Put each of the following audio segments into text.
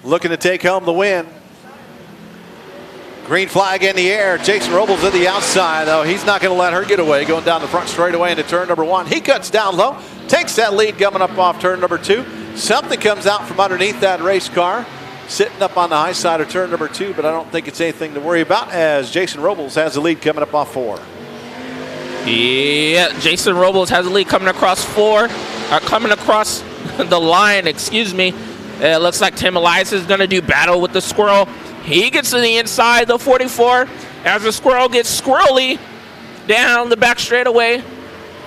looking to take home the win. Green flag in the air. Jason Robles at the outside, though. He's not going to let her get away. Going down the front straightaway into turn number 1. He cuts down low, takes that lead coming up off turn number 2. Something comes out from underneath that race car, sitting up on the high side of turn number 2, but I don't think it's anything to worry about as Jason Robles has the lead coming up off 4. Yeah, Jason Robles has the lead coming across coming across the line, excuse me. It looks like Tim Elias is going to do battle with the squirrel. He gets to the inside, the 44, as the squirrel gets squirrely down the back straightaway.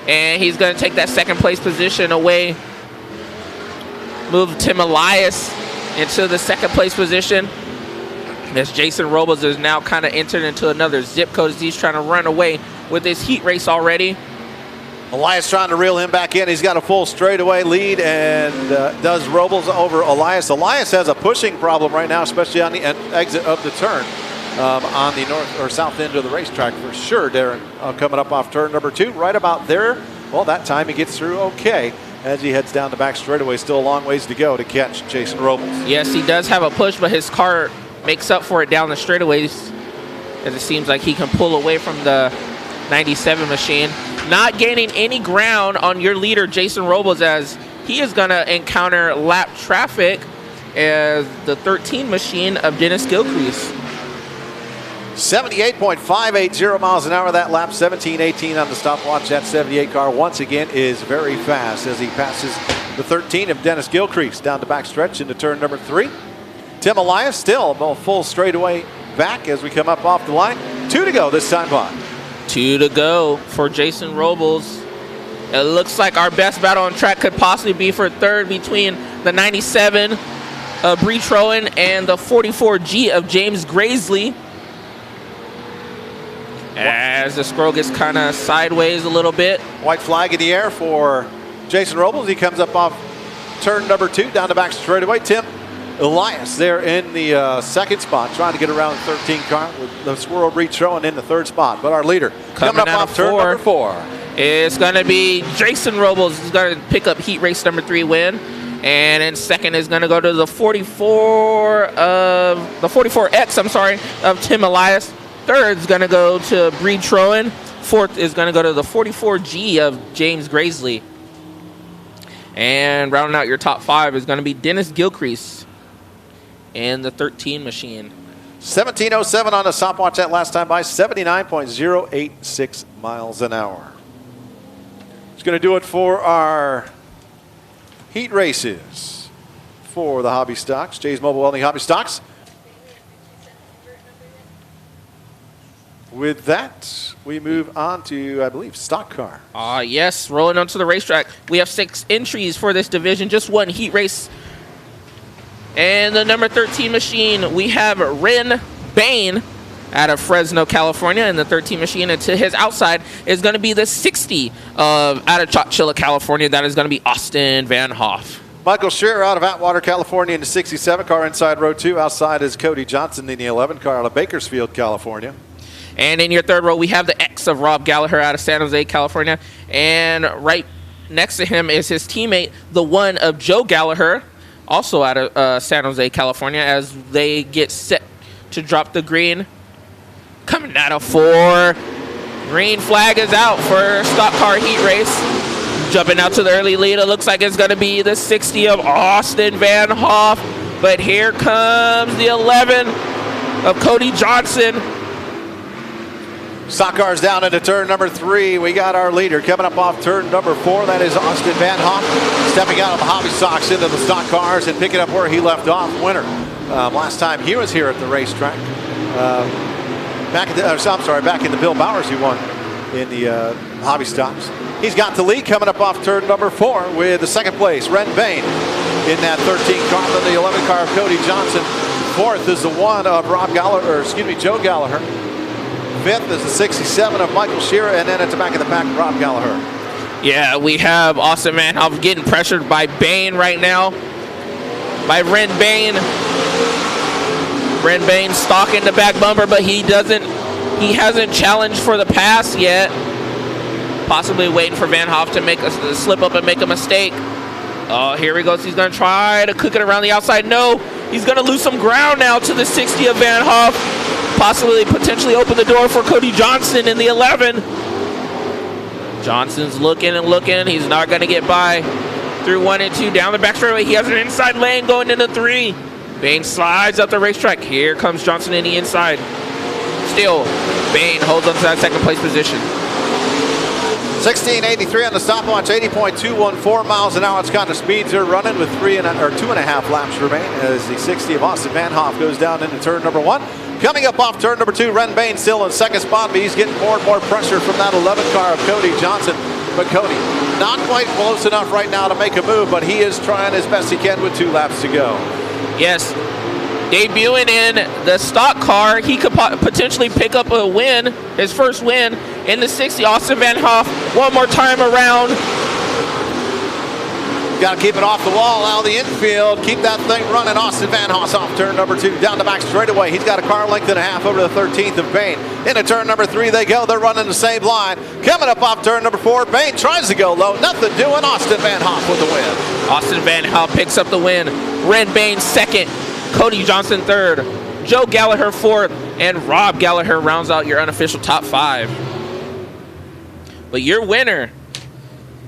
And he's going to take that second place position away. Move Tim Elias into the second place position. As Jason Robles is now kind of entered into another zip code as he's trying to run away with his heat race already. Elias trying to reel him back in. He's got a full straightaway lead and does Robles over Elias. Elias has a pushing problem right now, especially on the exit of the turn on the north or south end of the racetrack for sure. Darren coming up off turn number 2, right about there. Well, that time he gets through okay as he heads down the back straightaway. Still a long ways to go to catch Jason Robles. Yes, he does have a push, but his car makes up for it down the straightaways as it seems like he can pull away from the 97 machine. Not gaining any ground on your leader, Jason Robles, as he is going to encounter lap traffic as the 13 machine of Dennis Gilcrease. 78.580 miles an hour that lap, 17:18 on the stopwatch. That 78 car once again is very fast as he passes the 13 of Dennis Gilcrease down the back stretch into turn number 3. Tim Elias still a full straightaway back as we come up off the line. 2 to go this time by. 2 to go for Jason Robles. It looks like our best battle on track could possibly be for third between the 97 of Bree Troen and the 44G of James Graisley. As the squirrel gets kind of sideways a little bit. White flag in the air for Jason Robles. He comes up off turn number 2 down the back straightaway. Tim Elias there in the second spot, trying to get around the 13 car with the squirrel Bree Troen in the third spot. But our leader coming up off turn number 4. It's going to be Jason Robles who's going to pick up heat race number 3 win. And in second is going to go to the 44X, of Tim Elias. Third is going to go to Bree Troen. Fourth is going to go to the 44G of James Graisley. And rounding out your top 5 is going to be Dennis Gilcrease and the 13 machine. 17:07 on the stopwatch that last time by, 79.086 miles an hour. It's going to do it for our heat races for the hobby stocks, Jay's Mobile Welding Hobby Stocks. With that, we move on to, I believe, stock car. Yes, rolling onto the racetrack. We have 6 entries for this division, just one heat race. And the number 13 machine, we have Ren Bain out of Fresno, California. And the 13 machine, and to his outside is going to be the 60 out of Chowchilla, California. That is going to be Austin Van Hoff. Michael Scherer out of Atwater, California in the 67 car inside row 2. Outside is Cody Johnson in the 11 car out of Bakersfield, California. And in your third row, we have the X of Rob Gallagher out of San Jose, California. And right next to him is his teammate, the 1 of Joe Gallagher, also out of San Jose, California, as they get set to drop the green. Coming out of 4. Green flag is out for stock car heat race. Jumping out to the early lead, it looks like it's going to be the 60 of Austin Van Hoff. But here comes the 11 of Cody Johnson. Stock cars down into turn number 3. We got our leader coming up off turn number 4. That is Austin Van Hoff, stepping out of the hobby stocks into the stock cars and picking up where he left off. Winner. Last time he was here at the racetrack. Back in the Bill Bowers, he won in the hobby stocks. He's got the lead coming up off turn number 4 with the second place, Ren Bain in that 13 car, then the 11 car of Cody Johnson. Fourth is the 1 of Joe Gallagher. Fifth is the 67 of Michael Scherer, and then at the back of the pack, Rob Gallagher. Yeah, we have Austin Van Hoff getting pressured by Bain right now. By Ren Bain. Ren Bain stalking the back bumper, but he hasn't challenged for the pass yet. Possibly waiting for Van Hoff to make a slip up and make a mistake. Oh, here he goes. He's going to try to cook it around the outside. No. He's going to lose some ground now to the 60 of Van Hoff. Possibly, potentially open the door for Cody Johnson in the 11. Johnson's looking and looking. He's not going to get by through 1 and 2. Down the back straightaway. He has an inside lane going into 3. Bain slides up the racetrack. Here comes Johnson in the inside. Still, Bain holds on to that second place position. 16.83 on the stopwatch, 80.214 miles an hour. It's kind of speeds are running with 2.5 laps remain as the 60 of Austin Van Hoff goes down into turn number 1. Coming up off turn number 2, Ren Bain still in second spot, but he's getting more and more pressure from that 11 car of Cody Johnson. But Cody, not quite close enough right now to make a move, but he is trying as best he can with 2 laps to go. Yes. Debuting in the stock car, he could potentially pick up a win, his first win in the 60. Austin Van Hoff, one more time around. Got to keep it off the wall out of the infield. Keep that thing running. Austin Van Hoff off turn number 2. Down the back straightaway. He's got a car length and a half over the 13th of Bain. Into turn number 3 they go. They're running the same line. Coming up off turn number 4. Bain tries to go low. Nothing doing. Austin Van Hoff with the win. Austin Van Hoff picks up the win. Ren Bain second. Cody Johnson third. Joe Gallagher fourth. And Rob Gallagher rounds out your unofficial top 5. But your winner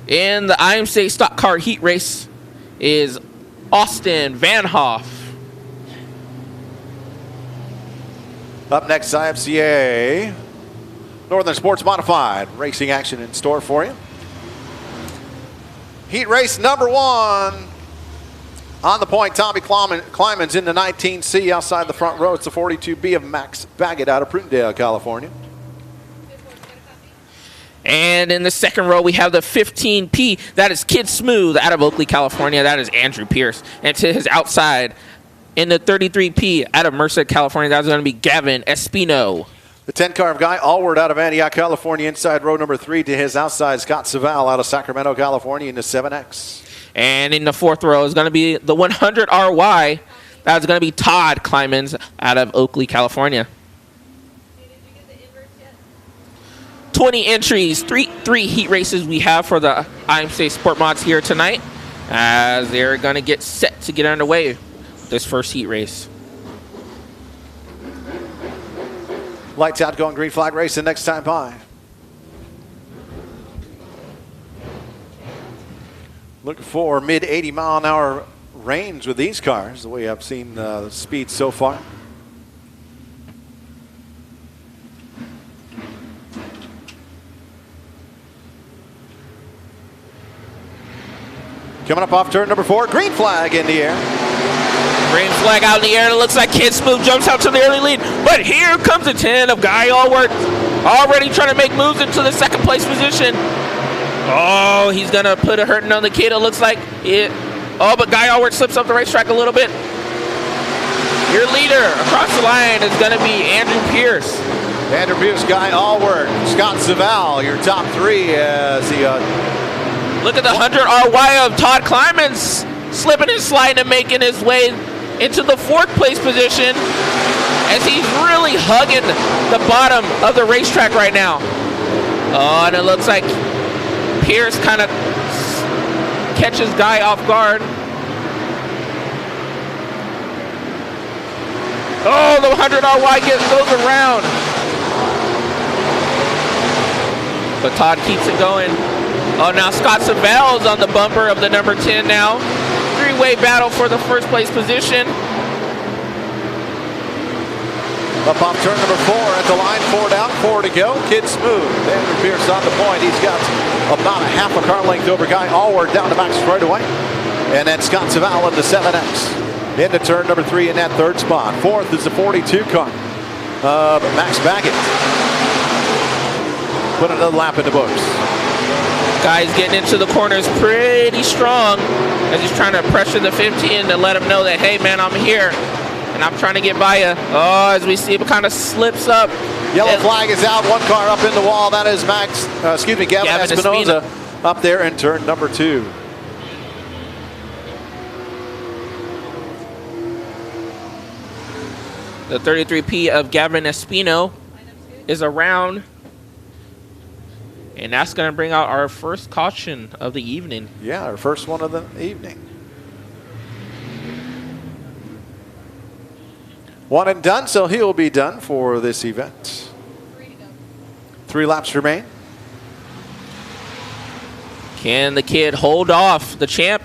in the IMCA stock car heat race is Austin Van Hoff. Up next, IMCA Northern Sports Modified racing action in store for you. Heat race number 1. On the point, Tommy Kleiman's in the 19C outside the front row. It's the 42B of Max Baggett out of Prudendale, California. And in the second row, we have the 15P. That is Kid Smooth out of Oakley, California. That is Andrew Pierce. And to his outside, in the 33P out of Merced, California, that's going to be Gavin Espino. The 10 car of Guy Allward out of Antioch, California, inside row number 3. To his outside, Scott Saval out of Sacramento, California, in the 7X. And in the fourth row is going to be the 100RY. That's going to be Todd Klimans out of Oakley, California. 20 entries, three heat races we have for the IMCA Sport Mods here tonight, as they're going to get set to get underway with this first heat race. Lights out, going green flag race the next time by. Looking for mid 80 mile an hour range with these cars, the way I've seen the speed so far. Coming up off turn number 4, green flag in the air. Green flag out in the air, and it looks like Kid Smooth jumps out to the early lead. But here comes the 10 of Guy Allward, already trying to make moves into the second place position. Oh, he's going to put a hurting on the kid, it looks like. But Guy Allward slips up the racetrack a little bit. Your leader across the line is going to be Andrew Pierce. Andrew Pierce, Guy Allward, Scott Saval, your top 3 as the... Look at the 100RY of Todd Klimans slipping and sliding and making his way into the 4th place position as he's really hugging the bottom of the racetrack right now. Oh, and it looks like Pierce kind of catches Guy off guard. Oh, the 100RY goes around. But Todd keeps it going. Oh, now Scott Savel's on the bumper of the number 10 now. 3-way battle for the first place position. Up off turn number 4 at the line, 4 down, 4 to go. Kid Smooth, Andrew Pierce on the point. He's got about a half a car length over Guy Allward down the back straightaway. And then Scott Saval in the 7X. Into turn number 3 in that 3rd spot. 4th is the 42 car of Max Baggett. Put another lap in the books. Guy's getting into the corners pretty strong as he's trying to pressure the 15 to let him know that, hey, man, I'm here. And I'm trying to get by you. Oh, as we see, it kind of slips up. Yellow flag is out. 1 car up in the wall. That is Gavin Espinoza up there in turn number 2. The 33P of Gavin Espino is around. And that's going to bring out our first caution of the evening. Yeah, our first one of the evening. One and done, so he'll be done for this event. 3 laps remain. Can the kid hold off the champ?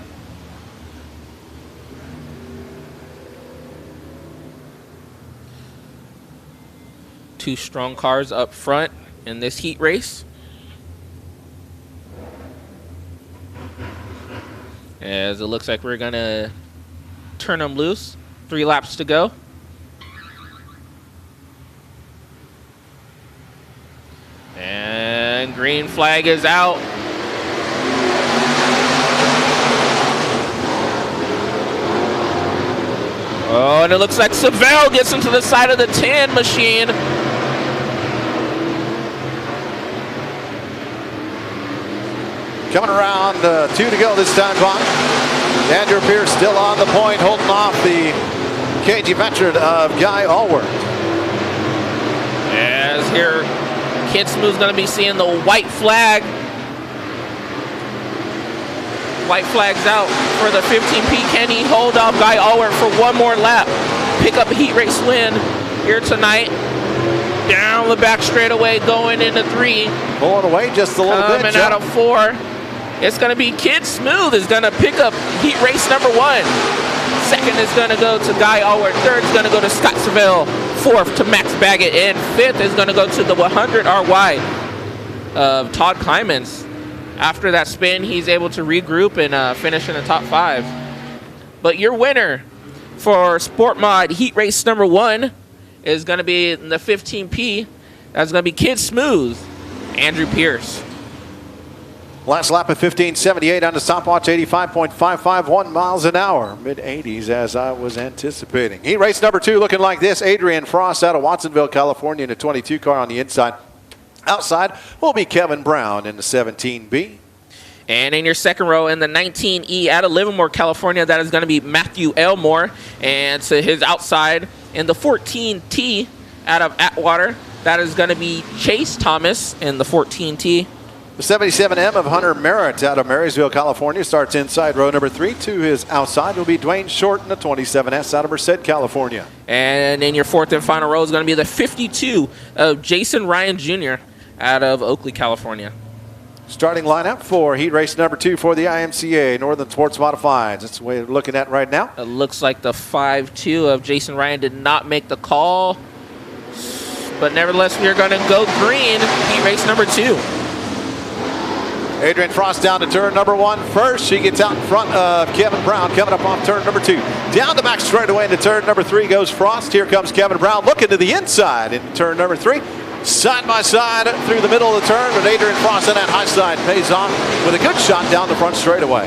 Two strong cars up front in this heat race. As it looks like we're going to turn them loose. 3 laps to go. And green flag is out. Oh, and it looks like Savell gets into the side of the 10 machine. Coming around, 2 to go this time, Vaughn. Andrew Pierce still on the point, holding off the KG veteran of Guy Allworth. As here, Kid Smooth's going to be seeing the white flag. White flag's out for the 15P. Can he hold off Guy Allworth for one more lap? Pick up a heat race win here tonight. Down the back straightaway, going into 3. Pulling away just a little bit. Coming out of 4. It's going to be Kid Smooth is going to pick up heat race number 1. Second is going to go to Guy Allworth. Third is going to go to Scott Savell. Fourth to Max Baggett. And fifth is going to go to the 100 RY of Todd Climans. After that spin, he's able to regroup and finish in the top 5. But your winner for Sport Mod Heat Race number 1 is going to be in the 15P. That's going to be Kid Smooth, Andrew Pierce. Last lap of 15:78 on the stopwatch, 85.551 miles an hour. Mid-80s as I was anticipating. Heat race number 2 looking like this. Adrian Frost out of Watsonville, California in a 22 car on the inside. Outside will be Kevin Brown in the 17B. And in your second row in the 19E out of Livermore, California, that is going to be Matthew Elmore. And to his outside in the 14T out of Atwater, that is going to be Chase Thomas in the 14T. The 77M of Hunter Merritt out of Marysville, California starts inside row number 3. To his outside will be Dwayne Short in the 27S out of Merced, California. And in your fourth and final row is going to be the 52 of Jason Ryan Jr. out of Oakley, California. Starting lineup for heat race number 2 for the IMCA Northern Sports Modifieds. That's the way we're looking at right now. It looks like the 5-2 of Jason Ryan did not make the call. But nevertheless, we are going to go green, heat race number 2. Adrian Frost down to turn number 1 first. She gets out in front of Kevin Brown coming up on turn number 2. Down the back straightaway into turn number 3 goes Frost. Here comes Kevin Brown looking to the inside into turn number 3. Side by side through the middle of the turn, but Adrian Frost on that high side pays off with a good shot down the front straightaway.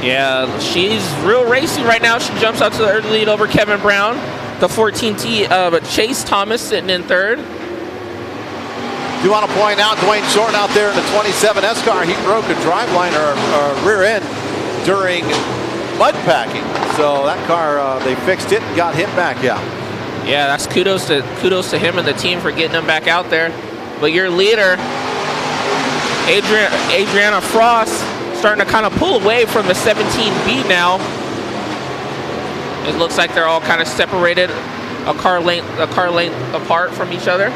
Yeah, she's real racy right now. She jumps out to the early lead over Kevin Brown. The 14T of Chase Thomas sitting in third. Do want to point out Dwayne Short out there in the 27S car. He broke a driveline or rear end during mud packing. So that car, they fixed it and got him back out. Yeah, that's kudos to him and the team for getting him back out there. But your leader, Adriana Frost, starting to kind of pull away from the 17B now. It looks like they're all kind of separated a car length apart from each other.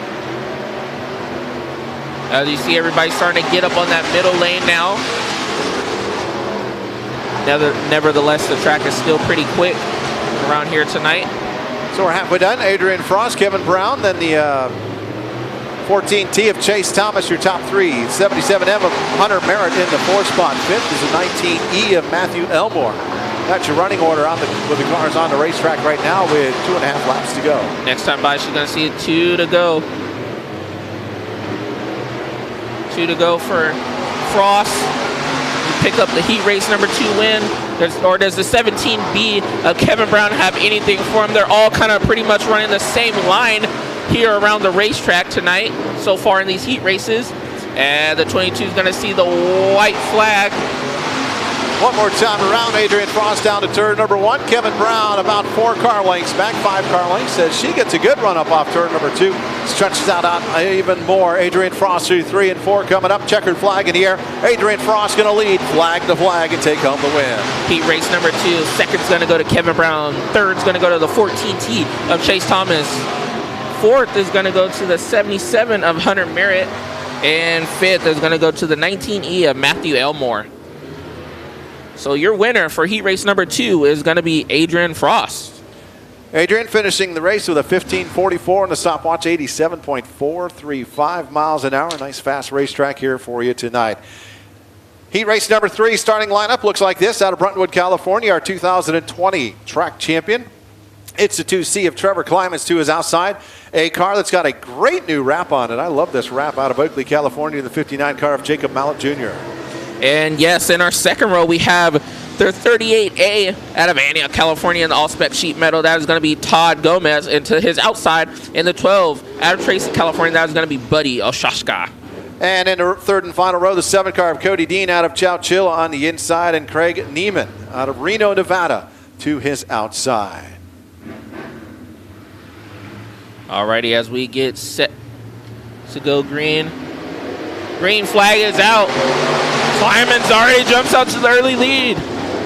As you see, everybody starting to get up on that middle lane now. Nevertheless, the track is still pretty quick around here tonight. So we're halfway done. Adrian Frost, Kevin Brown, then the 14T of Chase Thomas, your top 3. 77M of Hunter Merritt in the 4th spot. 5th is the 19E of Matthew Elmore. That's your running order with the cars on the racetrack right now with 2.5 laps to go. Next time by, she's going to see 2 to go. 2 to go for Frost. You pick up the heat race number 2 win. Or does the 17B of Kevin Brown have anything for him? They're all kind of pretty much running the same line here around the racetrack tonight so far in these heat races. And the 22 is going to see the white flag. One more time around. Adrian Frost down to turn number 1. Kevin Brown about 4 car lengths back, 5 car lengths, as she gets a good run up off turn number 2. stretches out even more. Adrian Frost through 3 and 4 coming up. Checkered flag in the air. Adrian Frost going to lead flag to flag and take home the win. Heat race number 2. Second's going to go to Kevin Brown. Third's going to go to the 14T of Chase Thomas. Fourth is going to go to the 77 of Hunter Merritt. And fifth is going to go to the 19E of Matthew Elmore. So your winner for heat race number 2 is going to be Adrian Frost. Adrian finishing the race with a 15:44 and the stopwatch 87.435 miles an hour. Nice fast racetrack here for you tonight. Heat race number 3 starting lineup looks like this out of Brentwood, California. Our 2020 track champion. It's the 2C of Trevor Climans to his outside. A car that's got a great new wrap on it. I love this wrap out of Oakley, California. The 59 car of Jacob Mallet Jr. And yes, in our second row, we have their 38A out of Antioch, California in the all-spec sheet metal. That is going to be Todd Gomez. And to his outside, in the 12 out of Tracy, California, that is going to be Buddy Oshashka. And in the third and final row, the 7 car of Cody Dean out of Chowchilla on the inside, and Craig Neiman out of Reno, Nevada to his outside. Alrighty, as we get set to go green. Green flag is out. Climans already jumps out to the early lead.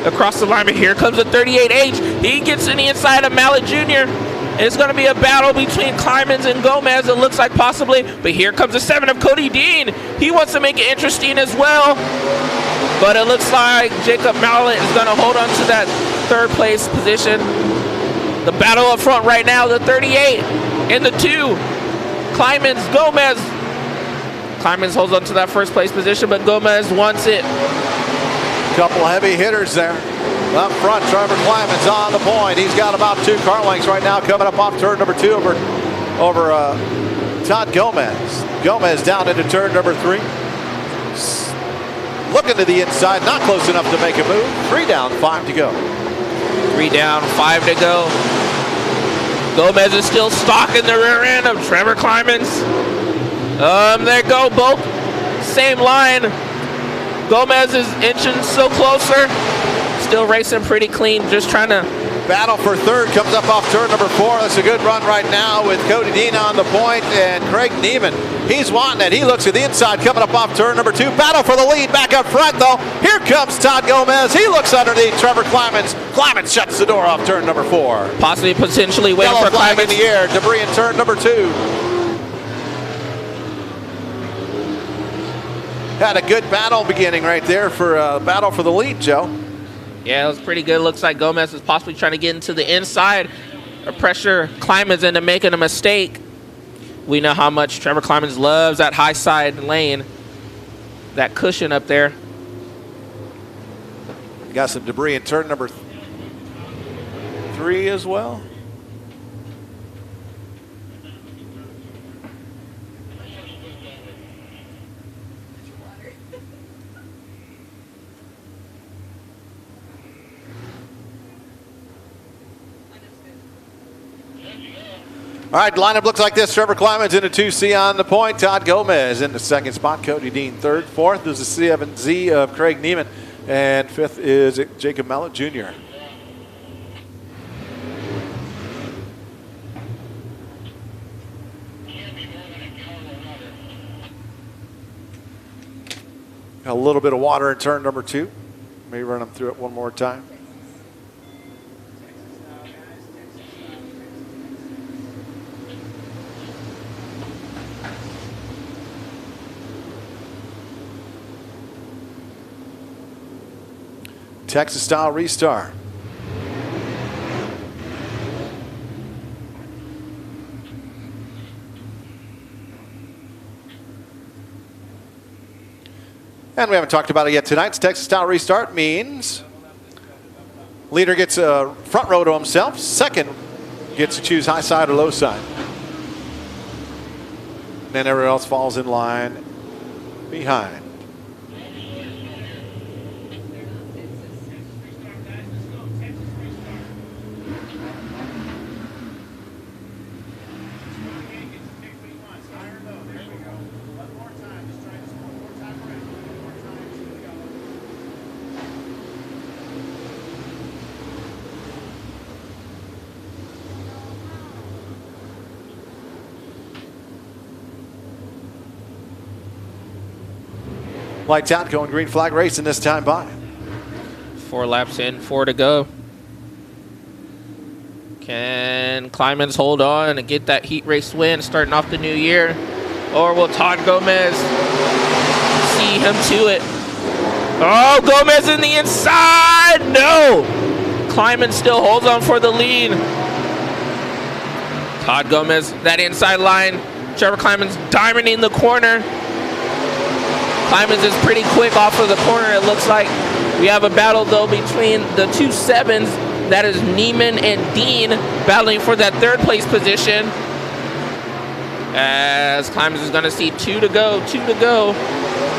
Across the line, but here comes the 38H. He gets in the inside of Mallet Jr. It's going to be a battle between Climans and Gomez, it looks like possibly. But here comes the 7 of Cody Dean. He wants to make it interesting as well. But it looks like Jacob Mallet is going to hold on to that third place position. The battle up front right now, the 38 and the 2. Climans, Gomez. Climans holds on to that first place position, but Gomez wants it. Couple of heavy hitters there. Up front, Trevor Climans on the point. He's got about 2 car lengths right now coming up off turn number 2 over Todd Gomez. Gomez down into turn number 3. Looking to the inside, not close enough to make a move. 3 down, 5 to go. 3 down, 5 to go. Gomez is still stalking the rear end of Trevor Climans. There go both. Same line. Gomez is inching so closer. Still racing pretty clean, just trying to battle for third. Comes up off turn number 4. That's a good run right now with Cody Dean on the point and Craig Neiman. He's wanting it. He looks to the inside coming up off turn number 2. Battle for the lead back up front though. Here comes Todd Gomez. He looks underneath Trevor Climans. Climans shuts the door off turn number 4. Possibly potentially waiting Yellow for flag Climans. in the air. Debris in turn number 2. Had a good battle beginning right there for battle for the lead, Joe. Yeah, it was pretty good. Looks like Gomez is possibly trying to get into the inside or pressure Climans into making a mistake. We know how much Trevor Climans loves that high side lane, that cushion up there. Got some debris in turn number 3 as well. All right, lineup looks like this. Trevor Climans in the 2C on the point. Todd Gomez in the second spot. Cody Dean third. Fourth is the 7Z of Craig Neiman. And fifth is Jacob Mallet Jr. A little bit of water in turn number 2. Maybe run them through it one more time. Texas style restart. And we haven't talked about it yet tonight. Texas style restart means leader gets a front row to himself. Second gets to choose high side or low side. Then everyone else falls in line behind. Lights out, going green flag racing this time by. 4 laps in, 4 to go. Can Climans hold on and get that heat race win starting off the new year? Or will Todd Gomez see him to it? Oh, Gomez in the inside! No! Kleiman still holds on for the lead. Todd Gomez, that inside line. Trevor Kleiman's diamonding the corner. Kleiman's is pretty quick off of the corner, it looks like. We have a battle, though, between the 2 sevens. That is Neiman and Dean battling for that 3rd place position. As Kleiman's is going to see 2 to go, 2 to go.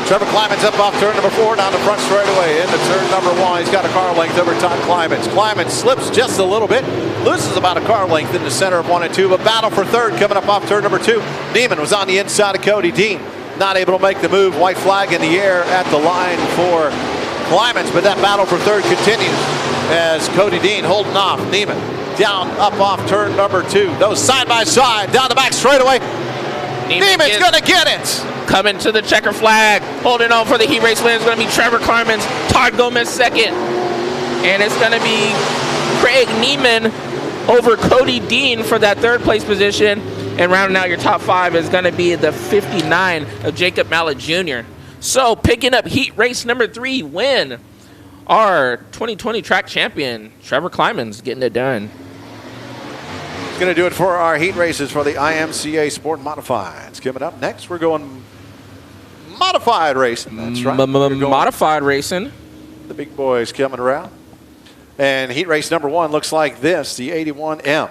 Trevor Kleiman's up off turn number 4, down the front straightaway into turn number 1. He's got a car length over Todd Kleiman's. Kleiman slips just a little bit, loses about a car length in the center of 1 and 2, but battle for 3rd coming up off turn number 2. Neiman was on the inside of Cody Dean, not able to make the move. White flag in the air at the line for Kleiman's, but that battle for 3rd continues as Cody Dean holding off Neiman. Down, up off turn number 2. Those side by side, down the back straightaway. Neiman's going to get it. Coming to the checker flag. Holding on for the heat race win is going to be Trevor Kleiman's. Todd Gomez 2nd. And it's going to be Craig Neiman over Cody Dean for that 3rd place position. And rounding out your top 5 is going to be the 59 of Jacob Mallet Jr. So picking up heat race number 3 win. Our 2020 track champion, Trevor Kleiman's getting it done. It's going to do it for our heat races for the IMCA Sport Modifieds. Coming up next, we're going modified racing. That's right. Modified racing. The big boys coming around. And heat race number 1 looks like this, the 81M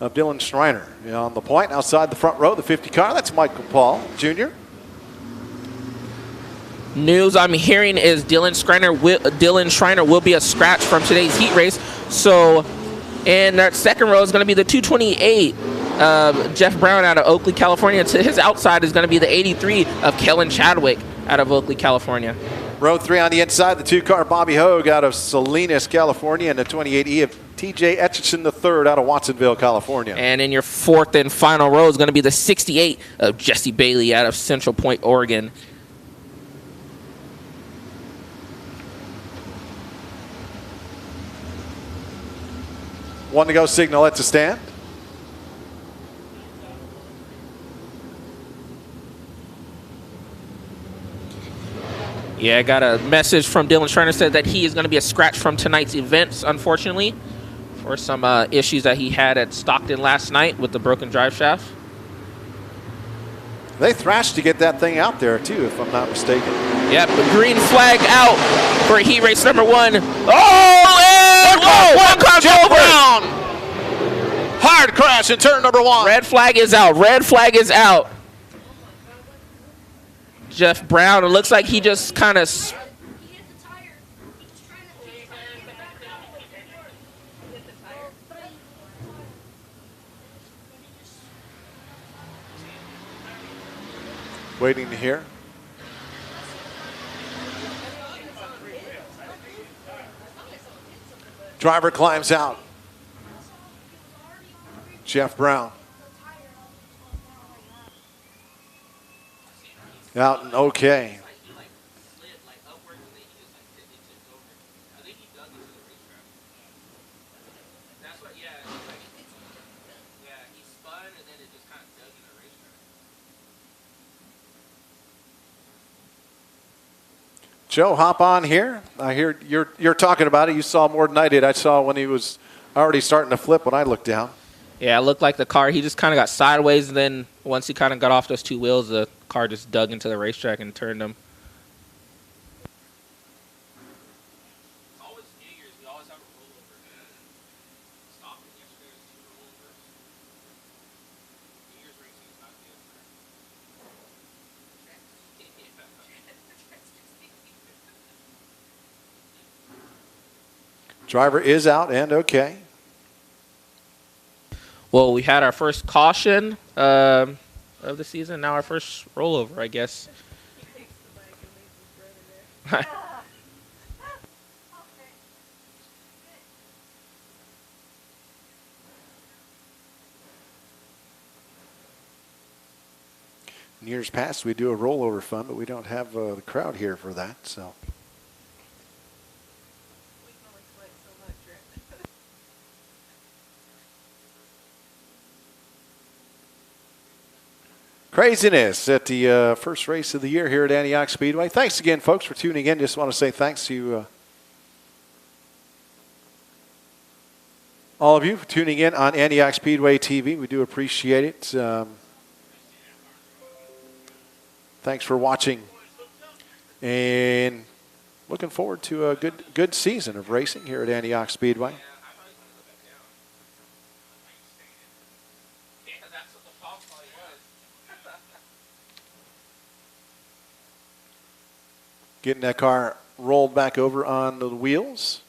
of Dylan Schreiner. On the point, outside the front row, the 50 car, that's Michael Paul Jr. News I'm hearing is Dylan Schreiner will be a scratch from today's heat race. So in that 2nd row is going to be the 228 of Jeff Brown out of Oakley, California. To his outside is going to be the 83 of Kellen Chadwick out of Oakley, California. Row 3 on the inside, the 2-car Bobby Hogue out of Salinas, California, and the 28E of TJ Etchison III out of Watsonville, California. And in your 4th and final row is going to be the 68 of Jesse Bailey out of Central Point, Oregon. One to go signal at the stand. Yeah, I got a message from Dylan Schreiner said that he is going to be a scratch from tonight's events, unfortunately, for some issues that he had at Stockton last night with the broken drive shaft. They thrashed to get that thing out there, too, if I'm not mistaken. Yep, green flag out for heat race number 1. Oh, and one comes over. Brown. Hard crash in turn number 1. Red flag is out. Red flag is out. Jeff Brown, it looks like he just kind of... Waiting to hear. Driver climbs out. Jeff Brown. Out and okay. Joe, hop on here. I hear you're talking about it. You saw more than I did. I saw when he was already starting to flip when I looked down. Yeah, it looked like the car, he just kind of got sideways, and then once he kind of got off those 2 wheels, the car just dug into the racetrack and turned him. It's always New Year's. We always have a rollover. Stopping yesterday was 2 rollovers. New Year's racing is not good. Driver is out and okay. Well, we had our first caution of the season. Now our first rollover, I guess. In years past, we do a rollover fund, but we don't have the crowd here for that. So. Craziness at the first race of the year here at Antioch Speedway. Thanks again, folks, for tuning in. Just want to say thanks to all of you for tuning in on Antioch Speedway TV. We do appreciate it. Thanks for watching. And looking forward to a good season of racing here at Antioch Speedway. Getting that car rolled back over on the wheels.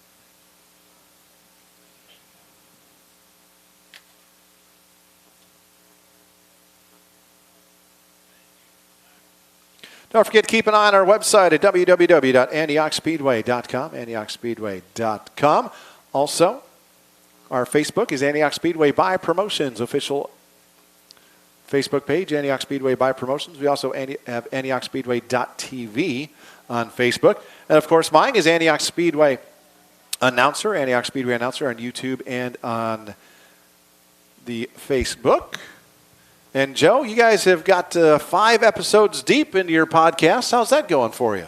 Don't forget to keep an eye on our website at www.antiochspeedway.com, antiochspeedway.com. Also, our Facebook is Antioch Speedway by Promotions, official Facebook page, Antioch Speedway by Promotions. We also have AntiochSpeedway.tv on Facebook. And, of course, mine is Antioch Speedway Announcer, Antioch Speedway Announcer on YouTube and on the Facebook. And, Joe, you guys have got 5 episodes deep into your podcast. How's that going for you?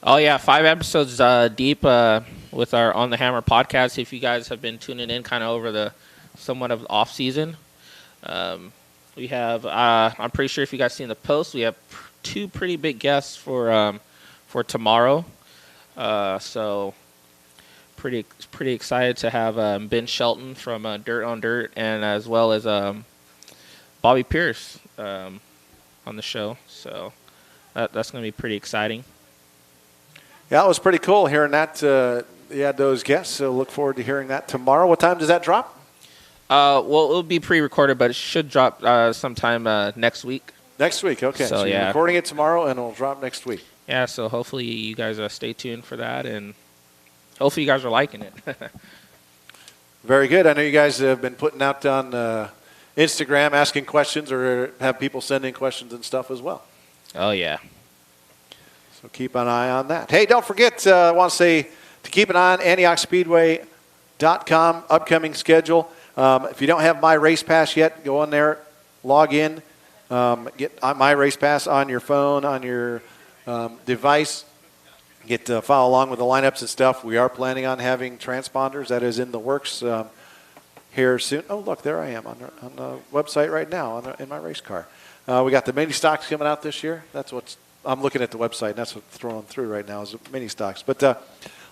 Oh, yeah, 5 episodes deep with our On the Hammer podcast. If you guys have been tuning in kind of over the somewhat of off season, we have, I'm pretty sure if you guys seen the post, we have 2 pretty big guests for tomorrow. So pretty excited to have Ben Shelton from Dirt on Dirt, and as well as Bobby Pierce on the show. So that's going to be pretty exciting. Yeah, it was pretty cool hearing that. You had those guests, so look forward to hearing that tomorrow. What time does that drop? Well, it'll be pre-recorded, but it should drop sometime next week. Next week, okay. So you're yeah, recording it tomorrow, and it'll drop next week. Yeah, so hopefully you guys stay tuned for that, and hopefully you guys are liking it. Very good. I know you guys have been putting out on Instagram asking questions, or have people sending questions and stuff as well. Oh, yeah. So keep an eye on that. Hey, don't forget, I want to say to keep an eye on AntiochSpeedway.com, upcoming schedule. If you don't have My Race Pass yet, go on there, log in, get My Race Pass on your phone, on your device. Follow along with the lineups and stuff. We are planning on having transponders. That is in the works here soon. Oh, look, there I am on the website right now in my race car. We got the mini stocks coming out this year. That's what's I'm looking at the website, and that's what's throwing through right now is mini stocks. But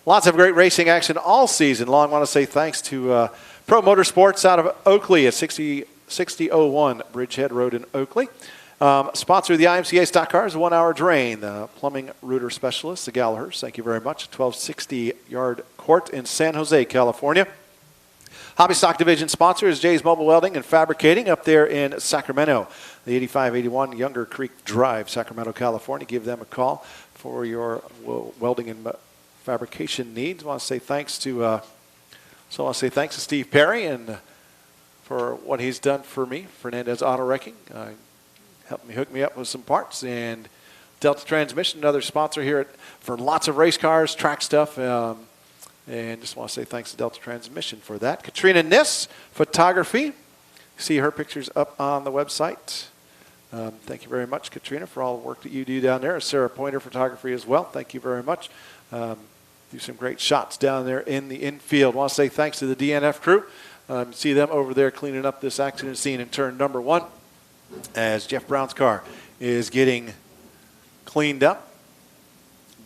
lots of great racing action all season long. I want to say thanks to Pro Motorsports out of Oakley at 6001 Bridgehead Road in Oakley. Sponsor of the IMCA Stock Cars, 1 Hour Drain, the plumbing rooter specialist, the Gallaghers. Thank you very much. 1260 Yard Court in San Jose, California. Hobby Stock Division sponsor is Jay's Mobile Welding and Fabricating up there in Sacramento. The 8581 Younger Creek Drive, Sacramento, California. Give them a call for your welding and fabrication needs. I want to say thanks to Steve Perry and for what he's done for me. Fernandez Auto Wrecking helped me hook me up with some parts, and Delta Transmission, another sponsor here for lots of race cars, track stuff. And just want to say thanks to Delta Transmission for that. Katrina Niss, photography. See her pictures up on the website. Thank you very much, Katrina, for all the work that you do down there. Sarah Pointer Photography as well. Thank you very much. Do some great shots down there in the infield. Want to say thanks to the DNF crew. See them over there cleaning up this accident scene in turn number 1 as Jeff Brown's car is getting cleaned up.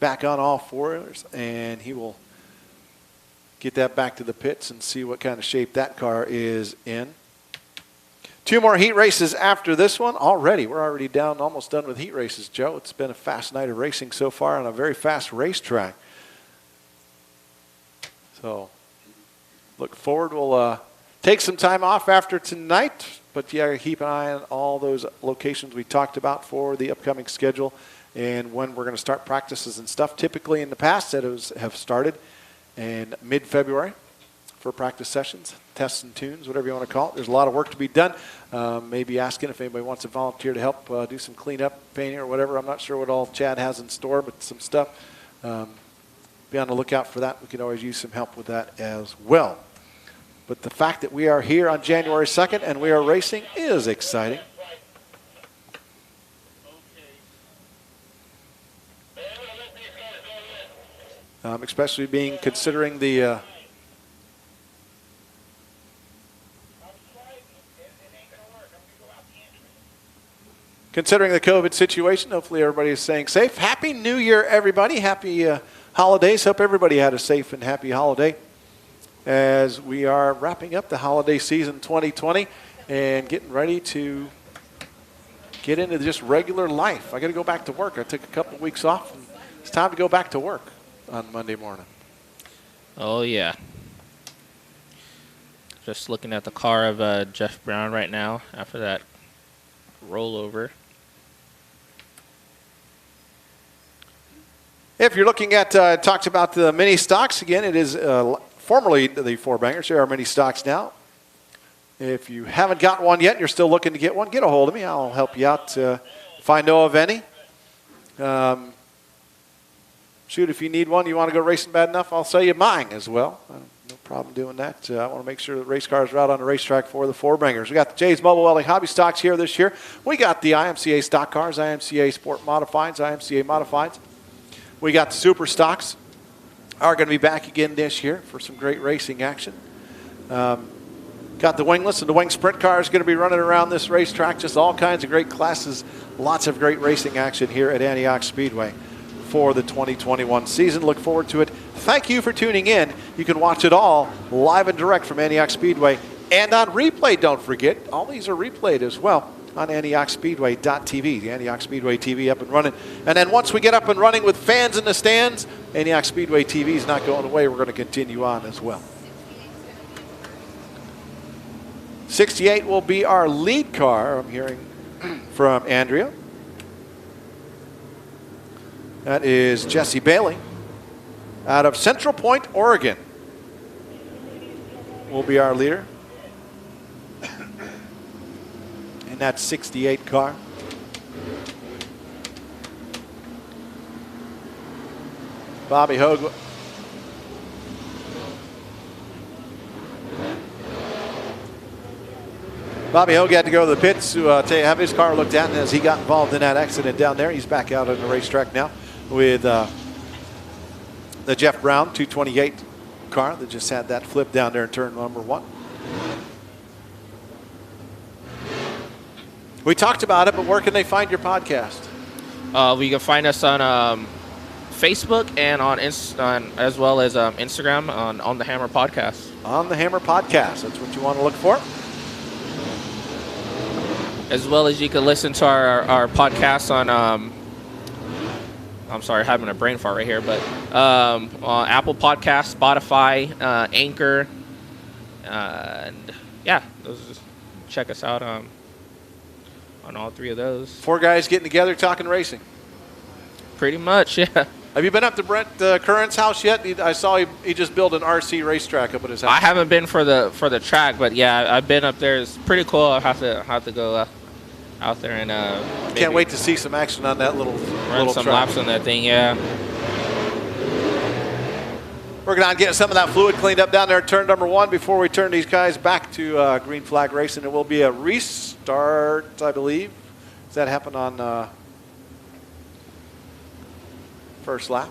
Back on all fours, and he will get that back to the pits and see what kind of shape that car is in. 2 more heat races after this one. We're already almost done with heat races, Joe. It's been a fast night of racing so far on a very fast racetrack. So look forward. We'll take some time off after tonight, but yeah, keep an eye on all those locations we talked about for the upcoming schedule and when we're going to start practices and stuff. Typically in the past, that have started in mid-February for practice sessions, tests and tunes, whatever you want to call it. There's a lot of work to be done. Maybe asking if anybody wants to volunteer to help do some cleanup, painting, or whatever. I'm not sure what all Chad has in store, but some stuff. Be on the lookout for that. We could always use some help with that as well. But the fact that we are here on January 2nd and we are racing is exciting. Especially considering the COVID situation. Hopefully everybody is staying safe. Happy New Year, everybody. Happy holidays. Hope everybody had a safe and happy holiday as we are wrapping up the holiday season 2020 and getting ready to get into just regular life. I got to go back to work. I took a couple of weeks off, and it's time to go back to work on Monday morning. Oh, yeah. Just looking at the car of Jeff Brown right now after that rollover. If you're looking at, talked about the mini stocks again, it is formerly the Four Bangers. There are mini stocks now. If you haven't got one yet, you're still looking to get one, get a hold of me. I'll help you out if I know of any. Shoot, if you need one, you want to go racing bad enough, I'll sell you mine as well. No problem doing that. I want to make sure that race cars are out on the racetrack for the Four Bangers. We got the Jay's Mobile Welding Hobby Stocks here this year. We got the IMCA stock cars, IMCA Sport Modifieds, IMCA Modifieds. We got the Super Stocks. Are going to be back again this year for some great racing action. Got the wingless and the wing sprint cars going to be running around this racetrack. Just all kinds of great classes. Lots of great racing action here at Antioch Speedway for the 2021 season. Look forward to it. Thank you for tuning in. You can watch it all live and direct from Antioch Speedway and on replay. Don't forget, all these are replayed as well on AntiochSpeedway.tv, the Antioch Speedway TV up and running. And then once we get up and running with fans in the stands, Antioch Speedway TV is not going away. We're going to continue on as well. 68 will be our lead car. I'm hearing from Andrea. That is Jesse Bailey out of Central Point, Oregon. Will be our leader. And that 68 car. Bobby Hogue. Bobby Hogue had to go to the pits to have his car looked at, and as he got involved in that accident down there, he's back out on the racetrack now with the Jeff Brown 228 car that just had that flip down there in turn number 1. We talked about it, but where can they find your podcast? We can find us on Facebook and on as well as Instagram on the Hammer Podcast. On the Hammer Podcast. That's what you want to look for. As well as you can listen to our podcast on, I'm sorry, having a brain fart right here, but on Apple Podcasts, Spotify, Anchor, and yeah, check us out on all 3 of those. 4 guys getting together talking racing. Pretty much, yeah. Have you been up to Brent Curran's house yet? I saw he just built an RC racetrack up at his house. I haven't been for the track, but yeah, I've been up there. It's pretty cool. I have to go out there and can't wait to see some action on that little some track. laps on that thing. Yeah. Working on getting some of that fluid cleaned up down there at turn number 1 before we turn these guys back to green flag racing. It will be a restart, I believe. Does that happen on first lap?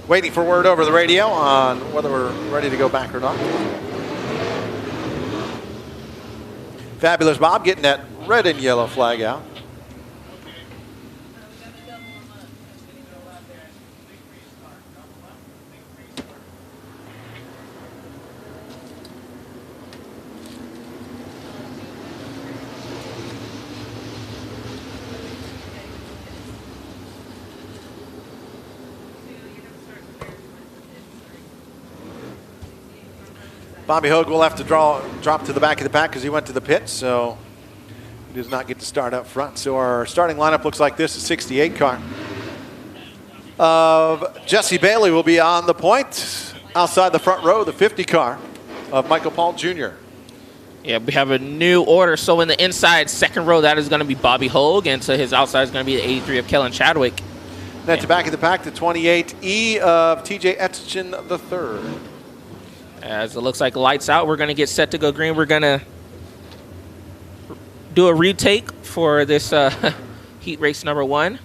Waiting for word over the radio on whether we're ready to go back or not. Fabulous Bob getting that red and yellow flag out. Bobby Hogue will have to drop to the back of the pack because he went to the pit, so he does not get to start up front. So our starting lineup looks like this: a 68 car of Jesse Bailey will be on the point. Outside the front row, the 50 car of Michael Paul Jr. Yeah, we have a new order. So in the inside second row, that is going to be Bobby Hogue, and to his outside is going to be the 83 of Kellen Chadwick. Then at the back of the pack, the 28E of TJ Etchen III. As it looks like lights out, we're going to get set to go green. We're going to do a retake for this heat race number 1.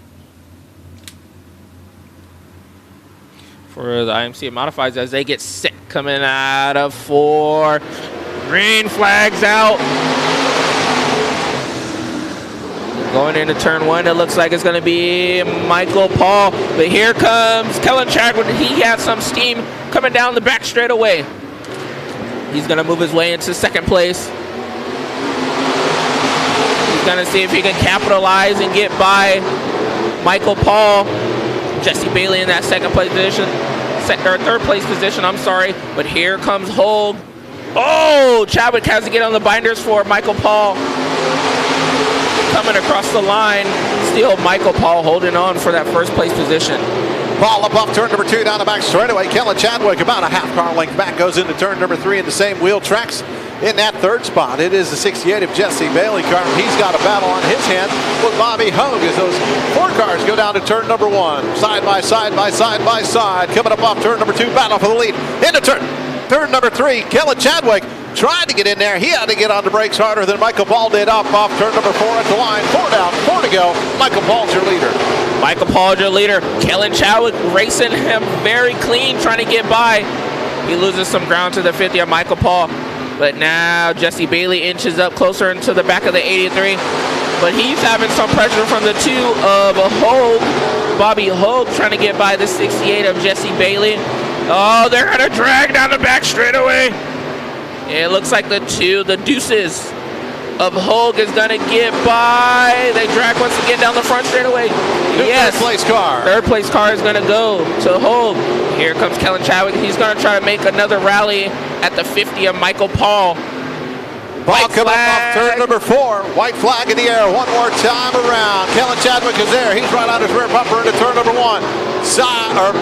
For the IMCA modifieds as they get set coming out of 4. Green flags out. Going into turn 1, it looks like it's going to be Michael Paul. But here comes Kellen Chadwick. He has some steam coming down the back straightaway. He's going to move his way into second place. He's going to see if he can capitalize and get by Michael Paul. Jesse Bailey in that second place position. Third place position, I'm sorry. But here comes Hogue. Oh, Chadwick has to get on the binders for Michael Paul. Coming across the line. Still Michael Paul holding on for that first place position. Paul up off turn number 2 down the back straightaway. Kellen Chadwick about a half car length back goes into turn number 3 in the same wheel tracks. In that third spot, it is the 68 of Jesse Bailey car. He's got a battle on his hands with Bobby Hogue as those 4 cars go down to turn number 1. Side by side by side by side. Coming up off turn number 2, battle for the lead. Into turn number 3, Kellen Chadwick tried to get in there. He had to get on the brakes harder than Michael Paul did off turn number 4 at the line. 4 down, 4 to go. Michael Paul's your leader. Michael Paul, your leader. Kellen Chadwick racing him very clean, trying to get by. He loses some ground to the 50 of Michael Paul. But now Jesse Bailey inches up closer into the back of the 83. But he's having some pressure from the 2 of Hogue. Bobby Hogue trying to get by the 68 of Jesse Bailey. Oh, they're going to drag down the back straightaway. It looks like the deuces of Hogue is going to get by. They drag once again down the front straightaway. Yes. Third place car. Third place car is going to go to Hogue. Here comes Kellen Chadwick. He's going to try to make another rally at the 50 of Michael Paul. Ball coming off turn number 4. White flag in the air. One more time around. Kellen Chadwick is there. He's right on his rear bumper into turn number 1.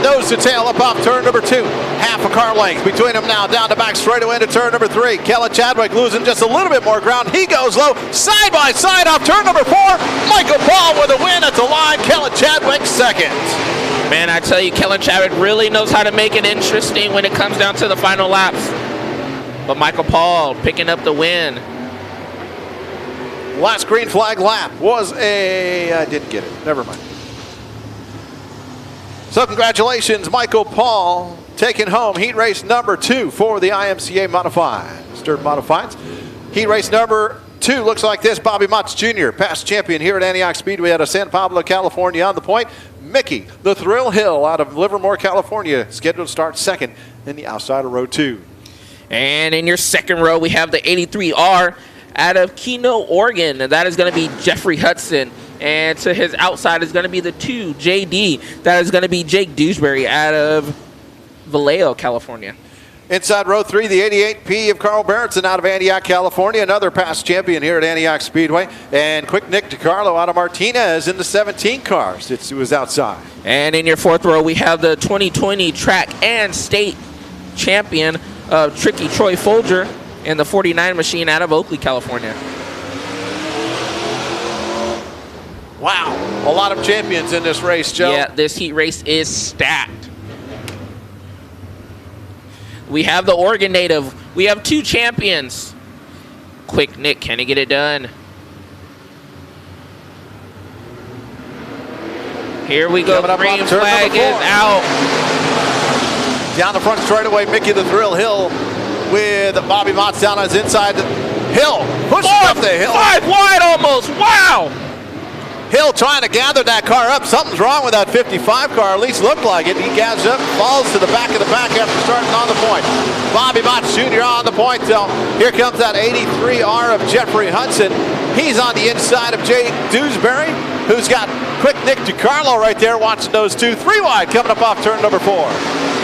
Nose to tail up off turn number 2. Half a car length between them now. Down the back straightaway into turn number 3. Kellen Chadwick losing just a little bit more ground. He goes low. Side by side off turn number 4. Michael Paul with a win at the line. Kellen Chadwick second. Man, I tell you, Kellen Chadwick really knows how to make it interesting when it comes down to the final laps. But Michael Paul picking up the win. Last green flag lap was I didn't get it. Never mind. So congratulations, Michael Paul, taking home heat race number 2 for the IMCA Modifieds. Dirt Modifieds. Heat race number 2 looks like this. Bobby Motts Jr., past champion here at Antioch Speedway out of San Pablo, California on the point. Mickey, the Thrill Hill out of Livermore, California, scheduled to start second in the outside of row 2. And in your second row, we have the 83R out of Keno, Oregon. And that is going to be Jeffrey Hudson. And to his outside is going to be the 2, JD. That is going to be Jake Dewsbury out of Vallejo, California. Inside row 3, the 88P of Carl Berenson out of Antioch, California. Another past champion here at Antioch Speedway. And quick Nick DiCarlo out of Martinez in the 17 cars. It was outside. And in your fourth row, we have the 2020 track and state champion of Tricky Troy Folger and the 49 machine out of Oakley, California. Wow, a lot of champions in this race, Joe. Yeah, this heat race is stacked. We have the Oregon native. We have 2 champions. Quick Nick, can he get it done? Here we go. Green flag is out. Down the front straightaway, Mickey the Thrill Hill with Bobby Motts down on his inside Hill pushes up the hill. 5 wide almost. Wow. Hill trying to gather that car up. Something's wrong with that 55 car, at least looked like it. He gathers up, falls to the back of the pack after starting on the point. Bobby Mott Jr. on the point. Here comes that 83R of Jeffrey Hudson. He's on the inside of Jake Dewsbury, who's got Quick Nick DiCarlo right there watching those two. 3 wide coming up off turn number 4.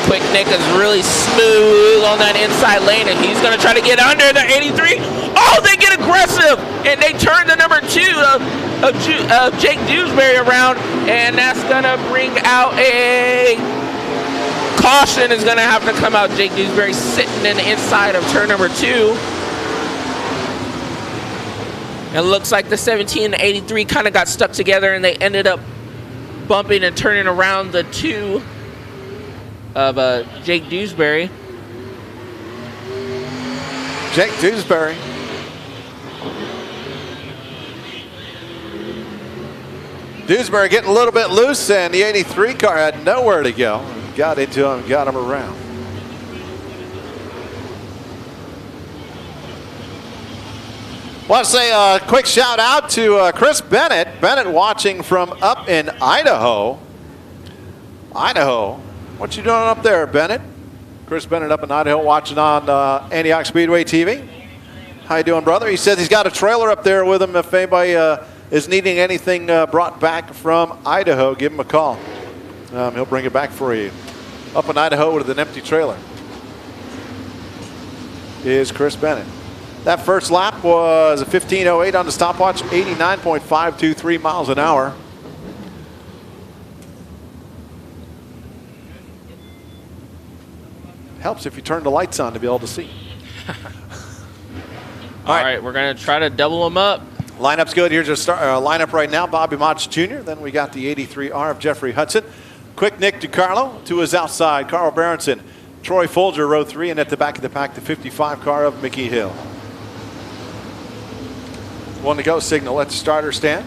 Quick Nick is really smooth on that inside lane, and he's going to try to get under the 83. Oh, they get aggressive, and they turn the number 2 of Jake Dewsbury around, and that's going to bring out a caution. Is going to have to come out. Jake Dewsbury sitting in the inside of turn number 2. It looks like the 17 and 83 kind of got stuck together, and they ended up bumping and turning around the 2 of Jake Dewsbury. Jake Dewsbury. Dewsbury getting a little bit loose, and the 83 car had nowhere to go. Got into him, got him around. Want to say a quick shout out to Chris Bennett. Bennett watching from up in Idaho. Idaho. What you doing up there, Bennett? Chris Bennett up in Idaho watching on Antioch Speedway TV. How you doing, brother? He says he's got a trailer up there with him. If anybody is needing anything brought back from Idaho, give him a call. He'll bring it back for you. Up in Idaho with an empty trailer is Chris Bennett. That first lap was a 15:08 on the stopwatch, 89.523 miles an hour. Helps if you turn the lights on to be able to see. All right, we're going to try to double them up. Lineup's good. Here's our lineup right now. Bobby Mott Jr. Then we got the 83R of Jeffrey Hudson. Quick Nick DiCarlo to his outside. Carl Berenson. Troy Folger, row 3. And at the back of the pack, the 55 car of Mickey Hill. 1 to go. Signal at the starter stand.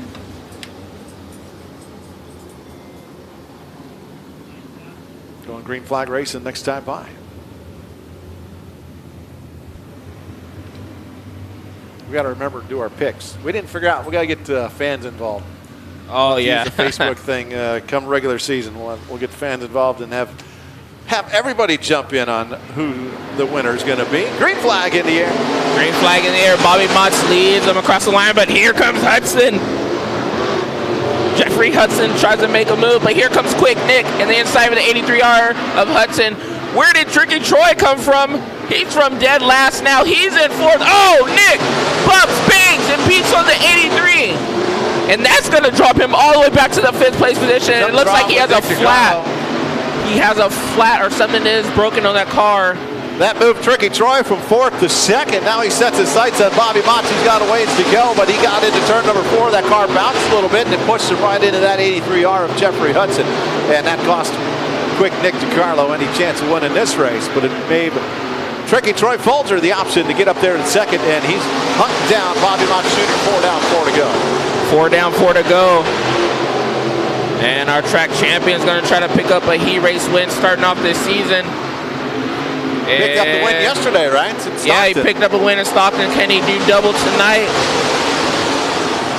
Going green flag racing next time by. We got to remember to do our picks. We didn't figure out. We got to get fans involved. Oh yeah, the Facebook thing. Come regular season, we'll get fans involved and have everybody jump in on who the winner is going to be. Green flag in the air. Green flag in the air. Bobby Mott leads them across the line, but here comes Hudson. Jeffrey Hudson tries to make a move, but here comes Quick Nick in the inside of the 83R of Hudson. Where did Tricky Troy come from? He's from dead last now. He's in 4th. Oh, Nick bumps, bangs, and beats on the 83. And that's going to drop him all the way back to the 5th place position. And it looks like he has a flat. He has a flat or something that is broken on that car. That moved Tricky Troy from 4th to 2nd. Now he sets his sights on Bobby Mott. He's got a ways to go, but he got into turn number 4. That car bounced a little bit, and it pushed him right into that 83R of Jeffrey Hudson. And that cost Quick Nick DiCarlo any chance of winning this race, but it made Tricky Troy Folger the option to get up there in 2nd, and he's hunting down Bobby Mott Jr. 4 down, 4 to go. 4 down, 4 to go. And our track champion is going to try to pick up a heat race win starting off this season. Picked up the win yesterday, right? Yeah, he picked up a win in Stockton. Can he do double tonight?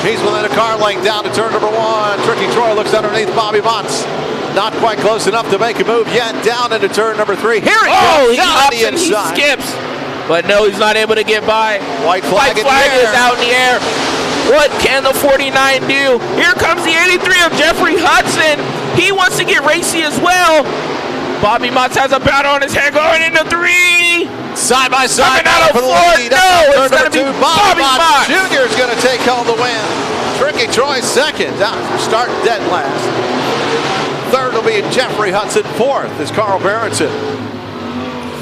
He's within a car length down to turn number 1. Tricky Troy looks underneath Bobby Mott's. Not quite close enough to make a move yet. Down into turn number 3. Here he comes down on the inside. He skips. But no, he's not able to get by. White flag is out in the air. What can the 49 do? Here comes the 83 of Jeffrey Hudson. He wants to get racy as well. Bobby Mott has a battle on his head going into 3. Side by side. Out of 4. No, it's going to be Bobby Mott. Jr. is going to take home the win. Tricky Troy 2nd. Starting dead last. 3rd will be Jeffrey Hudson. 4th is Carl Berenson.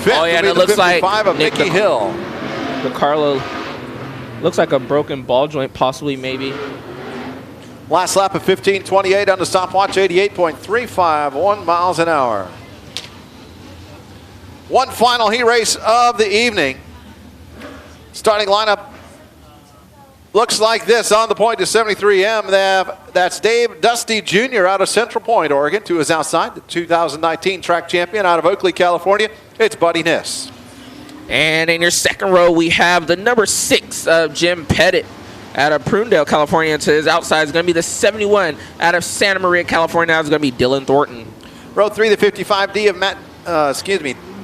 5th and will it be looks the 55 like of Mickey Hill. DiCarlo looks like a broken ball joint, possibly, maybe. Last lap of 15:28 on the stopwatch, 88.351 miles an hour. One final heat race of the evening. Starting lineup looks like this. On the point to 73M, that's Dave Dusty Jr. out of Central Point, Oregon. To his outside, the 2019 track champion out of Oakley, California. It's Buddy Niss. And in your second row, we have the number 6 of Jim Pettit out of Prunedale, California. To his outside is going to be the 71 out of Santa Maria, California. Now is going to be Dylan Thornton. Row 3, the 55D of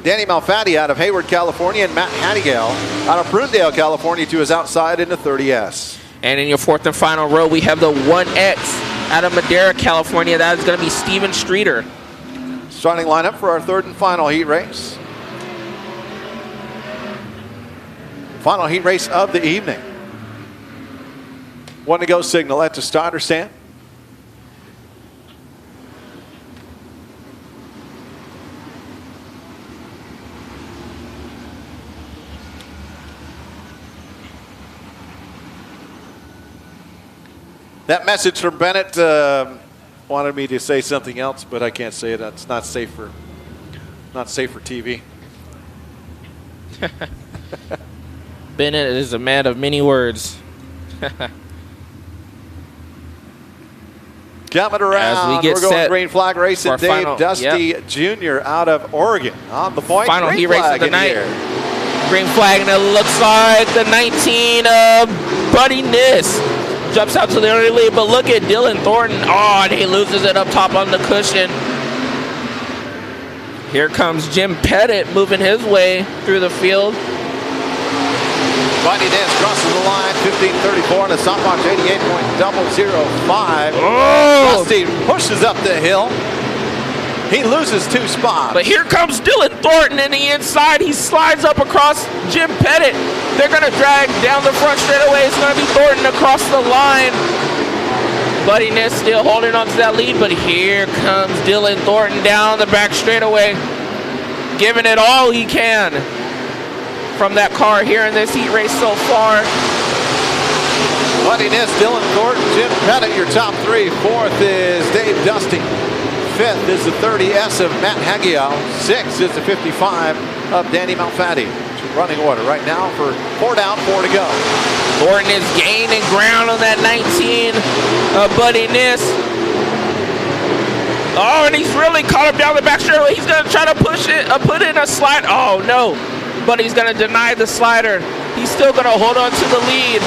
Danny Malfatti out of Hayward, California, and Matt Hannigal out of Prunedale, California, to his outside in the 30S. And in your fourth and final row, we have the 1X out of Madera, California. That is going to be Steven Streeter. Starting lineup for our third and final heat race. Final heat race of the evening. 1 to go signal at the starter stand. That message from Bennett wanted me to say something else, but I can't say it. It's not safe for TV. Bennett is a man of many words. Coming around, we're going green flag racing. Dave final, Dusty Jr. out of Oregon on the point. Final heat race of the night. Here. Green flag, and it looks like the 19 of Buddy Niss jumps out to the early lead, but look at Dylan Thornton. Oh, and he loses it up top on the cushion. Here comes Jim Pettit moving his way through the field. Buddy Niss crosses the line, 15:34 on the stopwatch, 88.005. Oh! Dusty pushes up the hill. He loses 2 spots. But here comes Dylan Thornton in the inside. He slides up across Jim Pettit. They're going to drag down the front straightaway. It's going to be Thornton across the line. Buddy Niss still holding on to that lead, but here comes Dylan Thornton down the back straightaway, giving it all he can from that car here in this heat race so far. Buddy Niss, Dylan Thornton, Jim Pettit, your top 3. 4th is Dave Dusty. 5th is the 30S of Matt Hagiel. 6th is the 55 of Danny Malfatti. Running order right now for 4 down, 4 to go. Thornton is gaining ground on that 19 of Buddy Niss. Oh, and he's really caught him down the back straightaway. He's going to try to push it, put in a slide. Oh, no. But he's going to deny the slider. He's still going to hold on to the lead.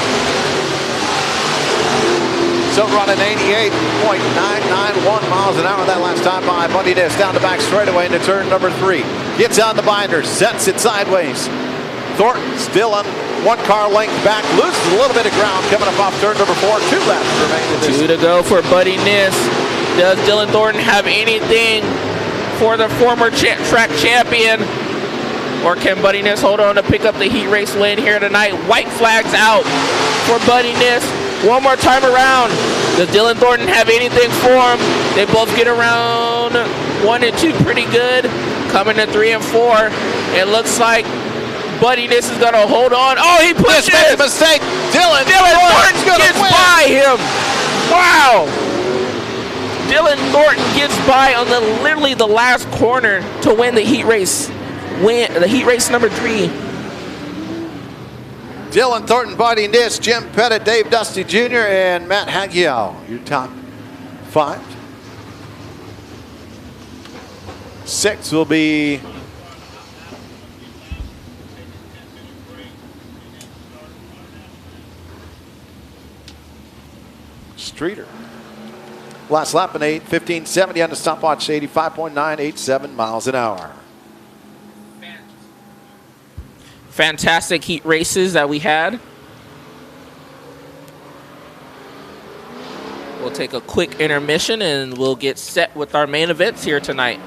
So running 88.991 miles an hour that last time by. Buddy Niss down the back straightaway into turn number 3. Gets on the binder, sets it sideways. Thornton still on 1 car length back, loses a little bit of ground coming up off turn number 4. 2 laps remain in this. 2 to go for Buddy Niss. Does Dylan Thornton have anything for the former track champion? Or can Buddy Niss hold on to pick up the heat race win here tonight? White flags out for Buddy Niss. 1 more time around. Does Dylan Thornton have anything for him? They both get around 1 and 2 pretty good. Coming to 3 and 4. It looks like Buddy Niss is going to hold on. Oh, he pushes. Makes a mistake. Dylan Thornton's going to gets by him. Wow. Dylan Thornton gets by on literally the last corner to win the heat race. The heat race number 3. Dylan Thornton, Buddy Niss, Jim Pettit, Dave Dusty Jr., and Matt Hagiel, your top 5. 6 will be Streeter. Last lap in 8:15.70 on the stopwatch, 85.987 miles an hour. Fantastic heat races that we had. We'll take a quick intermission and we'll get set with our main events here tonight.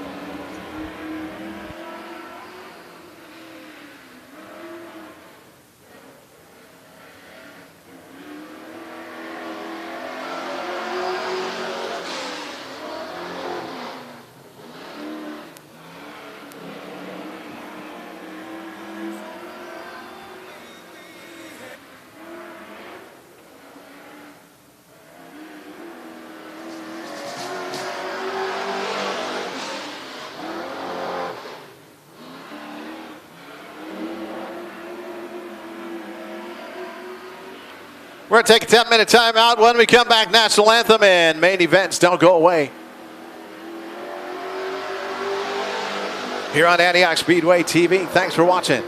We're going to take a 10-minute timeout. When we come back, national anthem and main events don't go away. Here on Antioch Speedway TV. Thanks for watching.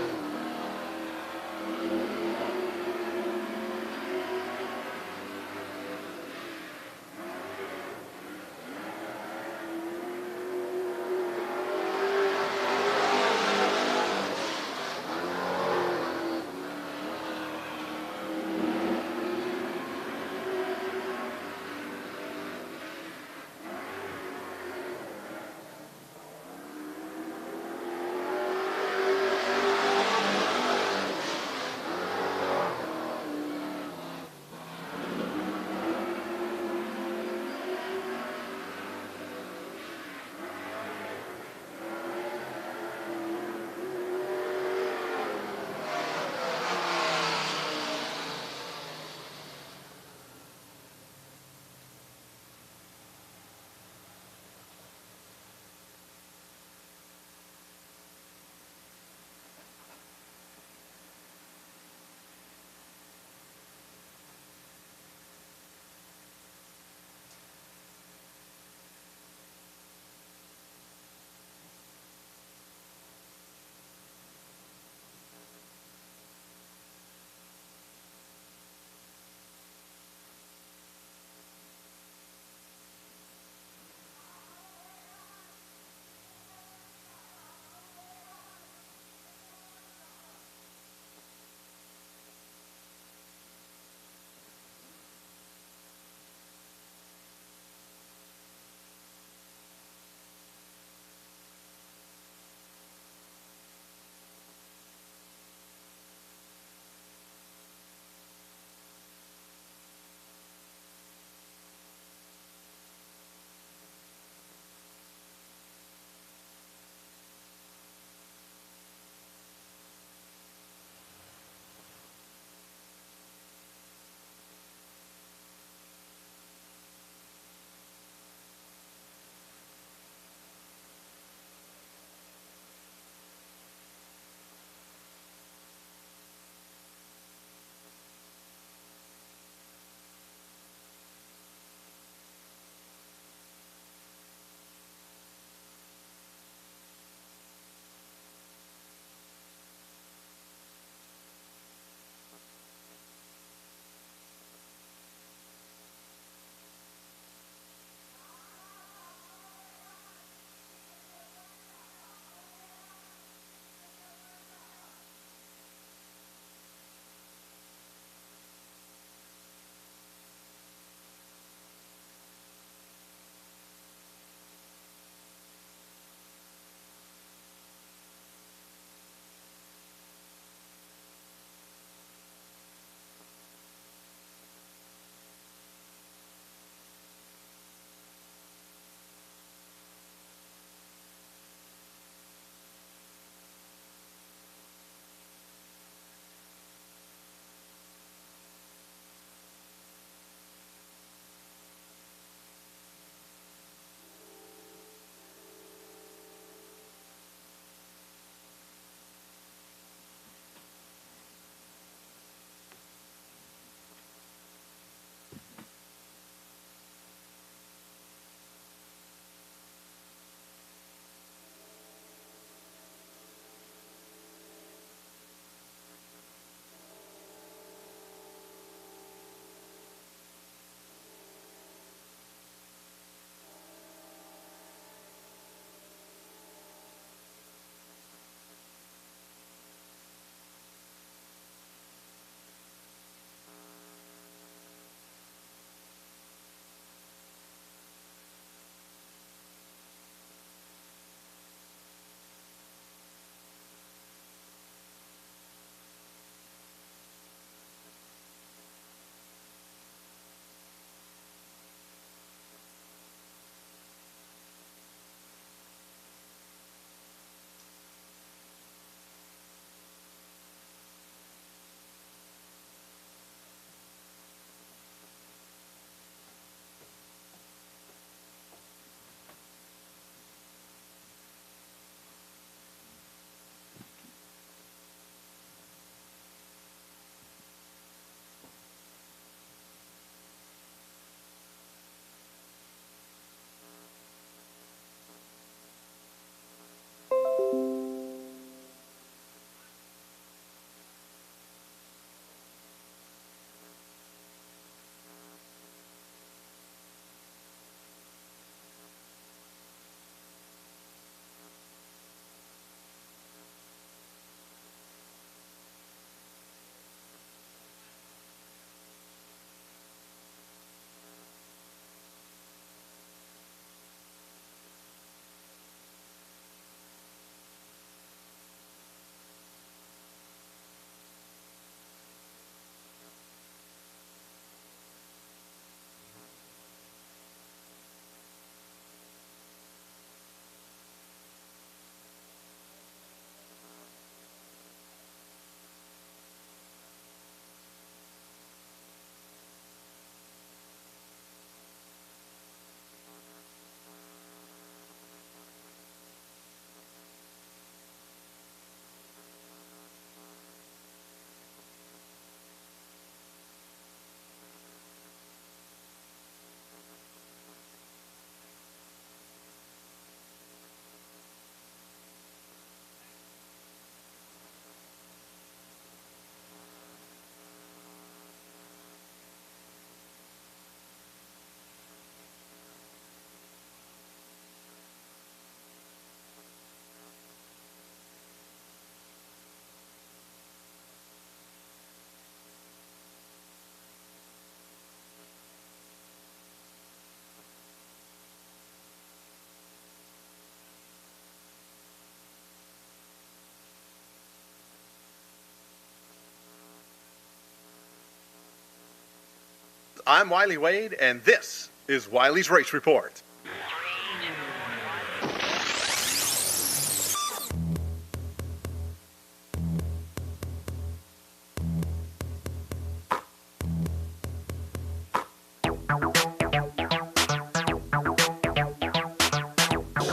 I'm Wiley Wade, and this is Wiley's Race Report.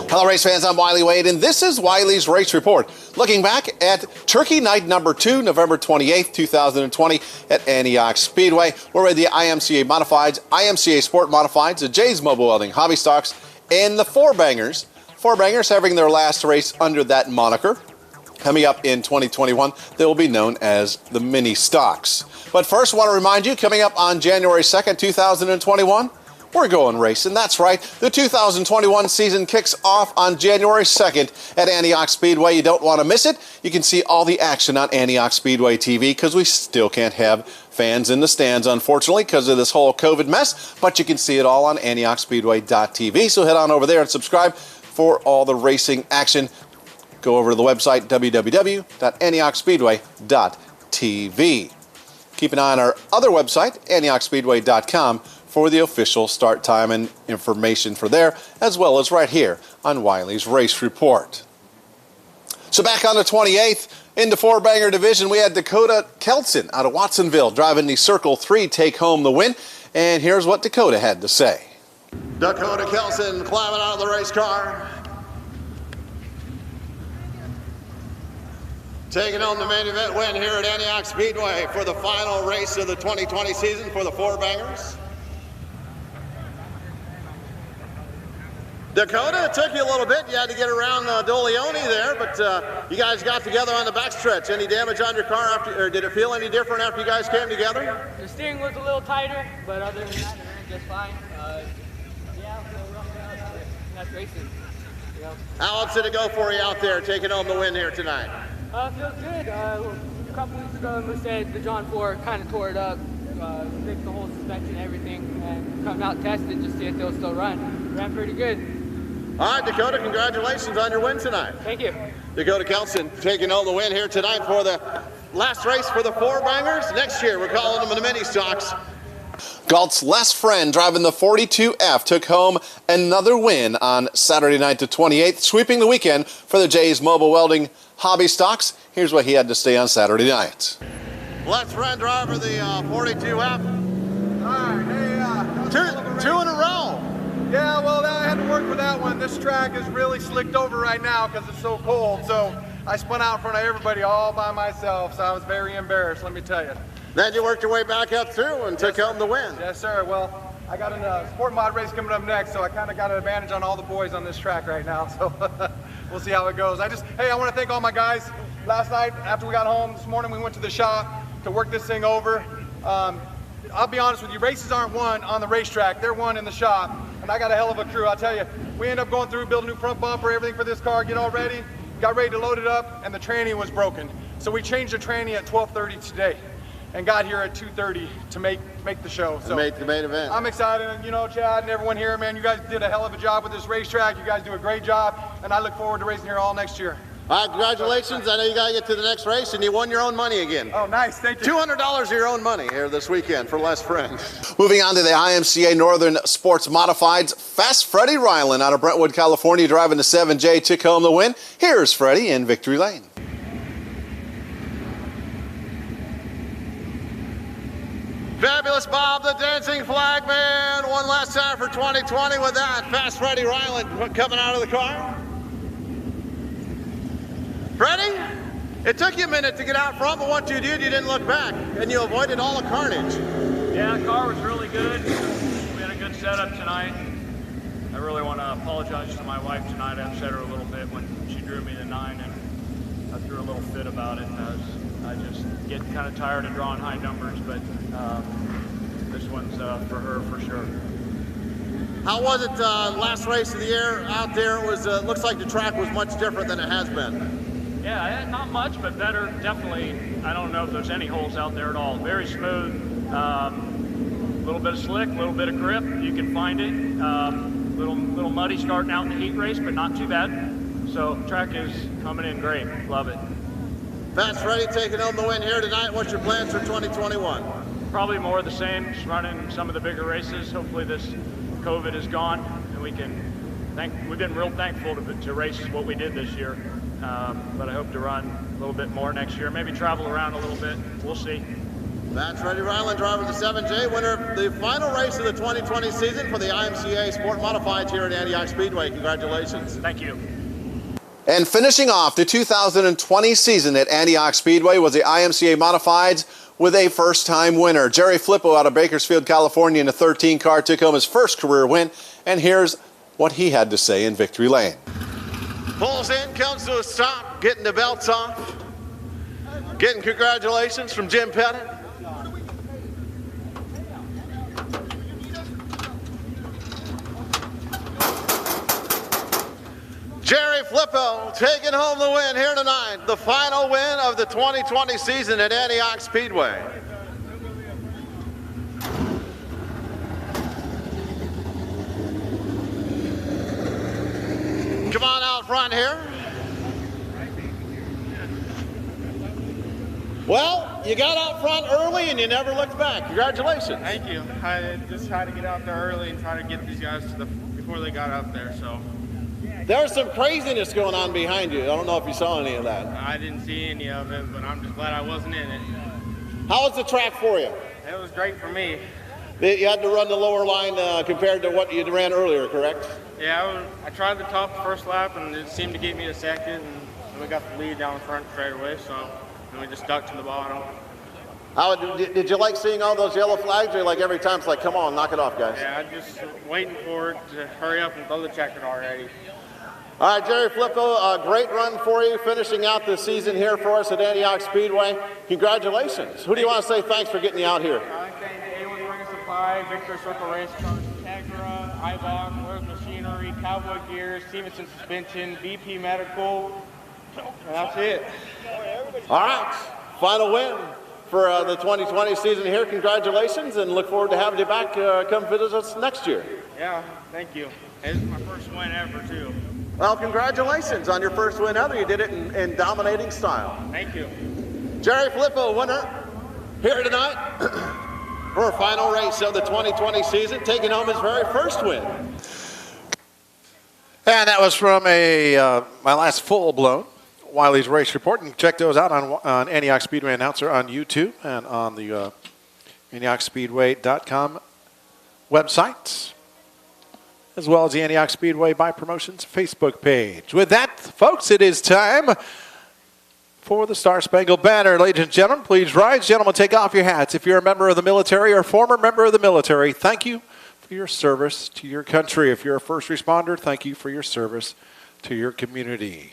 Hello, race fans. I'm Wiley Wade, and this is Wiley's Race Report. Looking back at Turkey Night number 2, November 28th, 2020 at Antioch Speedway, where the IMCA Modifieds, IMCA Sport Modifieds, the J's Mobile Welding Hobby Stocks, and the Four Bangers having their last race under that moniker. Coming up in 2021, they will be known as the Mini Stocks. But first, I want to remind you, coming up on January 2nd, 2021, we're going racing. That's right. The 2021 season kicks off on January 2nd at Antioch Speedway. You don't want to miss it. You can see all the action on Antioch Speedway TV because we still can't have fans in the stands, unfortunately, because of this whole COVID mess. But you can see it all on AntiochSpeedway.tv. So head on over there and subscribe for all the racing action. Go over to the website, www.AntiochSpeedway.tv. Keep an eye on our other website, AntiochSpeedway.com, for the official start time and information for there, as well as right here on Wiley's Race Report. So back on the 28th, in the four-banger division, we had Dakota Kelson out of Watsonville driving the Circle 3, take home the win. And here's what Dakota had to say. Dakota Kelson climbing out of the race car. Taking home the main event win here at Antioch Speedway for the final race of the 2020 season for the Four Bangers. Dakota, it took you a little bit. You had to get around Doleone there, but you guys got together on the backstretch. Any damage on your car after, or did it feel any different after you guys came together? The steering was a little tighter, but other than that, it ran just fine. Yeah, a little rough out, but that's racing. You know. How else did it go for you out there, taking home the win here tonight? Feels good. A couple weeks ago, we said the John 4 kind of tore it up, fixed the whole suspension and everything, and come out test it just see if they'll still run. Ran pretty good. All right, Dakota, congratulations on your win tonight. Thank you. Dakota Kelson taking home the win here tonight for the last race for the Four Bangers. Next year, we're calling them the Mini Stocks. Galt's Les Friend driving the 42F took home another win on Saturday night, the 28th, sweeping the weekend for the J's Mobile Welding Hobby Stocks. Here's what he had to say on Saturday night. Les Friend driver the 42F. All right, hey, Two in a row. yeah, well, I had to work with that one. This track is really slicked over right now because it's so cold. So I spun out in front of everybody all by myself. So I was very embarrassed, let me tell you. Then you worked your way back up through and took home the win. Yes, sir. Well, I got a sport mod race coming up next, so I kind of got an advantage on all the boys on this track right now. So we'll see how it goes. I want to thank all my guys. Last night, after we got home, this morning we went to the shop to work this thing over. I'll be honest with you, races aren't won on the racetrack, they're won in the shop. And I got a hell of a crew, I'll tell you. We ended up going through, build a new front bumper, everything for this car, get all ready, got ready to load it up, and the tranny was broken. So we changed the tranny at 12:30 today and got here at 2:30 to make the show. So Make the main event. I'm excited, and you know, Chad and everyone here, man, you guys did a hell of a job with this racetrack. You guys do a great job, and I look forward to racing here all next year. All right, congratulations. I know you got to get to the next race, and you won your own money again. Oh, nice, thank you. $200 of your own money here this weekend for Les Friend. Moving on to the IMCA Northern Sports Modifieds, Fast Freddie Ryland out of Brentwood, California, driving the 7J, took home the win. Here's Freddie in victory lane. Fabulous Bob, the dancing flag man. One last time for 2020 with that. Fast Freddie Ryland coming out of the car. Freddie, it took you a minute to get out front, but what you did, you didn't look back, and you avoided all the carnage. Yeah, the car was really good. We had a good setup tonight. I really want to apologize to my wife tonight. I upset her a little bit when she drew me the 9, and I threw a little fit about it. I just get kind of tired of drawing high numbers, but this one's for her for sure. How was it last race of the year out there? It was looks like the track was much different than it has been. Yeah, not much, but better. Definitely, I don't know if there's any holes out there at all. Very smooth, a little bit of slick, a little bit of grip. You can find it. Little muddy starting out in the heat race, but not too bad. So track is coming in great. Love it. Fast Freddie taking home the win here tonight. What's your plans for 2021? Probably more of the same, just running some of the bigger races. Hopefully this COVID is gone and we can we've been real thankful to race what we did this year. But I hope to run a little bit more next year, maybe travel around a little bit. We'll see. That's Freddie Ryland, driver of the 7J, winner of the final race of the 2020 season for the IMCA Sport Modifieds here at Antioch Speedway. Congratulations. Thank you. And finishing off the 2020 season at Antioch Speedway was the IMCA Modifieds with a first-time winner. Jerry Flippo out of Bakersfield, California in a 13 car took home his first career win. And here's what he had to say in victory lane. Pulls in, comes to a stop, getting the belts off. Getting congratulations from Jim Pettit. Jerry Flippo taking home the win here tonight. The final win of the 2020 season at Antioch Speedway. Come on out front here. Well, you got out front early and you never looked back. Congratulations. Thank you. I just had to get out there early and try to get these guys before they got up there. So There's some craziness going on behind you. I don't know if you saw any of that. I didn't see any of it, but I'm just glad I wasn't in it. How was the track for you? It was great for me. You had to run the lower line compared to what you ran earlier, correct? Yeah, I tried the top the first lap, and it seemed to get me to second, and we got the lead down the front straight away, so we just stuck to the bottom. Did you like seeing all those yellow flags, or like every time it's like, come on, knock it off, guys? Yeah, I just waiting for it to hurry up and throw the checker already. All right, Jerry Flippo, a great run for you, finishing out the season here for us at Antioch Speedway. Congratulations. Who do you want to say thanks for getting you out here? I thank A1 Ring Supply, Victor Circle Race Cars, Tegra, iBox, Lowe's Machinery, Cowboy Gears, Stevenson Suspension, BP Medical, and that's it. All right, final win for the 2020 season here. Congratulations, and look forward to having you back. Come visit us next year. Yeah, thank you. It's my first win ever, too. Well, congratulations on your first win ever. You did it in dominating style. Thank you. Jerry Flippo, winner here tonight for a final race of the 2020 season, taking home his very first win. And that was from my last full-blown Wiley's Race Report. And check those out on Antioch Speedway Announcer on YouTube and on the AntiochSpeedway.com website, as well as the Antioch Speedway by Promotions Facebook page. With that, folks, it is time for the Star Spangled Banner. Ladies and gentlemen, please rise. Gentlemen, take off your hats. If you're a member of the military or former member of the military, thank you for your service to your country. If you're a first responder, thank you for your service to your community.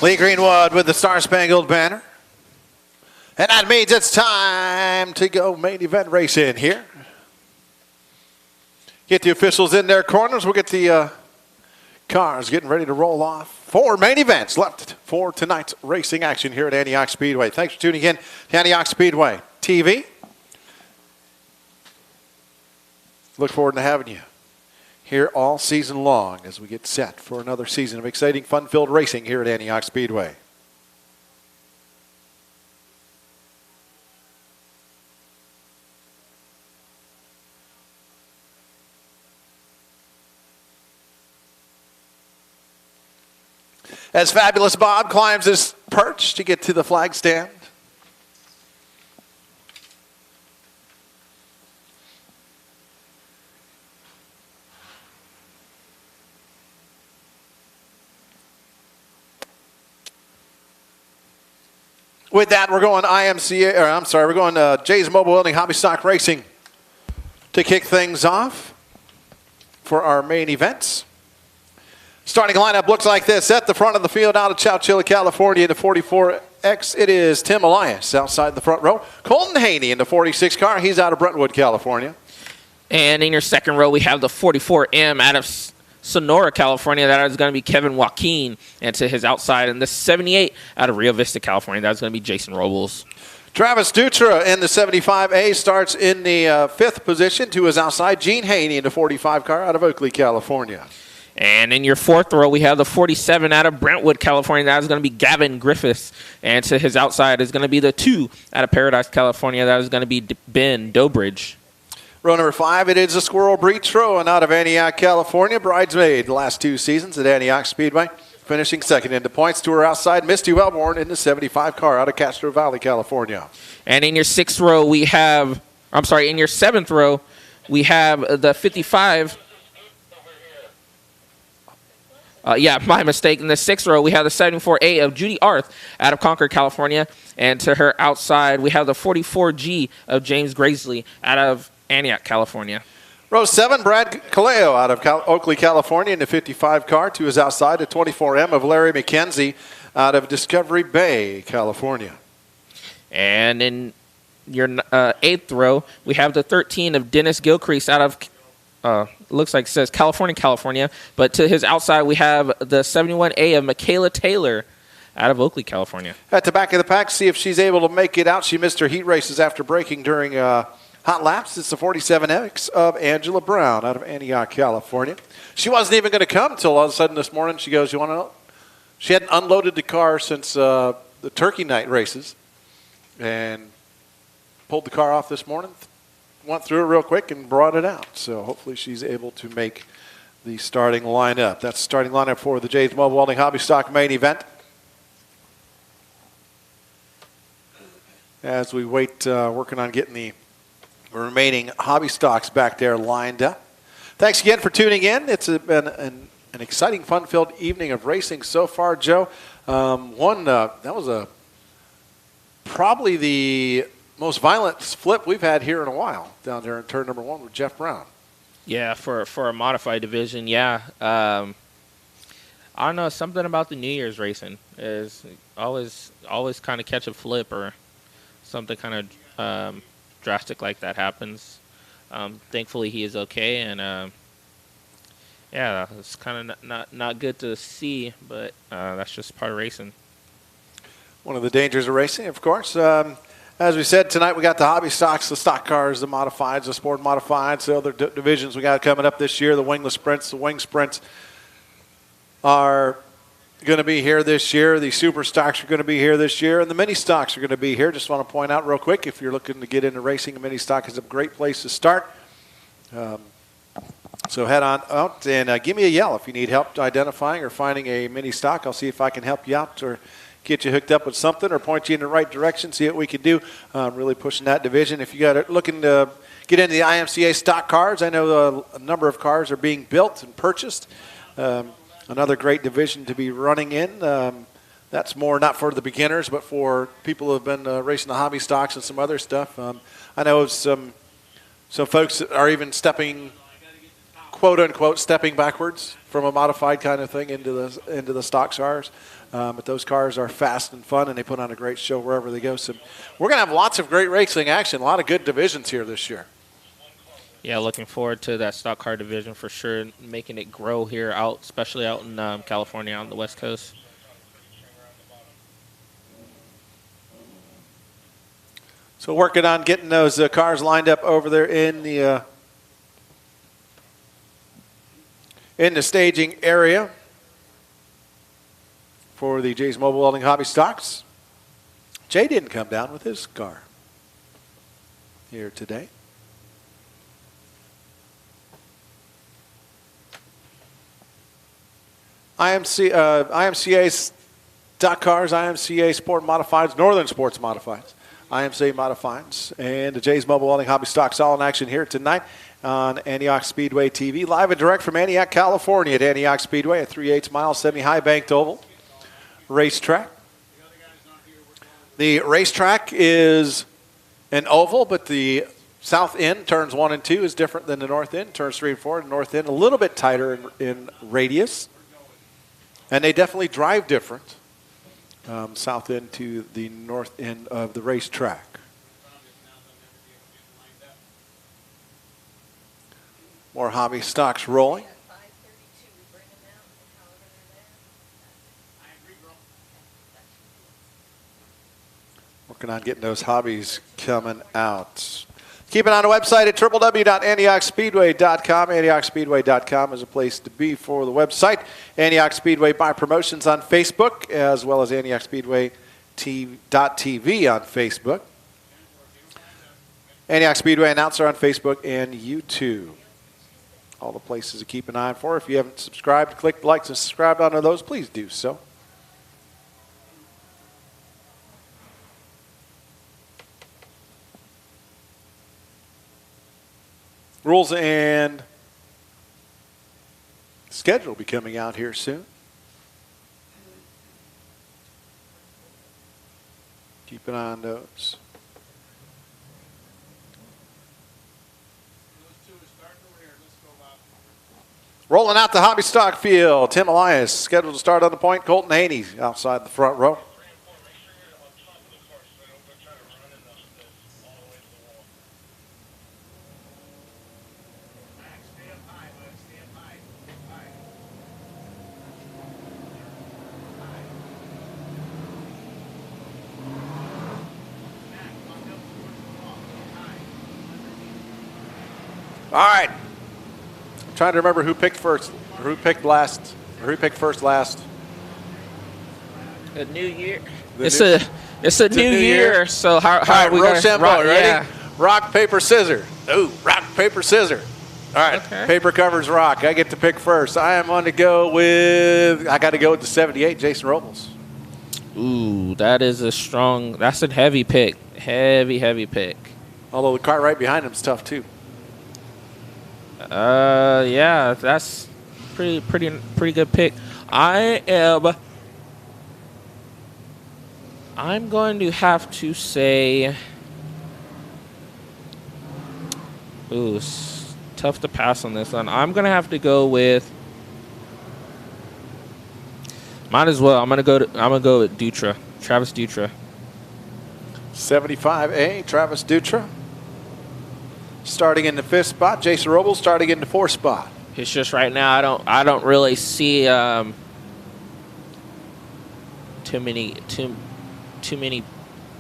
Lee Greenwood with the Star Spangled Banner. And that means it's time to go main event racing here. Get the officials in their corners. We'll get the cars getting ready to roll off 4 main events left for tonight's racing action here at Antioch Speedway. Thanks for tuning in to Antioch Speedway TV. Look forward to having you here all season long as we get set for another season of exciting, fun-filled racing here at Antioch Speedway. As Fabulous Bob climbs his perch to get to the flag stand. With that, we're going we're going Jay's Mobile Welding Hobby Stock Racing to kick things off for our main events. Starting lineup looks like this. At the front of the field out of Chowchilla, California, in the 44X, it is Tim Elias outside the front row. Colton Haney in the 46 car. He's out of Brentwood, California. And in your second row, we have the 44M out of Sonora, California. That is going to be Kevin Joaquin. And to his outside, in the 78 out of Rio Vista, California, that's going to be Jason Robles. Travis Dutra in the 75A starts in the fifth position. To his outside, Gene Haney in the 45 car out of Oakley, California. And in your fourth row, we have the 47 out of Brentwood, California. That is going to be Gavin Griffiths. And to his outside is going to be the 2 out of Paradise, California. That is going to be Ben Dobridge. Row number 5, it is the Squirrel Breach row and out of Antioch, California. Bridesmaid the last 2 seasons at Antioch Speedway. Finishing second into points. To her outside, Misty Wellborn in the 75 car out of Castro Valley, California. And in your sixth row, in your seventh row, we have the 55. My mistake. In the sixth row, we have the 74A of Judy Arth out of Concord, California. And to her outside, we have the 44G of James Graisley out of Antioch, California. Row 7, Brad Caleo out of Oakley, California in the 55 car. To his outside, the 24M of Larry McKenzie out of Discovery Bay, California. And in your eighth row, we have the 13 of Dennis Gilcrease out of looks like it says California. But to his outside, we have the 71A of Michaela Taylor out of Oakley, California. At the back of the pack, see if she's able to make it out. She missed her heat races after braking during hot laps. It's the 47X of Angela Brown out of Antioch, California. She wasn't even going to come until all of a sudden this morning she goes, you want to know? She hadn't unloaded the car since the Turkey Night races and pulled the car off this morning. Went through it real quick and brought it out. So hopefully she's able to make the starting lineup. That's the starting lineup for the Jays Mobile Welding Hobby Stock main event. As we wait, working on getting the remaining hobby stocks back there lined up. Thanks again for tuning in. It's been an exciting, fun-filled evening of racing so far, Joe. That was probably the most violent flip we've had here in a while down there in turn number 1 with Jeff Brown. Yeah, for a modified division, yeah. I don't know, something about the New Year's racing is always kind of catch a flip or something kind of drastic like that happens. Thankfully, he is okay, and it's kind of not good to see, but that's just part of racing. One of the dangers of racing, of course. As we said, tonight we got the hobby stocks, the stock cars, the modifieds, the sport modifieds, the other divisions we got coming up this year, the wingless sprints, the wing sprints are going to be here this year. The super stocks are going to be here this year, and the mini stocks are going to be here. Just want to point out real quick, if you're looking to get into racing, a mini stock is a great place to start. So head on out and give me a yell if you need help identifying or finding a mini stock. I'll see if I can help you out or get you hooked up with something or point you in the right direction, see what we can do. Really pushing that division. If you got looking to get into the IMCA stock cars, I know a number of cars are being built and purchased. Another great division to be running in. That's more not for the beginners, but for people who have been racing the hobby stocks and some other stuff. I know some folks that are even stepping, quote unquote, stepping backwards from a modified kind of thing into the stock cars. But those cars are fast and fun, and they put on a great show wherever they go. So we're going to have lots of great racing action, a lot of good divisions here this year. Yeah, looking forward to that stock car division for sure, making it grow here out, especially out in California, on the West Coast. So working on getting those cars lined up over there in the staging area for the Jay's Mobile Welding Hobby Stocks. Jay didn't come down with his car here today. IMCA stock cars, IMCA Sport Modifieds, Northern Sports Modifieds, IMCA Modifieds, and the Jay's Mobile Welding Hobby Stocks all in action here tonight on Antioch Speedway TV, live and direct from Antioch, California at Antioch Speedway, a 3/8 mile semi-high banked oval racetrack. The racetrack is an oval, but the south end, turns 1 and 2, is different than the north end. Turns 3 and 4, the north end a little bit tighter in radius. And they definitely drive different, south end to the north end of the racetrack. More hobby stocks rolling. Working on getting those hobbies coming out. Keep it on the website at www.antiochspeedway.com. AntiochSpeedway.com is a place to be for the website. Antioch Speedway by Promotions on Facebook, as well as Antioch Speedway TV on Facebook. Antioch Speedway announcer on Facebook and YouTube. All the places to keep an eye for. If you haven't subscribed, click like and subscribe onto those, please do so. Rules and schedule will be coming out here soon. Keep an eye on those. Rolling out the hobby stock field. Tim Elias scheduled to start on the point. Colton Haney outside the front row. All right. I'm trying to remember who picked first, or who picked last, or who picked first last. A new year. It's a new year. So how right, are we going to rock? ready? Yeah. Rock, paper, scissors. Ooh, rock, paper, scissors. All right, Okay. paper covers rock. I get to pick first. I am on to go with. I got to go with the 78, Jason Robles. Ooh, that's a heavy pick. Heavy pick. Although the car right behind him is tough too. Yeah, that's pretty good pick. I'm going to have to say, ooh, it's tough to pass on this one. I'm gonna have to go with. Might as well. I'm gonna go with Dutra, Travis Dutra. 75A, Travis Dutra. Starting in the 5th spot, Jason Robles starting in the 4th spot. It's just right now I don't really see too many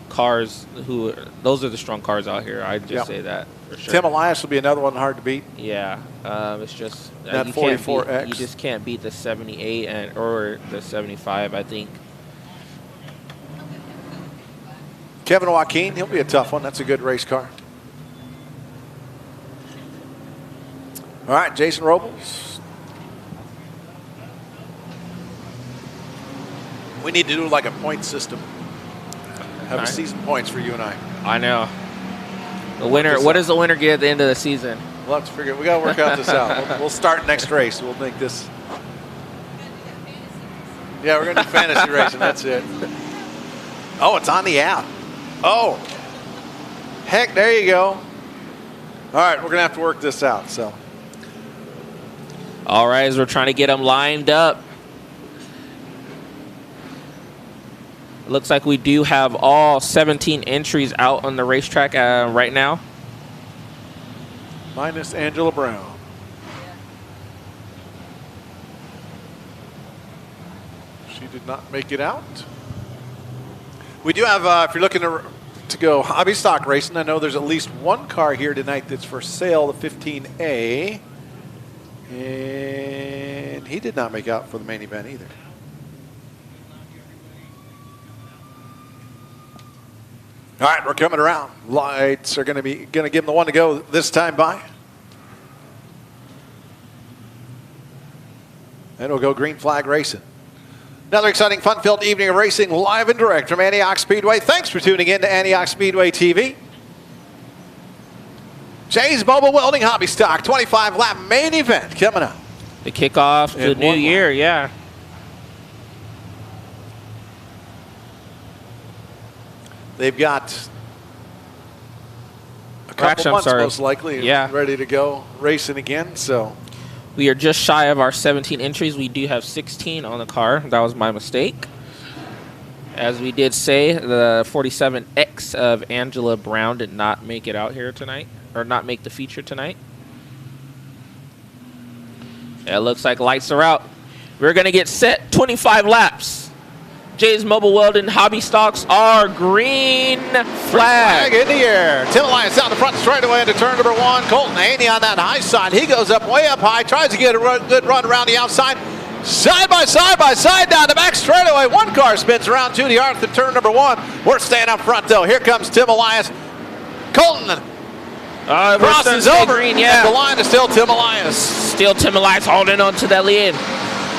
cars those are the strong cars out here. I'd just say that for sure. Tim Elias will be another one hard to beat. Yeah, it's just that you 44X. you just can't beat the 78 or the 75. I think. Kevin Joaquin, he'll be a tough one. That's a good race car. All right, Jason Robles. We need to do like a point system. Have a season points for you and I. I know. The winner. What does the winner get at the end of the season? We'll have to figure. We got to work out this out. We'll start next race. We'll make this. Yeah, we're gonna do fantasy racing. That's it. Oh, it's on the app. Oh, heck, there you go. All right, we're gonna have to work this out. So. All right, as we're trying to get them lined up. Looks like we do have all 17 entries out on the racetrack right now. minus Angela Brown. She did not make it out. We do have, if you're looking to go hobby stock racing, I know there's at least one car here tonight that's for sale, the 15A. And he did not make out for the main event either. All right, we're coming around. Lights are going to give him the one to go this time by. And we'll go green flag racing. Another exciting, fun-filled evening of racing live and direct from Antioch Speedway. Thanks for tuning in to Antioch Speedway TV. Jay's Mobile Welding Hobby Stock 25-lap main event coming up. The kickoff to the new year, yeah. They've got a couple months most likely ready to go racing again. So we are just shy of our 17 entries. We do have 16 on the car. That was my mistake. As we did say, the 47X of Angela Brown did not make it out here tonight, or not make the feature tonight. It looks like lights are out. We're going to get set 25 laps. Jay's Mobile Welding Hobby Stocks are green flag. In the air. Tim Elias down the front straightaway into turn number 1. Colton Haney on that high side. He goes up way up high, tries to get a good run around the outside. Side by side down the back straightaway. One car spins around Judy Arth in turn number 1. We're staying up front though. Here comes Tim Elias. Colton crosses over. Green, yeah. And the line is still Tim Elias. Still Tim Elias holding on to that lead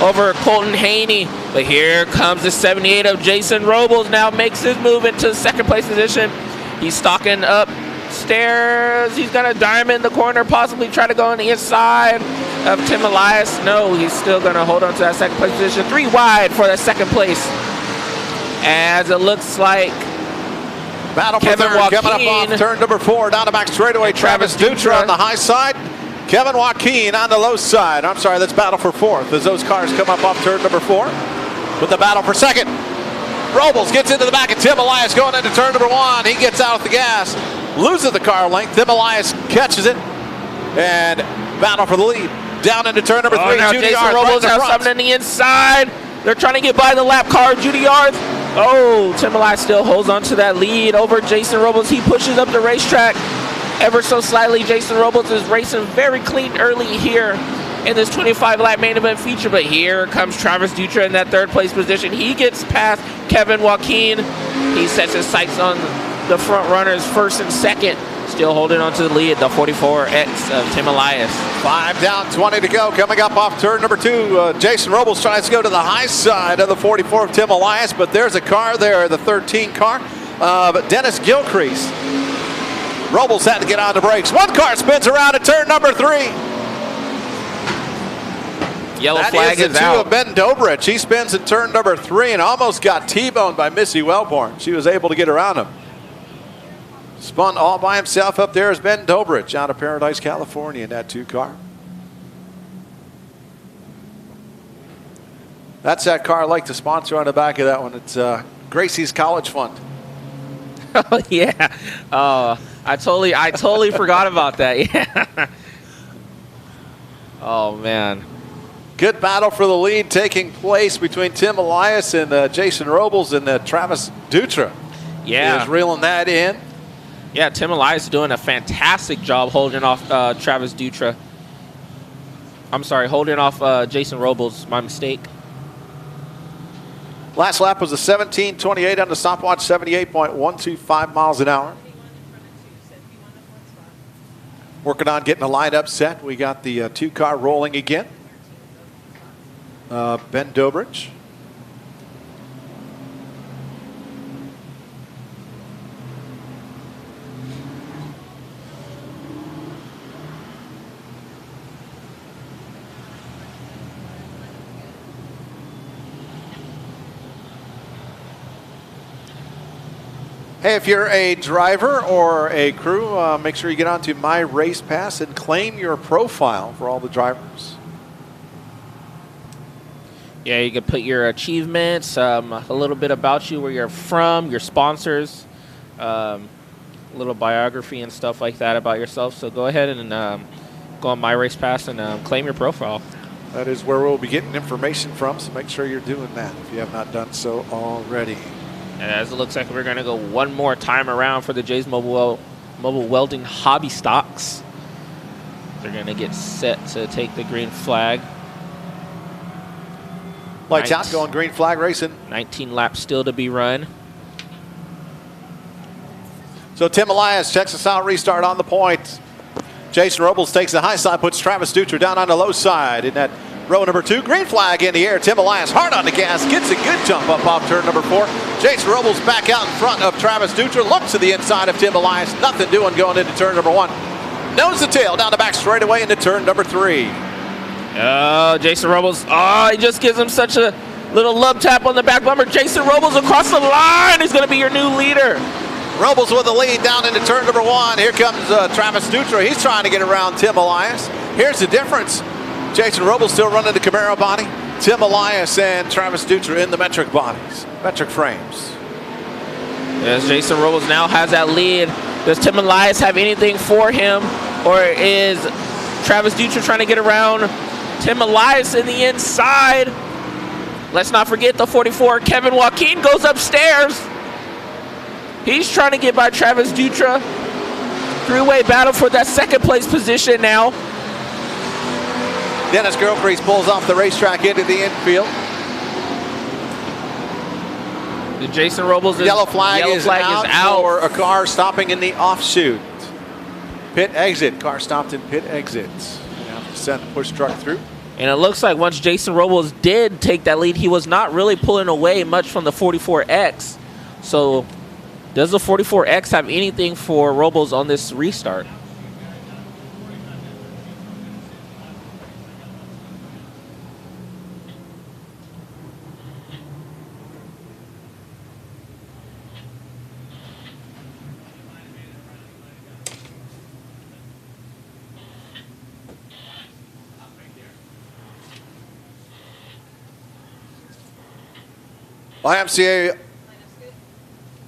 over Colton Haney. But here comes the 78 of Jason Robles. Now makes his move into second place position. He's stalking upstairs. He's going to diamond the corner, possibly try to go on the inside of Tim Elias. No, he's still going to hold on to that second place position. 3 wide for that second place. As it looks like battle for third, coming up off turn number 4, down the back straightaway. Travis Dutra on the high side. Kevin Joaquin on the low side. I'm sorry, that's battle for 4th as those cars come up off turn number 4. With the battle for 2nd. Robles gets into the back of Tim Elias going into turn number 1. He gets out of the gas, loses the car length. Tim Elias catches it, and battle for the lead. Down into turn number 3. Now Judy Jason Arth Robles has something on the inside. They're trying to get by the lap car. Judy Arth. Oh, Tim Elias still holds on to that lead over Jason Robles. He pushes up the racetrack ever so slightly. Jason Robles is racing very clean early here in this 25-lap main event feature, but here comes Travis Dutra in that third place position. He gets past Kevin Joaquin. He sets his sights on the front runners, first and second, still holding on to the lead, the 44X of Tim Elias. 5 down, 20 to go. Coming up off turn number 2, Jason Robles tries to go to the high side of the 44 of Tim Elias, but there's a car there, the 13 car of Dennis Gilcrease. Robles had to get on the brakes. One car spins around at turn number 3. Yellow flag is out. That is the 2 of Ben Dobrich. He spins in turn number 3 and almost got T-boned by Missy Wellborn. She was able to get around him. Spun all by himself up there is Ben Dobrich out of Paradise, California in that 2 car. That's that car I like to sponsor on the back of that one. It's Gracie's College Fund. Oh, yeah. I totally forgot about that. Yeah. Oh, man. Good battle for the lead taking place between Tim Elias and Jason Robles and Travis Dutra. Yeah. He is reeling that in. Yeah, Tim Elias is doing a fantastic job holding off Travis Dutra. I'm sorry, holding off Jason Robles. My mistake. Last lap was a 17:28 on the stopwatch, 78.125 miles an hour. Working on getting the lineup set. We got the 2-car rolling again. Ben Dobrich. Hey, if you're a driver or a crew, make sure you get onto My Race Pass and claim your profile for all the drivers. Yeah, you can put your achievements, a little bit about you, where you're from, your sponsors, little biography and stuff like that about yourself. So go ahead and go on My Race Pass and claim your profile. That is where we'll be getting information from, so make sure you're doing that if you have not done so already. And as it looks like we're going to go one more time around for the Jay's Mobile Welding Hobby Stocks. They're going to get set to take the green flag. Lights out, going green flag racing. 19 laps still to be run. So Tim Elias checks us out, restart on the point. Jason Robles takes the high side, puts Travis Dutra down on the low side in that row number 2. Green flag in the air. Tim Elias hard on the gas, gets a good jump up off turn number 4. Jason Robles back out in front of Travis Dutra, looks to the inside of Tim Elias. Nothing doing going into turn number 1. Nose the tail down the back straightaway into turn number 3. Oh, Jason Robles. Oh, he just gives him such a little love tap on the back bumper. Jason Robles across the line. He's going to be your new leader. Robles with the lead down into turn number 1. Here comes Travis Dutra. He's trying to get around Tim Elias. Here's the difference. Jason Robles still running the Camaro body. Tim Elias and Travis Dutra in the metric bodies, metric frames. As Jason Robles now has that lead. Does Tim Elias have anything for him? Or is Travis Dutra trying to get around Tim Elias in the inside? Let's not forget the 44. Kevin Joaquin goes upstairs. He's trying to get by Travis Dutra. Three-way battle for that second place position now. Dennis Gilcrease pulls off the racetrack into the infield. The Jason Robles yellow flag is out for a car stopping in the offshoot. Pit exit. Car stopped in pit exit. Now to send the push truck through. And it looks like once Jason Robles did take that lead, he was not really pulling away much from the 44X. So does the 44X have anything for Robles on this restart? YMCA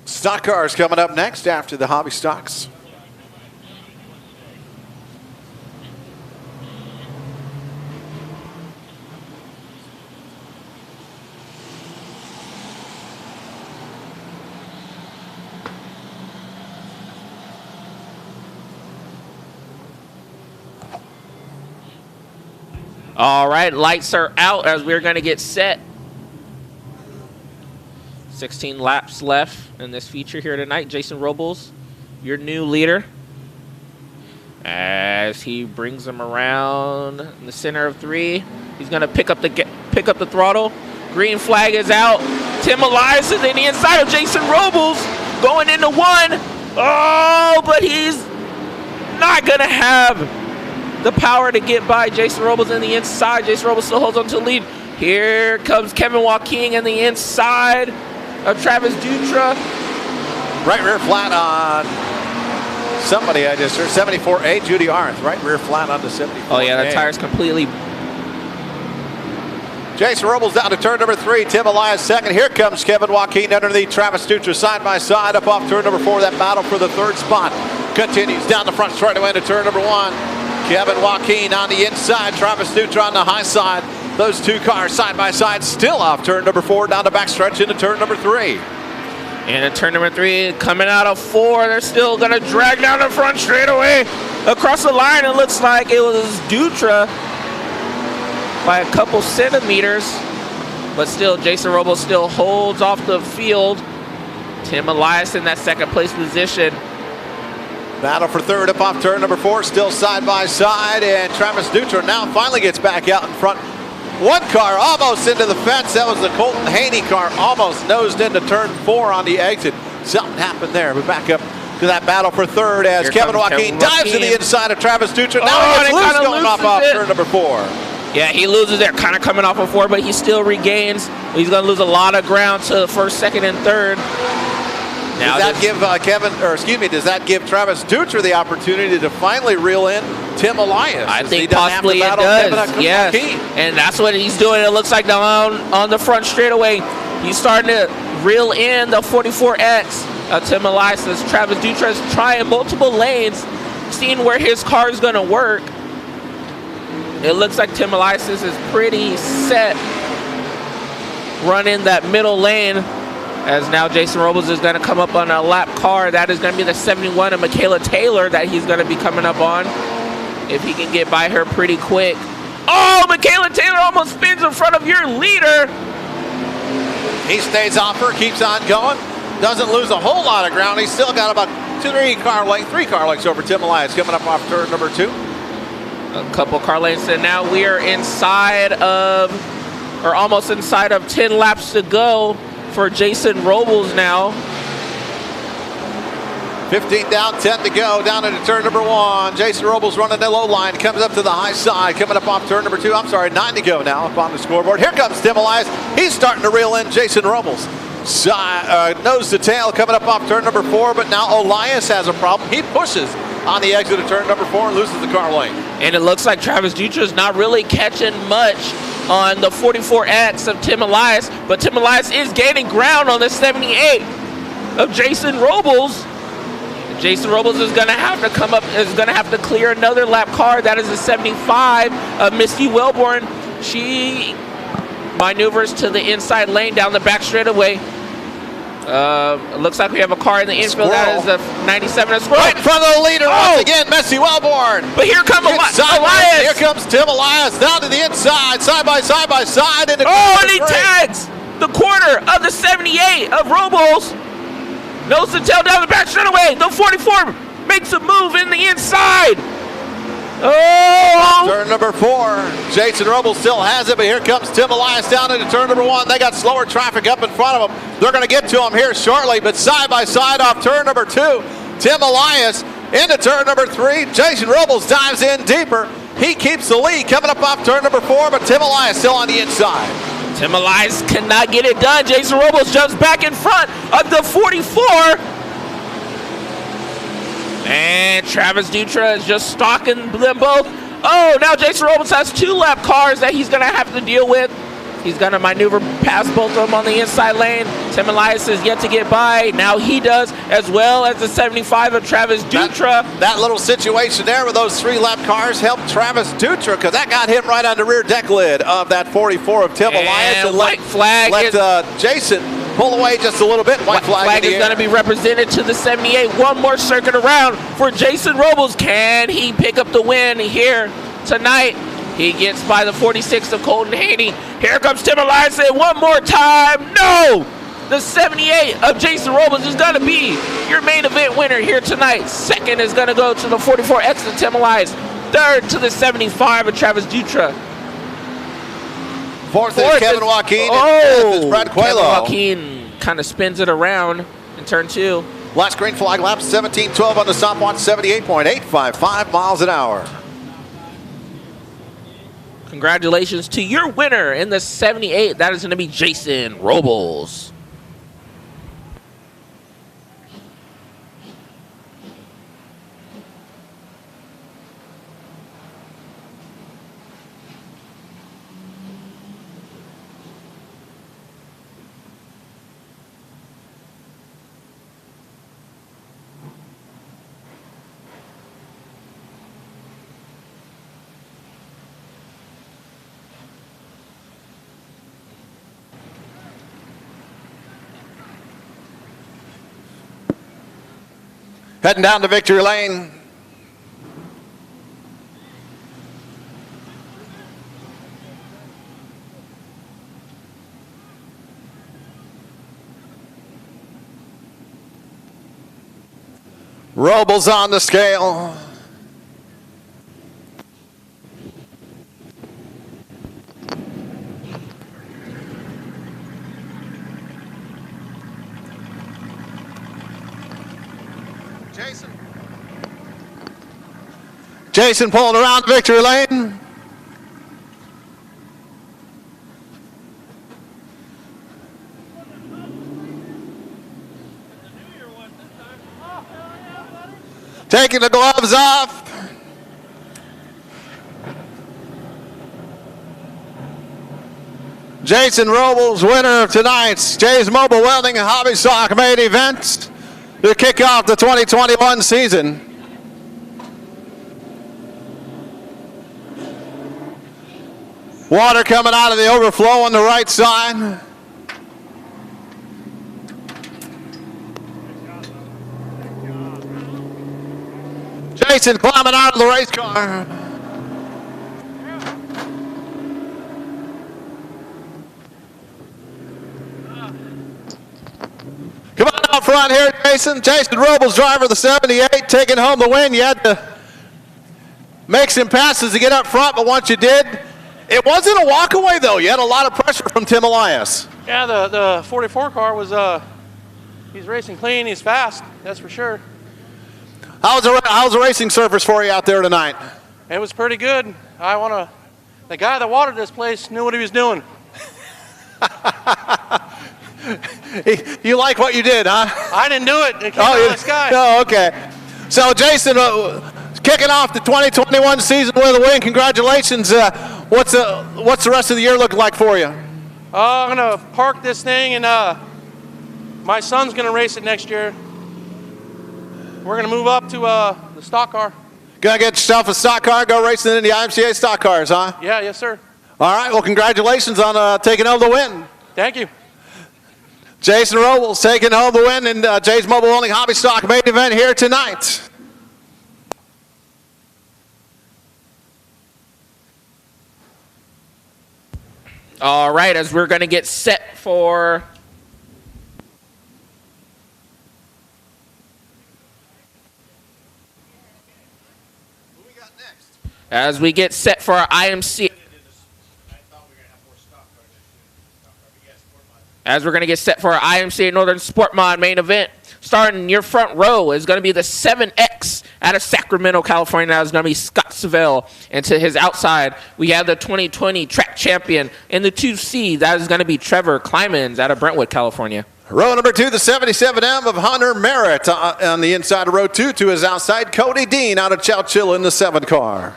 stock cars coming up next after the hobby stocks. All right, lights are out as we're going to get set. 16 laps left in this feature here tonight. Jason Robles, your new leader. As he brings him around in the center of 3. He's going to pick up the throttle. Green flag is out. Tim Elias is in the inside of Jason Robles going into 1. Oh, but he's not going to have the power to get by Jason Robles in the inside. Jason Robles still holds on to the lead. Here comes Kevin Joaquin in the inside of Travis Dutra. Right rear flat on somebody I just heard. 74A, Judy Arth. Right rear flat on the 74A. Oh, yeah, the tire's completely. Jason Robles down to turn number 3. Tim Elias second. Here comes Kevin Joaquin underneath Travis Dutra side by side up off turn number 4. That battle for the 3rd spot continues down the front straight away to turn number 1. Kevin Joaquin on the inside. Travis Dutra on the high side. Those 2 cars side by side still off turn number 4 down the backstretch into turn number 3. And in turn number 3, coming out of 4, they're still going to drag down the front straightaway across the line. It looks like it was Dutra by a couple centimeters. But still, Jason Robles still holds off the field. Tim Elias in that second place position. Battle for 3rd up off turn number 4, still side by side. And Travis Dutra now finally gets back out in front. 1 car almost into the fence. That was the Colton Haney car, almost nosed into turn 4 on the exit. Something happened there. But back up to that battle for 3rd as Kevin Joaquin dives to the inside of Travis Dutra. Now he gets loose going off turn number 4. Yeah, he loses there, kind of coming off of 4, but he still regains. He's going to lose a lot of ground to 1st, 2nd, and 3rd. Now does that give Travis Dutra the opportunity to finally reel in Tim Elias? I think possibly it does, yes. And that's what he's doing. It looks like down on the front straightaway, he's starting to reel in the 44X. Tim Elias. Travis Dutra is trying multiple lanes, seeing where his car is going to work. It looks like Tim Elias is pretty set running that middle lane, as now Jason Robles is going to come up on a lap car. That is going to be the 71 of Michaela Taylor that he's going to be coming up on, if he can get by her pretty quick. Oh, Michaela Taylor almost spins in front of your leader. He stays off her, keeps on going. Doesn't lose a whole lot of ground. He's still got about three car lengths over Tim Elias coming up off turn number 2. A couple car lengths, and now we are inside of, or almost inside of 10 laps to go for Jason Robles now. 15 down, 10 to go, down into turn number 1. Jason Robles running the low line, comes up to the high side, coming up off turn number 2. I'm sorry, 9 to go now up on the scoreboard. Here comes Tim Elias. He's starting to reel in Jason Robles. Nose to tail coming up off turn number 4, but now Elias has a problem. He pushes on the exit of turn number 4 and loses the car lane. And it looks like Travis Dutra is not really catching much on the 44X of Tim Elias, but Tim Elias is gaining ground on the 78 of Jason Robles. Jason Robles is going to have to come up, is going to have to clear another lap car. That is the 75 of Misty Wellborn. She maneuvers to the inside lane down the back straightaway. It looks like we have a car in the infield. That is the 97 of Squirrel. Right in front of the leader once again, Misty Wellborn. But here comes Elias. Here comes Tim Elias down to the inside, side by side. Into and he tags the quarter of the 78 of Robles. Nose to tail down the back straightaway. The 44 makes a move in the inside. Oh! Turn number 4. Jason Robles still has it, but here comes Tim Elias down into turn number 1. They got slower traffic up in front of them. They're going to get to him here shortly, but side by side off turn number 2. Tim Elias into turn number 3. Jason Robles dives in deeper. He keeps the lead coming up off turn number 4, but Tim Elias still on the inside. Tim Elias cannot get it done. Jason Robles jumps back in front of the 44. And Travis Dutra is just stalking them both. Oh, now Jason Robles has 2 lap cars that he's going to have to deal with. He's going to maneuver past both of them on the inside lane. Tim Elias is yet to get by. Now he does, as well as the 75 of Travis Dutra. That little situation there with those 3 lap cars helped Travis Dutra, because that got him right on the rear deck lid of that 44 of Tim Elias. And white flag let Jason pull away just a little bit. White flag is going to be represented to the 78. One more circuit around for Jason Robles. Can he pick up the win here tonight? He gets by the 46 of Colton Haney. Here comes Tim Elias one more time. No! The 78 of Jason Robles is going to be your main event winner here tonight. Second is going to go to the 44X of Tim Elias. Third to the 75 of Travis Dutra. Fourth is Kevin Joaquin. Oh! Fifth is Brad Coelho. Kevin Joaquin kind of spins it around in turn 2. Last green flag lap, 17:12 on the stopwatch, 78.855 miles an hour. Congratulations to your winner in the 78. That is going to be Jason Robles. Heading down to victory lane. Robles on the scale. Jason pulling around victory lane. Taking the gloves off. Jason Robles, winner of tonight's Jay's Mobile Welding and Hobby Sock main event. to kick off the 2021 season. Water coming out of the overflow on the right side. Jason climbing out of the race car. Come on out front here, Jason. Jason Robles, driver of the 78, taking home the win. You had to make some passes to get up front, but once you did, it wasn't a walkaway, though. You had a lot of pressure from Tim Elias. Yeah, the 44 car was, he's racing clean, he's fast, that's for sure. How's the racing surface for you out there tonight? It was pretty good. The guy that watered this place knew what he was doing. You like what you did, huh? I didn't do it. It came out of the sky. Oh, okay. So, Jason, kicking off the 2021 season with a win. Congratulations. What's the rest of the year looking like for you? I'm going to park this thing, and my son's going to race it next year. We're going to move up to the stock car. Gonna get yourself a stock car, go racing in the IMCA stock cars, huh? Yeah, yes, sir. All right, well, congratulations on taking home the win. Thank you. Jason Robles taking home the win in Jay's Mobile Only Hobby Stock main event here tonight. All right, as we're going to get set for as we get set for our IMC. As we're going to get set for our IMCA Northern Sport Mod main event, starting in your front row is going to be the 7X out of Sacramento, California. That is going to be Scott Savell. And to his outside, we have the 2020 track champion in the 2C. That is going to be Trevor Klymans out of Brentwood, California. Row number 2, the 77M of Hunter Merritt on the inside of row 2. To his outside, Cody Dean out of Chowchilla in the 7 car.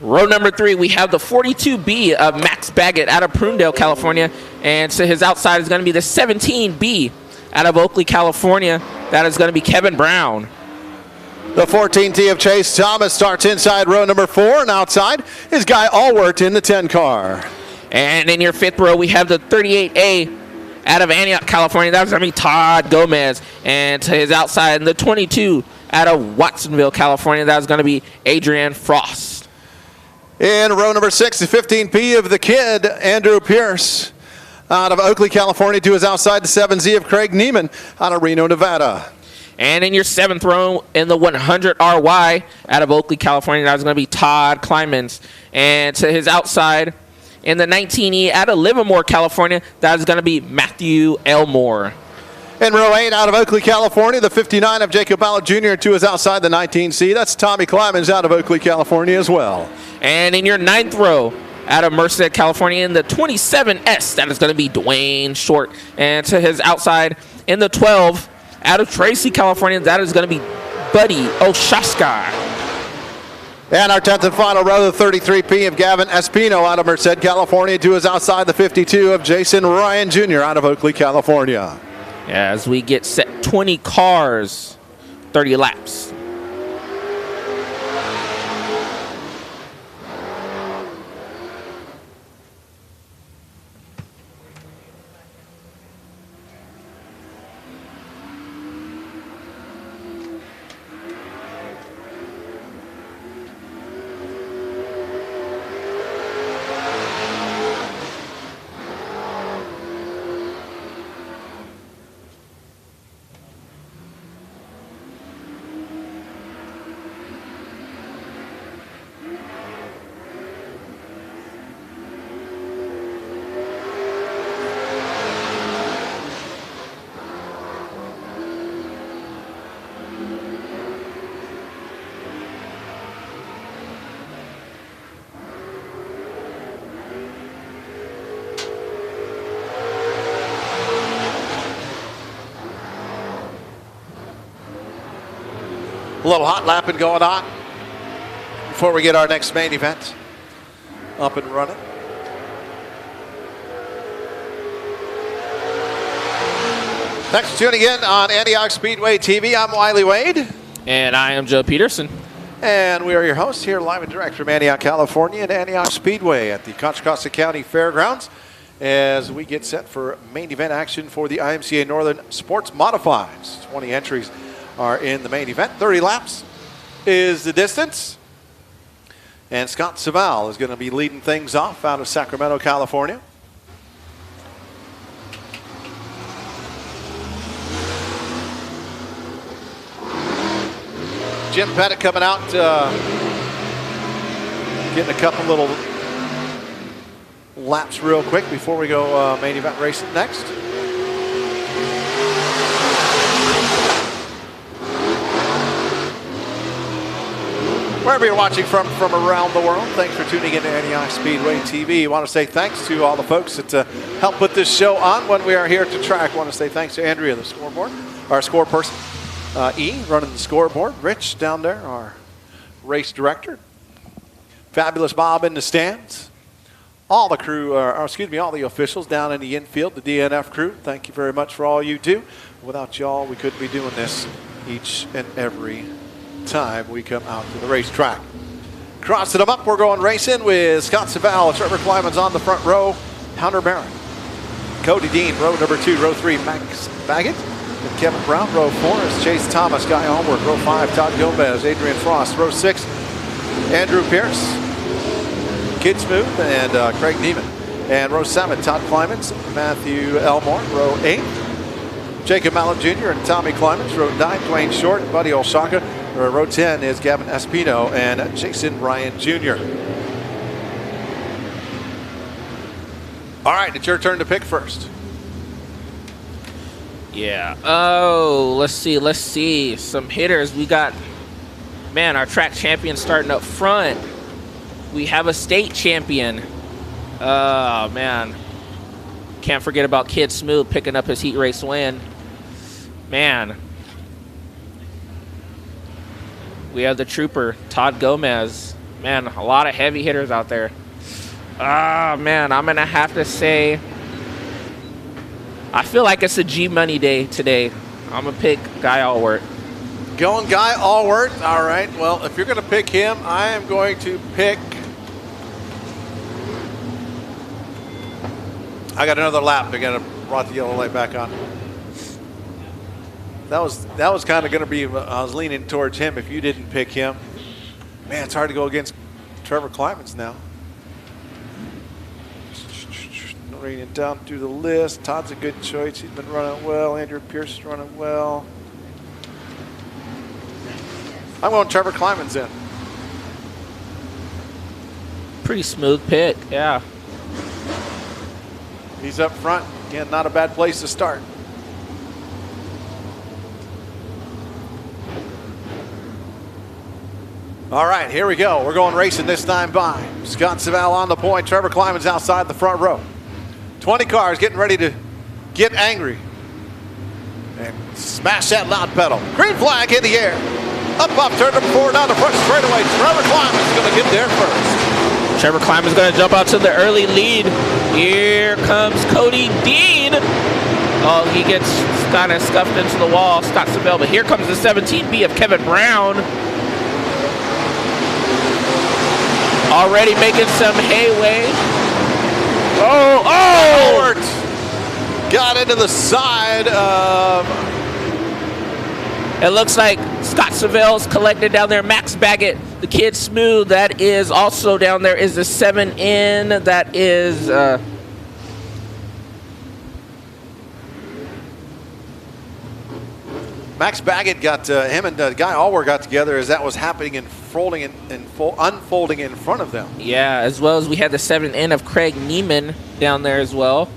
Row number 3, we have the 42B of Max Baggett out of Prunedale, California. And to his outside is going to be the 17B out of Oakley, California. That is going to be Kevin Brown. The 14T of Chase Thomas starts inside row number 4, and outside is Guy Allward in the 10 car. And in your 5th row, we have the 38A out of Antioch, California. That is going to be Todd Gomez. And to his outside, in the 22 out of Watsonville, California, that is going to be Adrian Frost. In row number 6, the 15P of the kid, Andrew Pierce, out of Oakley, California. To his outside, the 7Z of Craig Neiman out of Reno, Nevada. And in your 7th row, in the 100RY out of Oakley, California, that is going to be Todd Klymans. And to his outside, in the 19E out of Livermore, California, that is going to be Matthew Elmore. In row 8 out of Oakley, California, the 59 of Jacob Ballard Jr. To his outside, the 19C. That's Tommy Klymans out of Oakley, California as well. And in your 9th row, out of Merced, California, in the 27S, that is going to be Dwayne Short. And to his outside, in the 12, out of Tracy, California, that is going to be Buddy Oshaska. And our 10th and final row, the 33P of Gavin Espino out of Merced, California. To his outside, the 52 of Jason Ryan Jr. out of Oakley, California. As we get set 20 cars, 30 laps. A little hot lapping going on before we get our next main event up and running. Thanks for tuning in on Antioch Speedway TV. I'm Wiley Wade. And I am Joe Peterson. And we are your hosts here live and direct from Antioch, California at Antioch Speedway at the Contra Costa County Fairgrounds as we get set for main event action for the IMCA Northern Sports Modifieds. 20 entries are in the main event. 30 laps is the distance. And Scott Saval is going to be leading things off out of Sacramento, California. Jim Pettit coming out, getting a couple little laps real quick before we go main event racing next. Wherever you're watching from around the world, thanks for tuning in to Antioch Speedway TV. I want to say thanks to all the folks that help put this show on when we are here at the track. I want to say thanks to Andrea, the scoreboard, our score person. E running the scoreboard. Rich down there, our race director. Fabulous Bob in the stands. All the crew, all the officials down in the infield, the DNF crew. Thank you very much for all you do. Without y'all, we couldn't be doing this each and every time we come out to the racetrack. Crossing them up, we're going racing with Scott Saval. Trevor Kleiman's on the front row. Hunter Barron. Cody Dean, row number 2, row 3, Max Baggett. And Kevin Brown, row 4 is Chase Thomas. Guy Allworth, row 5, Todd Gomez. Adrian Frost, row 6, Andrew Pierce. Kid Smooth and Craig Neiman. And row 7, Todd Climans, Matthew Elmore, row 8. Jacob Mallet Jr. and Tommy Climans, row 9, Dwayne Short, Buddy Olshaka. Row 10 is Gavin Espino and Jason Ryan Jr. All right, it's your turn to pick first. Yeah. Oh, let's see. Some hitters. We got, man, our track champion starting up front. We have a state champion. Oh, man. Can't forget about Kid Smooth picking up his heat race win. Man. We have the trooper, Todd Gomez. Man, a lot of heavy hitters out there. Ah, man, I'm going to have to say, I feel like it's a G-Money day today. I'm going to pick Guy Allworth. Going Guy Allworth. All right. Well, if you're going to pick him, I am going to pick. I got another lap. I got to brought the yellow light back on. That was kind of going to be. I was leaning towards him. If you didn't pick him, man, it's hard to go against Trevor Klimans now. Reading down through the list. Todd's a good choice. He's been running well. Andrew Pierce is running well. I'm going Trevor Klimans in. Pretty smooth pick, yeah. He's up front. Again, not a bad place to start. All right, here we go. We're going racing this time by. Scott Saval on the point. Trevor Klimans outside the front row. 20 cars getting ready to get angry and smash that loud pedal. Green flag in the air. Up off turn number 4 down the front straightaway. Trevor Klimans is going to get there first. Trevor Klimans is going to jump out to the early lead. Here comes Cody Dean. Oh, he gets kind of scuffed into the wall, Scott Saval. But here comes the 17B of Kevin Brown. Already making some hayway. Howard got into the side of. It looks like Scott Saval's collected down there. Max Baggett, the Kid Smooth, that is also down there, is the 7N. That is. Max Baggett got him and Guy Allworth got together as that was happening and unfolding in front of them. Yeah, as well as we had the 7N of Craig Neiman down there as well.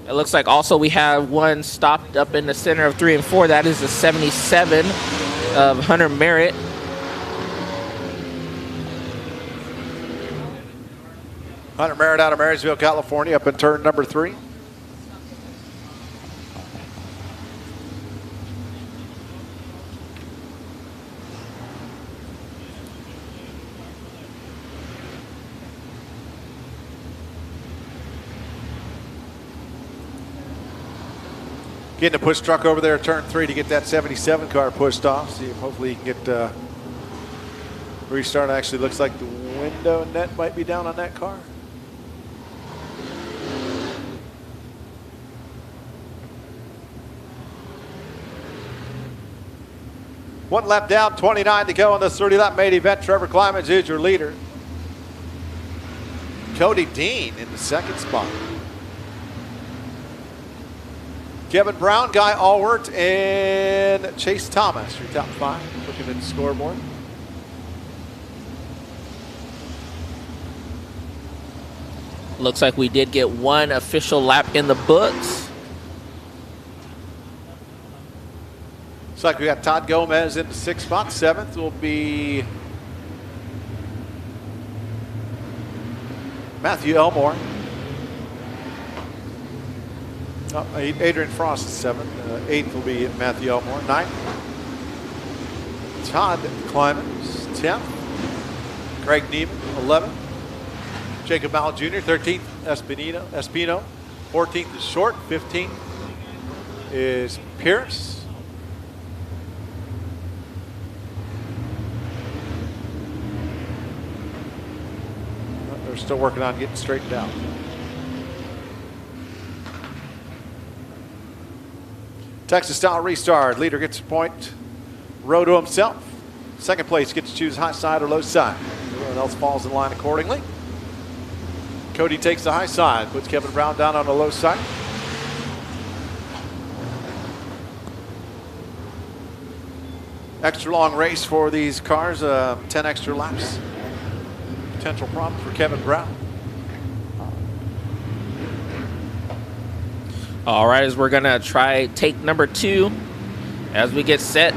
It looks like also we have one stopped up in the center of 3 and 4. That is the 77 of Hunter Merritt. Hunter Merritt out of Marysville, California, up in turn number 3. Getting a push truck over there at turn 3 to get that 77 car pushed off. See if hopefully he can get restart. Actually looks like the window net might be down on that car. One lap down, 29 to go on this 30-lap main event. Trevor Climans is your leader. Cody Dean in the second spot. Kevin Brown, Guy Allward, and Chase Thomas, your top 5. Looking at the scoreboard. Looks like we did get one official lap in the books. Looks like we got Todd Gomez in the 6th spot. 7th will be Matthew Elmore. Oh, Adrian Frost is 7th. 8th will be Matthew Elmore. 9th, Todd Climans. 10th, Craig Neiman. 11th, Jacob Mallett Jr. 13th, Espino. 14th is Short. 15th is Pierce. They're still working on getting straightened out. Texas style restart. Leader gets a point. Row to himself. Second place gets to choose high side or low side. Everyone else falls in line accordingly. Cody takes the high side, puts Kevin Brown down on the low side. Extra long race for these cars, 10 extra laps. Potential problem for Kevin Brown. All right, as we're gonna try take number 2 as we get set.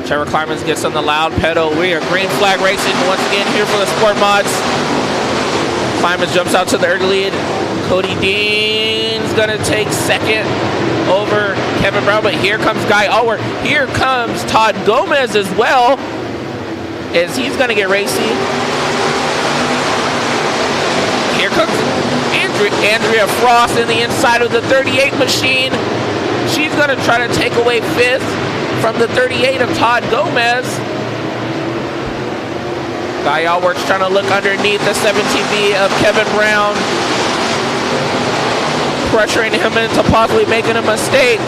Trevor Climans gets on the loud pedal. We are green flag racing once again here for the Sport Mods. Climans jumps out to the early lead. Cody Dean's gonna take 2nd over Kevin Brown, but here comes Guy Allward. Here comes Todd Gomez as well, as he's gonna get racy. Here comes Andrea Frost in the inside of the 38 machine. She's going to try to take away 5th from the 38 of Todd Gomez. Guy Allward's trying to look underneath the 17B of Kevin Brown, pressuring him into possibly making a mistake.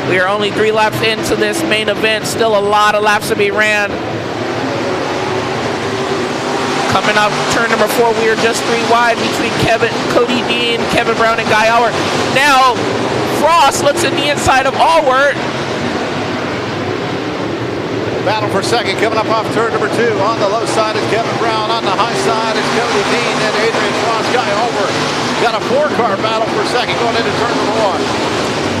We are only 3 laps into this main event. Still a lot of laps to be ran. Coming up turn number 4, we are just 3 wide between Cody Dean, Kevin Brown, and Guy Allward. Now, Frost looks in the inside of Allward. Battle for second, coming up off turn number 2. On the low side is Kevin Brown. On the high side is Cody Dean and Adrian Frost. Guy Allward. Got a 4-car battle for second going into turn number 1.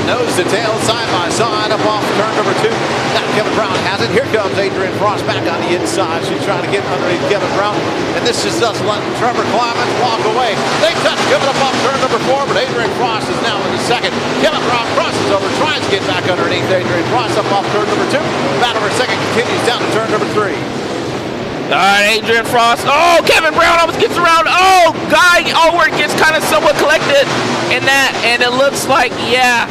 Nose to tail, side by side, up off turn number 2. Now Kevin Brown has it. Here comes Adrian Frost back on the inside. She's trying to get underneath Kevin Brown. And this is just letting Trevor Climans walk away. They touch coming up off turn number 4, but Adrian Frost is now in the second. Kevin Brown crosses over, tries to get back underneath Adrian Frost up off turn number 2. Battle for second continues down to turn number 3. All right, Adrian Frost. Oh, Kevin Brown almost gets around. Oh, Guy Allward gets kind of somewhat collected in that. And it looks like, yeah.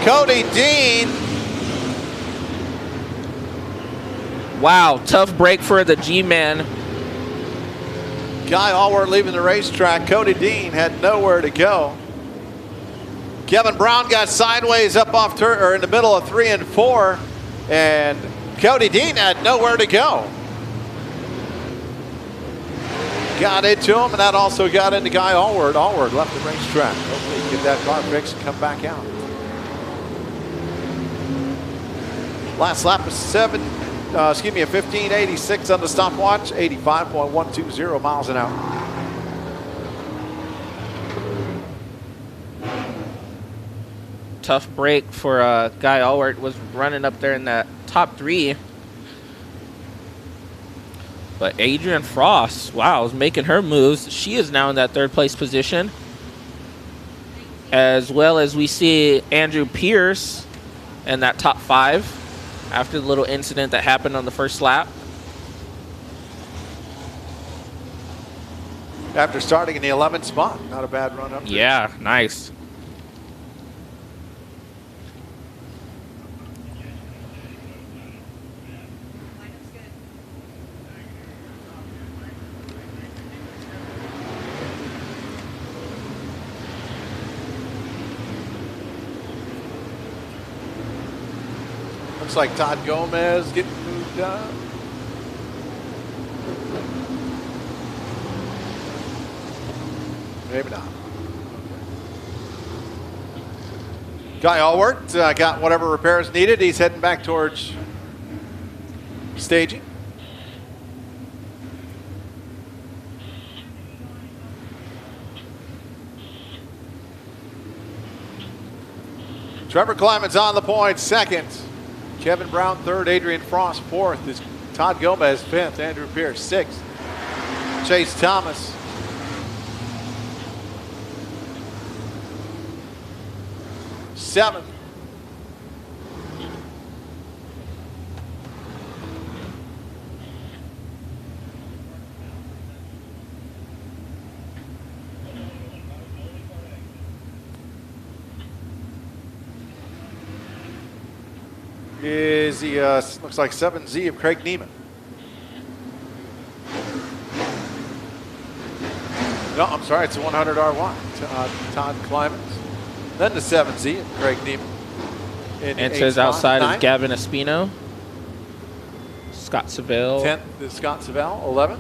Cody Dean. Wow, tough break for the G-Man. Guy Allward leaving the racetrack. Cody Dean had nowhere to go. Kevin Brown got sideways up off turn, or in the middle of 3 and 4, and Cody Dean had nowhere to go. Got into him, and that also got into Guy Allward. Allward left the racetrack. Hopefully he can get that car fixed and come back out. Last lap is a 1586 on the stopwatch, 85.120 miles an hour. Tough break for Guy Allward. Was running up there in that top 3. But Adrian Frost, wow, is making her moves. She is now in that 3rd place position. As well as we see Andrew Pierce in that top 5 after the little incident that happened on the first lap. after starting in the 11th spot. Not a bad run up there. Yeah, nice. Looks like Todd Gomez getting moved up. Maybe not. Guy Allward got whatever repairs needed. He's heading back towards staging. Trevor Clemens on the point, second. Kevin Brown third, Adrian Frost fourth. Is Todd Gomez fifth, Andrew Pierce sixth. Chase Thomas seventh. Is the looks like 7Z of Craig Neiman. No, I'm sorry, it's a 100 R1. Todd Clemens. Then the 7Z of Craig Neiman. Enters outside is Gavin Espino. Scott Seville. 10th is Scott Seville. 11th.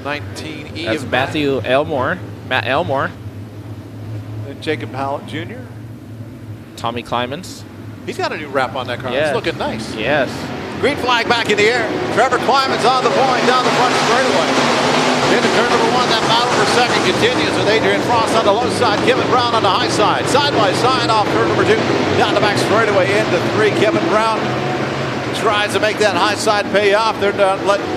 19E That's of Matthew Elmore. Matt Elmore. And Jacob Howlett Jr. Tommy Clemens. He's got a new wrap on that car. Yes. It's looking nice. Yes. Green flag back in the air. Trevor Clemens on the point down the front straightaway. Into turn number one, that battle for second continues with Adrian Frost on the low side, Kevin Brown on the high side. Side by side off turn number two, down the back straightaway into three. Kevin Brown tries to make that high side pay off. They're not letting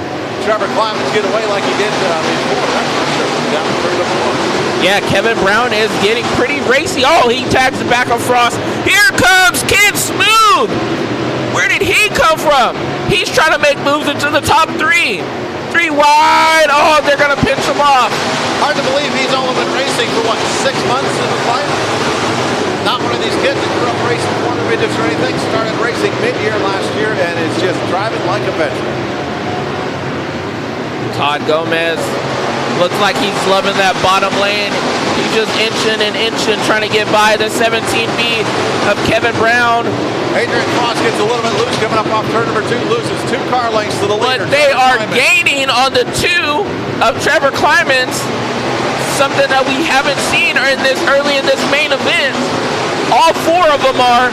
Trevor Clemens get away like he did before. That's for sure. Down to turn number one. Yeah, Kevin Brown is getting pretty racy. Oh, he tags the back of Frost. Here comes Kid Smooth. Where did he come from? He's trying to make moves into the top three. Three wide. Oh, they're going to pinch him off. Hard to believe he's only been racing for, what, 6 months in the fight? Not one of these kids that grew up racing quarter midgets or anything. Started racing mid-year last year and is just driving like a veteran. Todd Gomez looks like he's loving that bottom lane. He's just inching and inching, trying to get by the 17B of Kevin Brown. Adrian Frost gets a little bit loose coming up off turn number two, loses 2 car lengths to the leader. But they are gaining on the 2 of Trevor Clemens, something that we haven't seen in this early in this main event. All 4 of them are.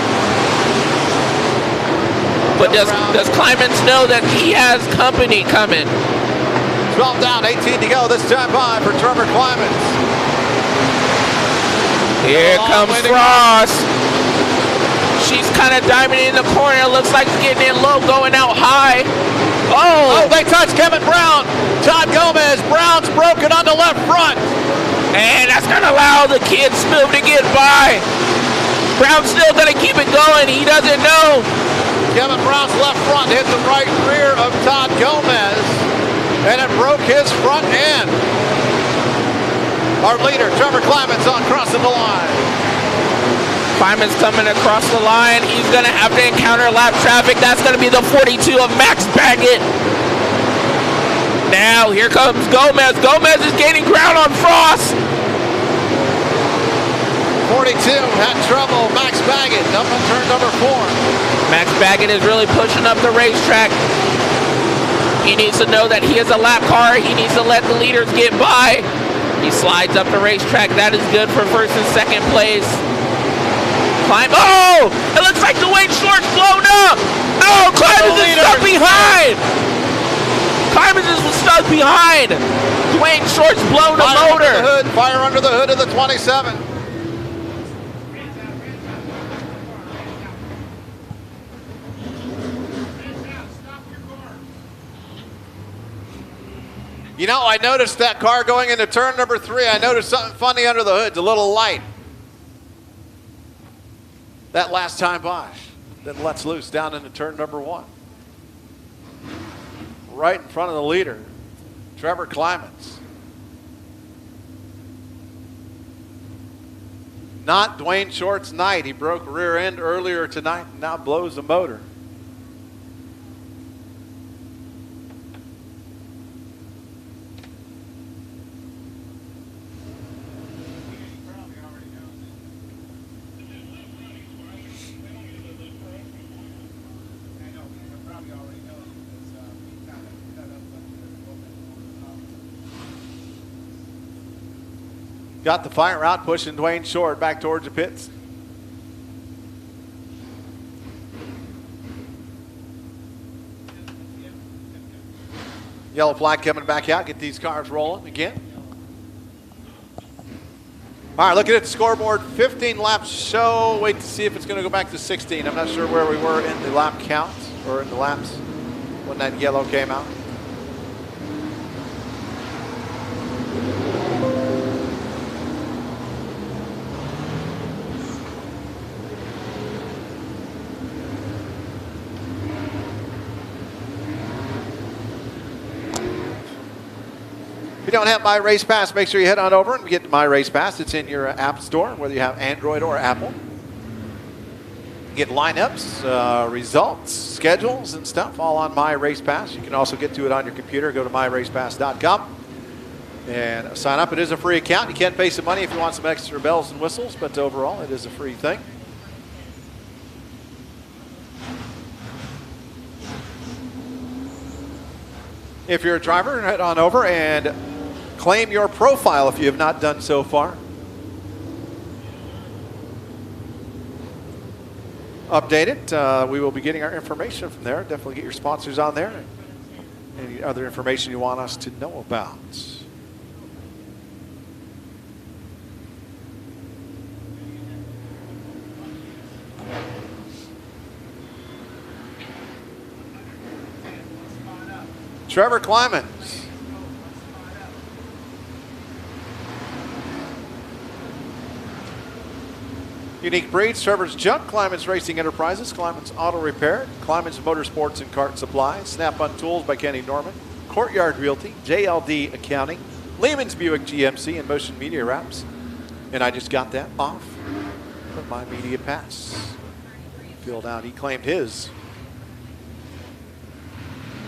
But does Clemens know that he has company coming? 12 down, 18 to go. This time by for Trevor Clemens. Here comes Frost. She's kind of diving in the corner. Looks like getting in low, going out high. Oh, they touch Kevin Brown. Todd Gomez. Brown's broken on the left front. And that's going to allow the Kid Smooth to get by. Brown's still going to keep it going. He doesn't know. Kevin Brown's left front hit the right rear of Todd Gomez, and it broke his front end. Our leader, Trevor Clemens, on crossing the line. Clemens coming across the line. He's going to have to encounter lap traffic. That's going to be the 42 of Max Baggett. Now, here comes Gomez. Gomez is gaining ground on Frost. 42 had trouble. Max Baggett up on turn number 4. Max Baggett is really pushing up the racetrack. He needs to know that he is a lap car. He needs to let the leaders get by. He slides up the racetrack. That is good for first and second place. Climb. Oh! It looks like Dwayne Short's blown up. Oh, Clemens is stuck behind. Clemens is stuck behind. Dwayne Short's blown the motor. Fire under the hood of the 27. You know, I noticed that car going into turn number 3. I noticed something funny under the hood. It's a little light. That last time Bosch then lets loose down into turn number 1. Right in front of the leader, Trevor Clemens. Not Dwayne Short's night. He broke rear end earlier tonight and now blows the motor. Got the fire out, pushing Dwayne Short back towards the pits. Yellow flag coming back out. Get these cars rolling again. All right, looking at the scoreboard, 15 laps show. Wait to see if it's going to go back to 16. I'm not sure where we were in the lap count or in the laps when that yellow came out. If you don't have My Race Pass, make sure you head on over and get My Race Pass. It's in your app store, whether you have Android or Apple. Get lineups, results, schedules, and stuff all on My Race Pass. You can also get to it on your computer. Go to myracepass.com and sign up. It is a free account. You can pay some money if you want some extra bells and whistles, but overall, it is a free thing. If you're a driver, head on over and claim your profile if you have not done so far. Update it. We will be getting our information from there. Definitely get your sponsors on there. Any other information you want us to know about. Trevor Clemens. Unique Breeds, Trevor's Junk, Clemens Racing Enterprises, Clemens Auto Repair, Clemens Motorsports and Cart Supply, Snap-on Tools by Kenny Norman, Courtyard Realty, JLD Accounting, Lehman's Buick GMC, and Motion Media Wraps. And I just got that off of my media pass. Filled out, he claimed his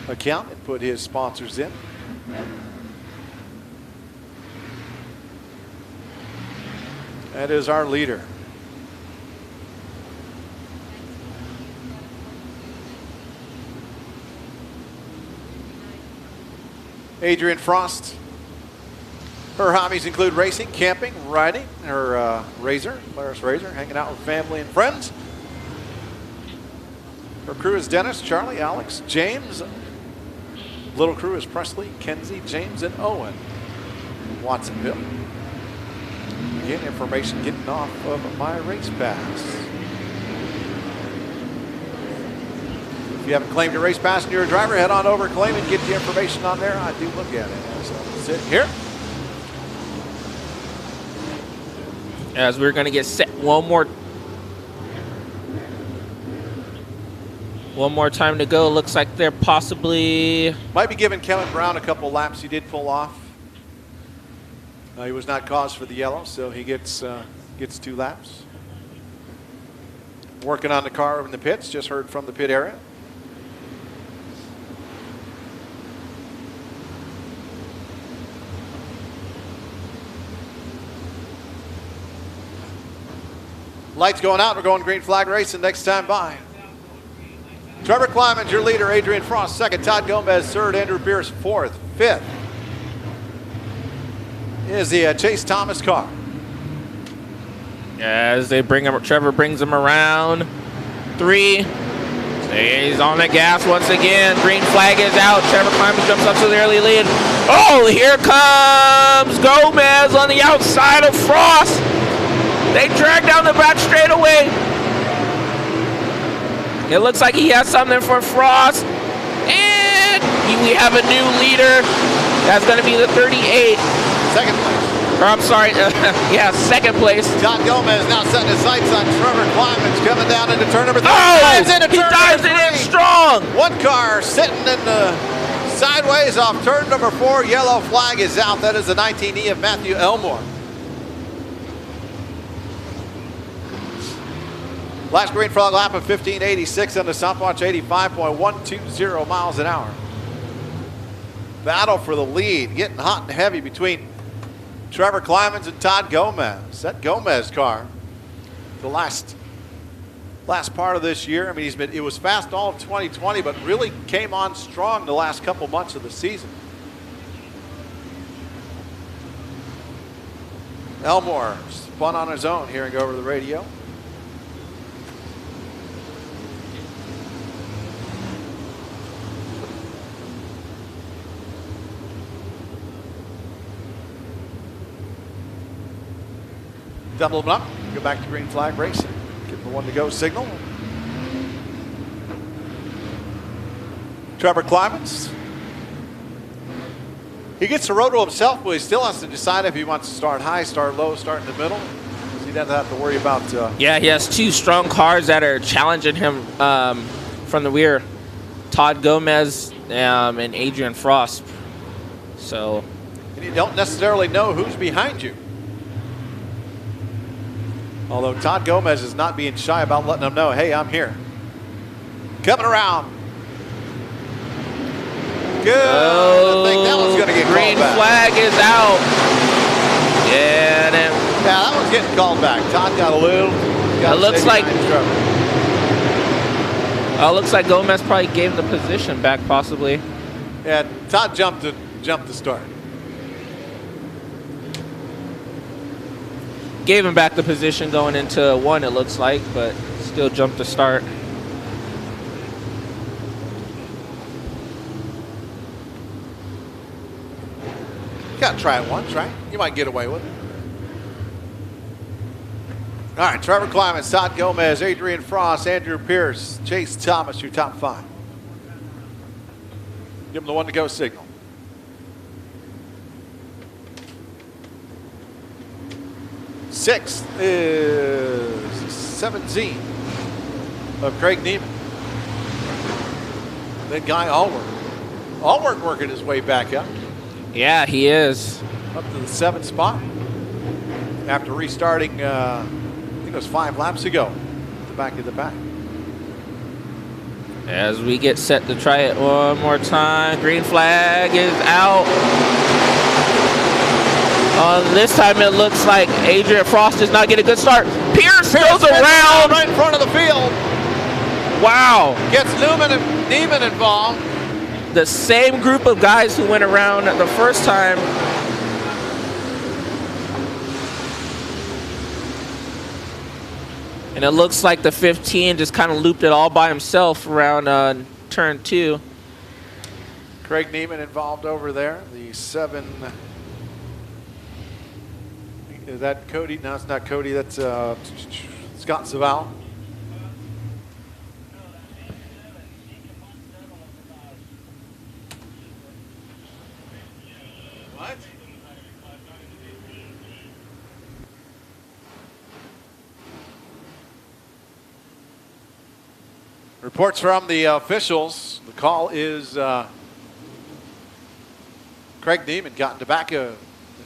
account and put his sponsors in. That is our leader. Adrian Frost. Her hobbies include racing, camping, riding, her Razor, Polaris Razor, hanging out with family and friends. Her crew is Dennis, Charlie, Alex, James. Little crew is Presley, Kenzie, James, and Owen. Watsonville. Again, information getting off of My Race Pass. If you haven't claimed your race pass and you're a driver, head on over, claim it, get the information on there. I do look at it. So sit here. As we're going to get set one more time to go. Looks like they're possibly... Might be giving Kevin Brown a couple laps. He did pull off. He was not caused for the yellow, so he gets 2 laps. Working on the car in the pits. Just heard from the pit area. Lights going out. We're going green flag racing next time by. Trevor Clemens, your leader. Adrian Frost, second. Todd Gomez, third. Andrew Pierce, fourth. Fifth is the Chase Thomas car. As they bring him, Trevor brings him around. 3. He's on the gas once again. Green flag is out. Trevor Clemens jumps up to the early lead. Oh, here comes Gomez on the outside of Frost. They drag down the back straightaway. It looks like he has something for Frost. And we have a new leader. That's going to be the 38. Second place. Or I'm sorry, yeah, second place. Todd Gomez now setting his sights on Trevor Clemens coming down into turn number 3. Oh, he dives it in strong. One car sitting in the sideways off turn number 4. Yellow flag is out. That is the 19E of Matthew Elmore. Last green flag lap of 15:86 on the stopwatch, 85.120 miles an hour. Battle for the lead, getting hot and heavy between Trevor Climans and Todd Gomez. That Gomez car, the last part of this year. I mean, it was fast all of 2020, but really came on strong the last couple months of the season. Elmore spun on his own, hearing over the radio. Double them up, go back to green flag racing. Give the one to go signal. Trevor Climans. He gets the roto himself, but he still has to decide if he wants to start high, start low, start in the middle. So he doesn't have to worry about. Yeah, he has two strong cars that are challenging him from the rear. Todd Gomez and Adrian Frost. So. And you don't necessarily know who's behind you. Although Todd Gomez is not being shy about letting them know, hey, I'm here. Coming around. Good. I think that one's going to get green called back. flag is out. Yeah, that one's getting called back. Todd got a little. It looks like Gomez probably gave the position back, possibly. Yeah, Todd jumped the start. Gave him back the position going into one, it looks like, but still jumped the start. You got to try it once, right? You might get away with it. All right, Trevor Climans, Todd Gomez, Adrian Frost, Andrew Pierce, Chase Thomas, your top five. Give them the one to go signal. Sixth is 17 of Craig Neiman. Then Guy Allward. Allward working his way back up. Yeah, he is. Up to the 7th spot. After restarting, I think it was 5 laps ago. At the back of the pack. As we get set to try it one more time. Green flag is out. This time it looks like Adrian Frost does not get a good start. Pierce goes around right in front of the field. Wow. Gets Neiman involved. The same group of guys who went around the first time. And it looks like the 15 just kind of looped it all by himself around turn 2. Craig Neiman involved over there. The 7. Is that Cody? No, it's not Cody. That's Scott Saval. What? Reports from the officials. The call is Craig Neiman got in the back of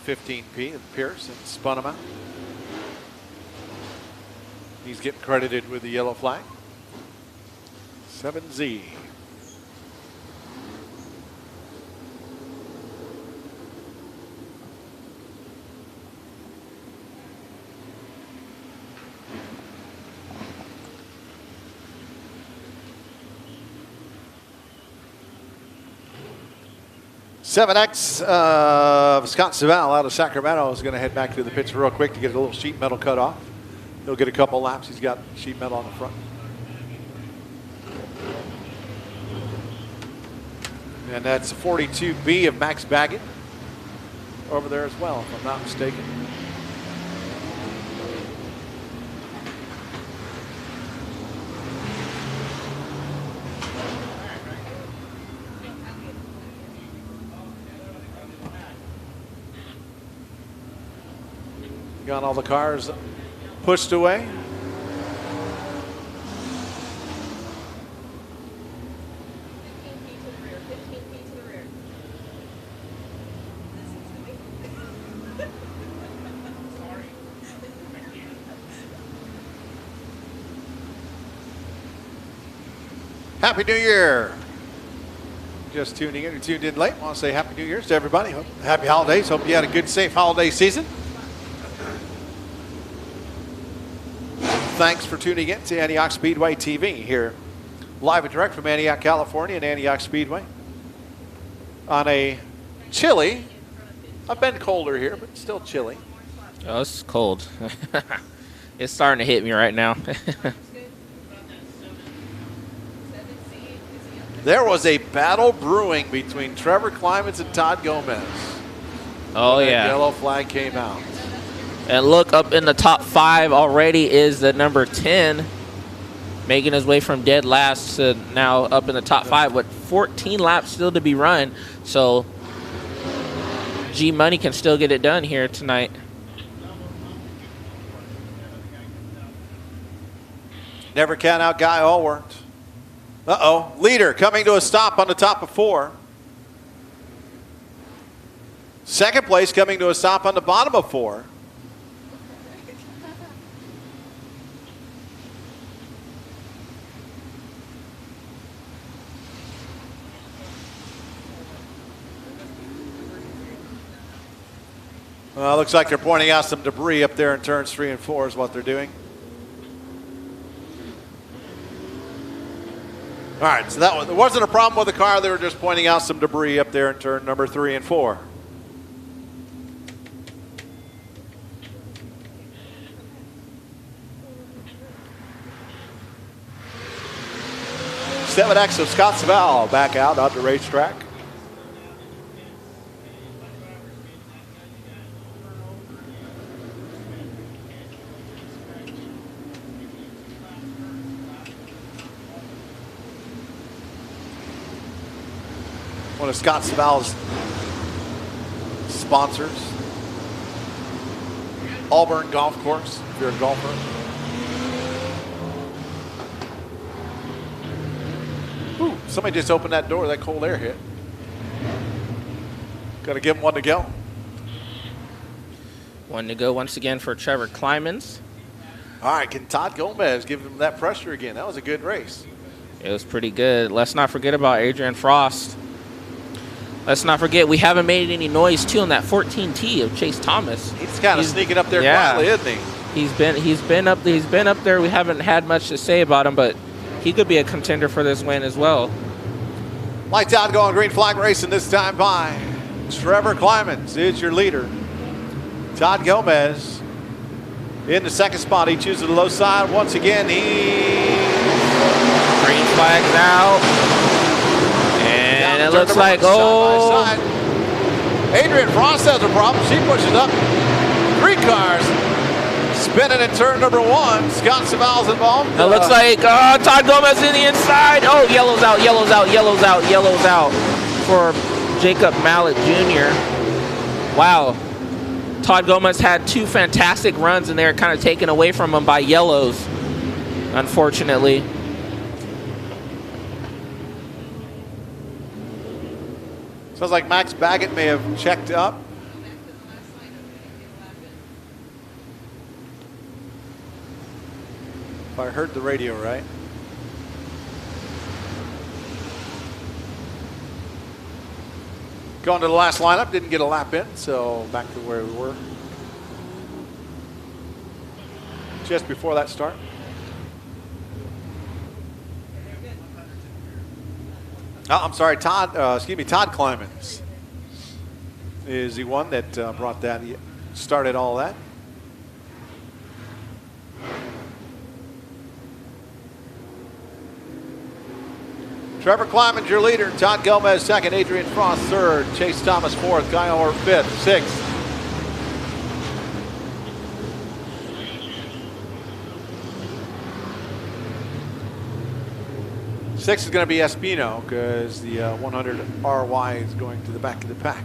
15P of Pierce and spun him out. He's getting credited with the yellow flag. 7Z. Seven X Scott Saval out of Sacramento is going to head back to the pits real quick to get a little sheet metal cut off. He'll get a couple laps. He's got sheet metal on the front. And that's 42B of Max Baggett over there as well, if I'm not mistaken. Got all the cars pushed away. Happy New Year. Just tuning in or tuned in late. I want to say Happy New Year's to everybody. Happy holidays. Hope you had a good, safe holiday season. Thanks for tuning in to Antioch Speedway TV here live and direct from Antioch, California and Antioch Speedway on a chilly, I've been colder here, but still chilly. Oh, it's cold. It's starting to hit me right now. There was a battle brewing between Trevor Climans and Todd Gomez. Oh, when yeah. that yellow flag came out. And look, up in the top 5 already is the number 10, making his way from dead last to now up in the top 5 with 14 laps still to be run. So G Money can still get it done here tonight. Never count out Guy Allward. Uh-oh, leader coming to a stop on the top of 4. Second place coming to a stop on the bottom of 4. Well, looks like they're pointing out some debris up there in turns 3 and 4 is what they're doing. All right, so there wasn't a problem with the car. They were just pointing out some debris up there in turn number 3 and 4. X of Scott Savall back out on the racetrack. One of Scott Savall's sponsors. Auburn Golf Course, if you're a golfer. Ooh, somebody just opened that door, that cold air hit. Got to give him one to go. One to go once again for Trevor Climans. All right, can Todd Gomez give him that pressure again? That was a good race. It was pretty good. Let's not forget about Adrian Frost. Let's not forget we haven't made any noise too on that 14T of Chase Thomas. He's kind of sneaking up there quietly, isn't he? He's been up there. We haven't had much to say about him, but he could be a contender for this win as well. Lights out, going green flag racing this time by Trevor Climans is your leader. Todd Gomez in the second spot. He chooses the low side once again. Green flags out. And it looks like, side by side. Adrian Frost has a problem. She pushes up. 3 cars spinning in turn number 1. Scott Savall's involved. It looks like Todd Gomez in the inside. Oh, yellows out, yellows out, yellows out, yellows out for Jacob Mallet Jr. Wow. Todd Gomez had 2 fantastic runs, and they're kind of taken away from him by yellows, unfortunately. Sounds like Max Baggett may have checked up. If I heard the radio right. Going to the last lineup, didn't get a lap in, so back to where we were. Just before that start. Oh, I'm sorry, Todd Climans is the one that brought that, started all that. Trevor Climans, your leader. Todd Gomez second. Adrian Frost third. Chase Thomas fourth. Guy Allward fifth. Sixth. Sixth is going to be Espino because the 100 RY is going to the back of the pack.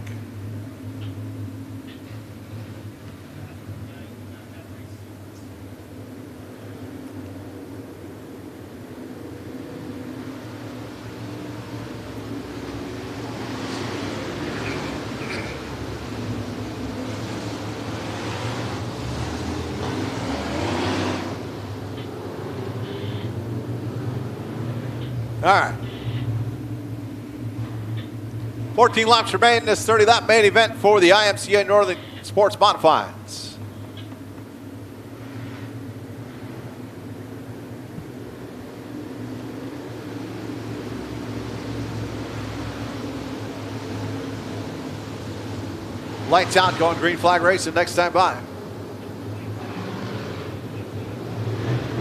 right. 14 laps remain in this 30-lap main event for the IMCA Northern Sports Modifieds. Lights out, going green flag racing next time by.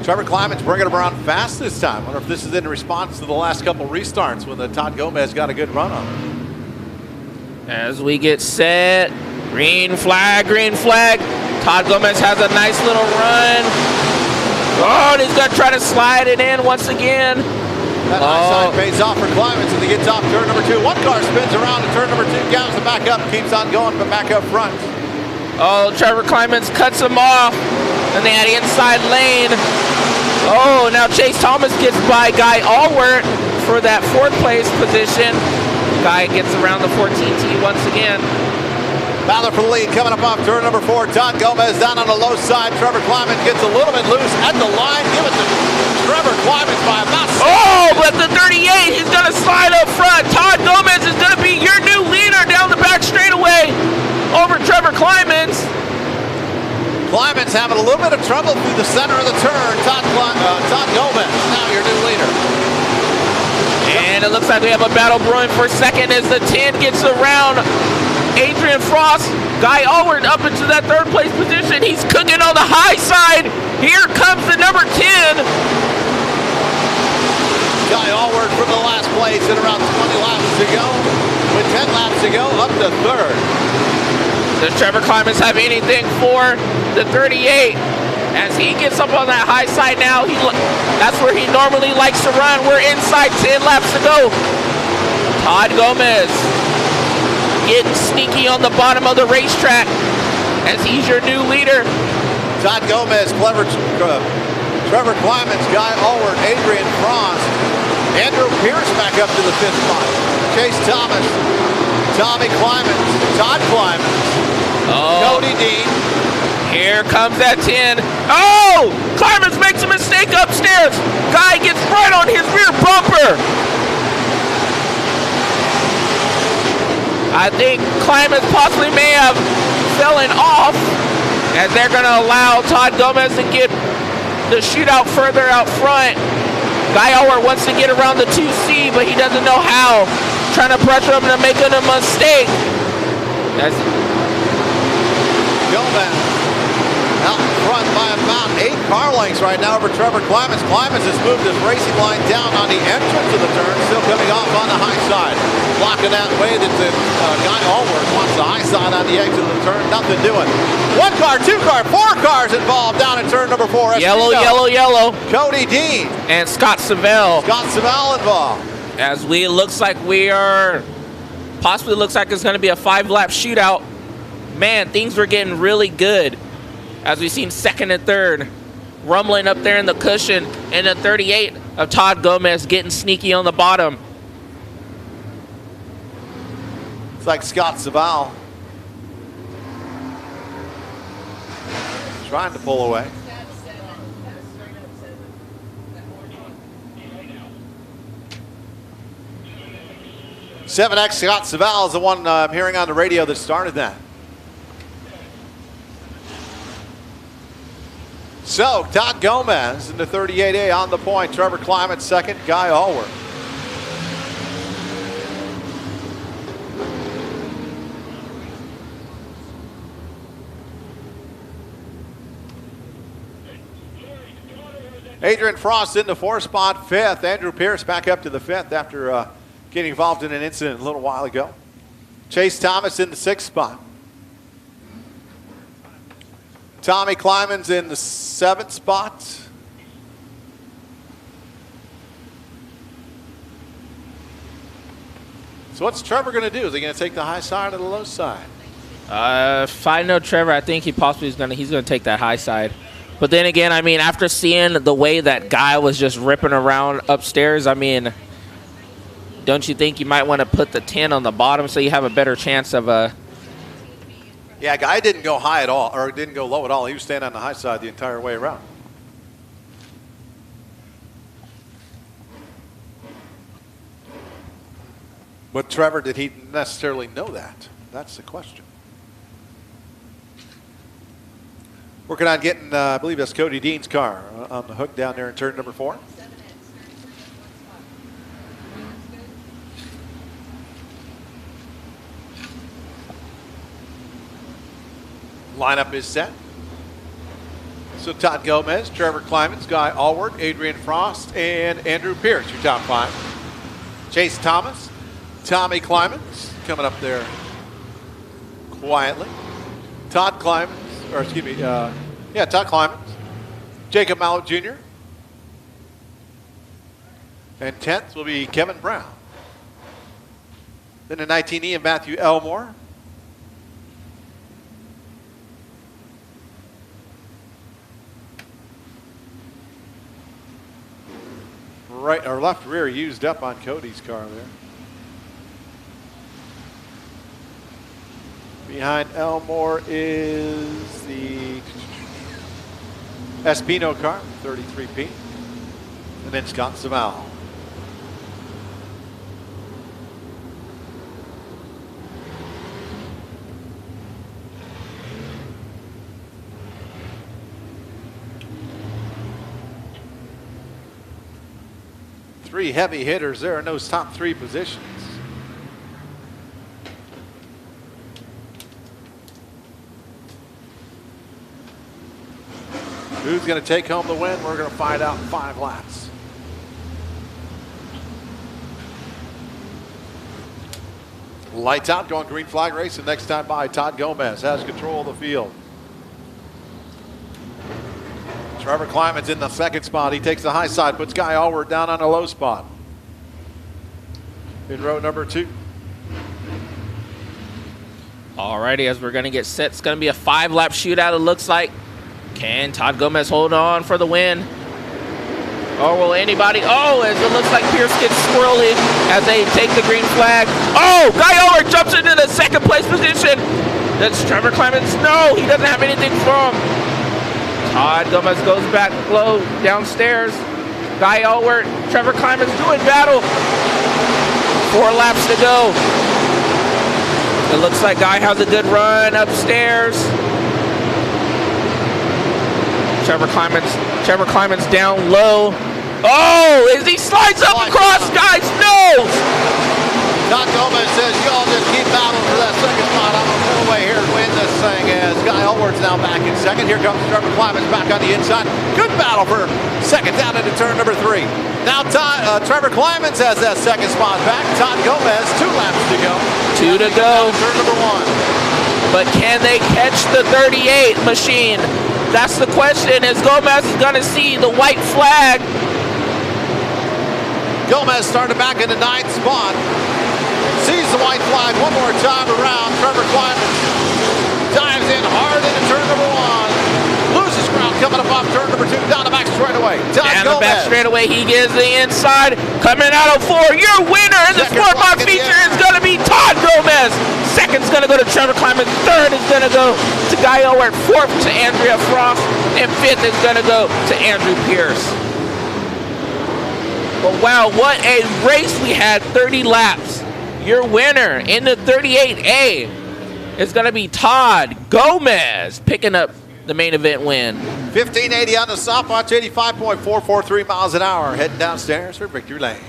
Trevor Clyman's bringing him around fast this time. Wonder if this is in response to the last couple restarts when the Todd Gomez got a good run on him. As we get set, green flag, green flag. Todd Gomez has a nice little run. Oh, and he's going to try to slide it in once again. That high side pays off for Climans as he gets off turn number 2. One car spins around to turn number 2, gathers the back up, keeps on going, but back up front. Oh, Trevor Climans cuts him off in the inside lane. Oh, now Chase Thomas gets by Guy Allward for that 4th place position. Guy gets around the 14T once again. Battle for the lead coming up off turn number 4. Todd Gomez down on the low side. Trevor Clyman gets a little bit loose at the line. Give it to Trevor Clyman by about 6. Oh, but the 38, he's going to slide up front. Todd Gomez is going to be your new leader down the back straightaway over Trevor Clyman's. Clyman's having a little bit of trouble through the center of the turn. Todd Gomez, now your new leader. And it looks like we have a battle brewing for second as the 10 gets around Adrian Frost. Guy Allward up into that 3rd place position. He's cooking on the high side. Here comes the number 10. Guy Allward from the last place at around 20 laps to go. With 10 laps to go, up to 3rd. Does Trevor Climans have anything for the 38? As he gets up on that high side now, that's where he normally likes to run. We're inside 10 laps to go. Todd Gomez getting sneaky on the bottom of the racetrack as he's your new leader. Todd Gomez, clever Trevor Clyman's, Guy Allward, Adrian Frost, Andrew Pierce back up to the 5th spot. Chase Thomas, Tommy Clyman, Todd Clyman, Cody Dean. Here comes that 10. Oh! Clyman's makes a mistake upstairs. Guy gets right on his rear bumper. I think Clyman possibly may have fallen off as they're going to allow Todd Gomez to get the shootout further out front. Guy Allward wants to get around the 2C, but he doesn't know how. Trying to pressure him to make a mistake. That's Gomez out in front by about 8 car lengths right now over Trevor Clyman. Clyman has moved his racing line down on the entrance of the turn, still coming off on the high side. Blocking that way that the Guy Allward wants the high side on the exit of the turn. Nothing doing. 1 car, 2 car, 4 cars involved down in turn number 4. yellow, yellow, yellow. Cody Dean. And Scott Savell. Scott Savell involved. As we looks like we are, possibly looks like it's going to be a 5-lap shootout. Man, things were getting really good as we've seen 2nd and 3rd rumbling up there in the cushion, and the 38 of Todd Gomez getting sneaky on the bottom. It's like Scott Savell trying to pull away. X Scott Savell is the one I'm hearing on the radio that started that. So, Todd Gomez in the 38A on the point. Trevor Clyman 2nd, Guy Allward. Adrian Frost in the 4th spot, 5th. Andrew Pierce back up to the 5th after getting involved in an incident a little while ago. Chase Thomas in the 6th spot. Tommy Clyman's in the 7th spot. So what's Trevor going to do? Is he going to take the high side or the low side? If I know Trevor, I think he possibly is he's going to take that high side. But then again, I mean, after seeing the way that guy was just ripping around upstairs, I mean, don't you think you might want to put the 10 on the bottom so you have a better chance of a... Yeah, Guy didn't go high at all, or didn't go low at all. He was standing on the high side the entire way around. But Trevor, did he necessarily know that? That's the question. Working on getting, I believe that's Cody Dean's car on the hook down there in turn number 4. Lineup is set. So Todd Gomez, Trevor Climans, Guy Allward, Adrian Frost, and Andrew Pierce, your top 5. Chase Thomas, Tommy Climans coming up there quietly. Todd Climans, or excuse me, Todd Climans, Jacob Mallow Jr. And 10th will be Kevin Brown. Then the 19E of Matthew Elmore. Right or left rear used up on Cody's car there. Behind Elmore is the Espino car, 33P, and then Scott Zamal. Three heavy hitters there in those top 3 positions. Who's going to take home the win? We're going to find out in 5 laps. Lights out, going green flag race, and next time by, Todd Gomez has control of the field. Trevor Climans in the 2nd spot. He takes the high side, puts Guy Allward down on a low spot. In row number 2. Alrighty, as we're going to get set, it's going to be a 5-lap shootout, it looks like. Can Todd Gomez hold on for the win? Or will anybody? Oh, as it looks like Pierce gets squirrely as they take the green flag. Oh, Guy Allward jumps into the 2nd place position. That's Trevor Climans. No, he doesn't have anything for him. Todd Gomez goes back low downstairs. Guy Allward, Trevor Climans doing battle. 4 laps to go. It looks like Guy has a good run upstairs. Trevor Climans down low. Oh, as he slides up across, guys, no! Todd Gomez says, y'all just keep battling for that 2nd spot. I'm going to pull away here and win this thing as Guy Allward's now back in 2nd. Here comes Trevor Climans back on the inside. Good battle for 2nd down into turn number 3. Now Trevor Climans has that 2nd spot back. Todd Gomez, 2 laps to go. 2 to go. Turn number 1. But can they catch the 38 machine? That's the question, as Gomez is going to see the white flag. Gomez started back in the 9th spot. Sees the white flag one more time around. Trevor Climans dives in hard into turn number 1. Loses ground coming up off turn number 2. Down the back straightaway. Down the back straightaway. He gives the inside. Coming out of 4. Your winner in the Sport Mod feature is going to be Todd Gomez. 2nd's going to go to Trevor Climans. 3rd is going to go to Guy Allward. 4th to Andrea Frost. And 5th is going to go to Andrew Pierce. But wow, what a race we had. 30 laps. Your winner in the 38A is going to be Todd Gomez, picking up the main event win. 1580 on the stopwatch, 85.443 miles an hour. Heading downstairs for victory lane.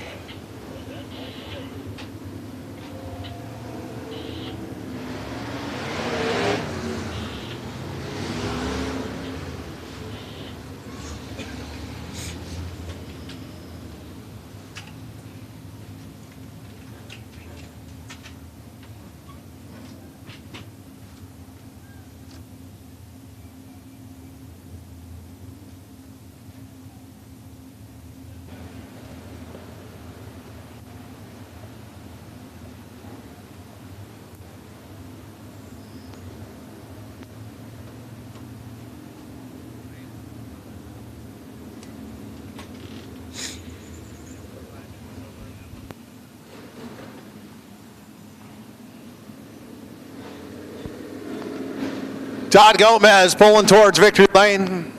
Todd Gomez pulling towards victory lane.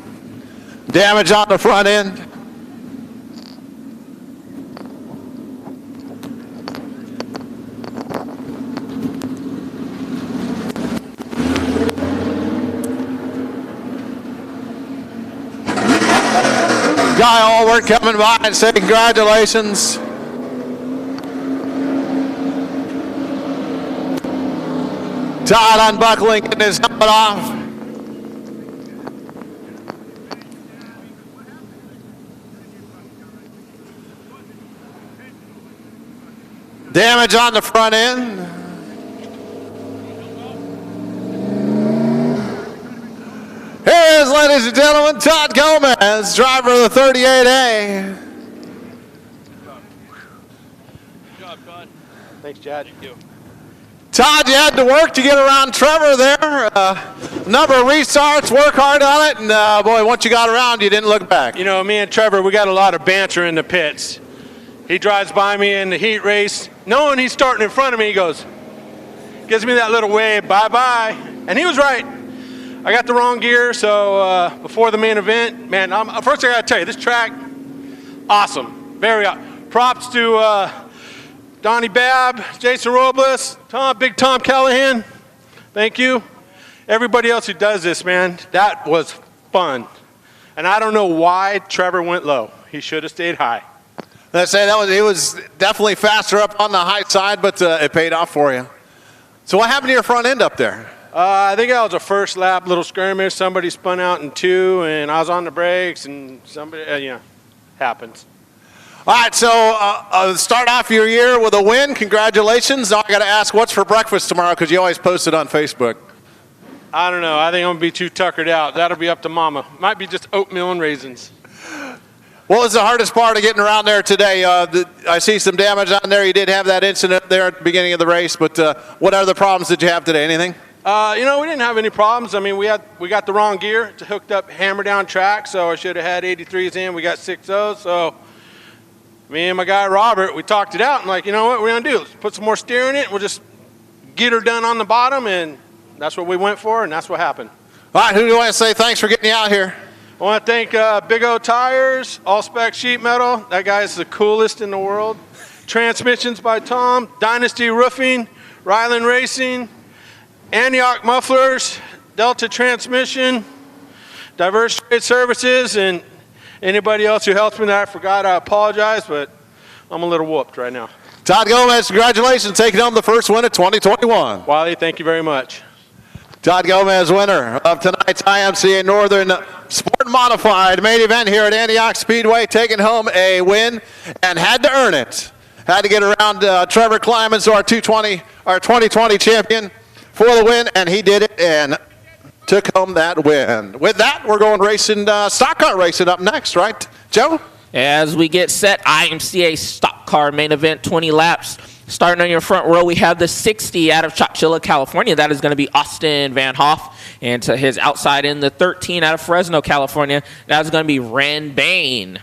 Damage on the front end. Guy Allward coming by and saying congratulations. Todd unbuckling, getting his helmet off. Damage on the front end. Here is, ladies and gentlemen, Todd Gomez, driver of the 38A. Good job, Todd. Thanks, Chad. Thank you. Todd, you had to work to get around Trevor there. Number of restarts, work hard on it, and boy, once you got around, you didn't look back. You know, me and Trevor, we got a lot of banter in the pits. He drives by me in the heat race, knowing he's starting in front of me. He goes, gives me that little wave, bye-bye. And he was right. I got the wrong gear, so before the main event, man, first I got to tell you, this track, awesome. Very awesome. Props to Donnie Babb, Jason Robles, Big Tom Callahan. Thank you. Everybody else who does this, man, that was fun. And I don't know why Trevor went low. He should have stayed high. Let's say it was definitely faster up on the high side, but it paid off for you. So what happened to your front end up there? I think that was a first lap little skirmish. Somebody spun out in two, and I was on the brakes, and somebody, happens. All right, so start off your year with a win. Congratulations. Now I got to ask, what's for breakfast tomorrow? Because you always post it on Facebook. I don't know. I think I'm going to be too tuckered out. That'll be up to Mama. Might be just oatmeal and raisins. What was the hardest part of getting around there today? I see some damage on there. You did have that incident there at the beginning of the race, but what other problems did you have today? Anything? We didn't have any problems. I mean, we got the wrong gear. It's a hooked up hammer down track, so I should have had 83s in. We got 6.0s, so me and my guy Robert, we talked it out. I'm like, you know what we're going to do? Let's put some more steer in it. We'll just get her done on the bottom, and that's what we went for, and that's what happened. All right, who do you want to say thanks for getting you out here? I want to thank Big O Tires, All Spec Sheet Metal. That guy's the coolest in the world. Transmissions by Tom, Dynasty Roofing, Ryland Racing, Antioch Mufflers, Delta Transmission, Diverse Trade Services, and anybody else who helps me that I forgot, I apologize, but I'm a little whooped right now. Todd Gomez, congratulations, taking home the first win of 2021. Wiley, thank you very much. Todd Gomez, winner of tonight's IMCA Northern Sport Modified main event here at Antioch Speedway, taking home a win and had to earn it. Had to get around Trevor Kleiman, our 2020 champion, for the win, and he did it and took home that win. With that, we're going racing, stock car racing up next, right, Joe? As we get set, IMCA stock car main event, 20 laps. Starting on your front row, we have the 60 out of Chowchilla, California. That is going to be Austin Van Hoff. And to his outside in the 13 out of Fresno, California, that is going to be Ren Bain.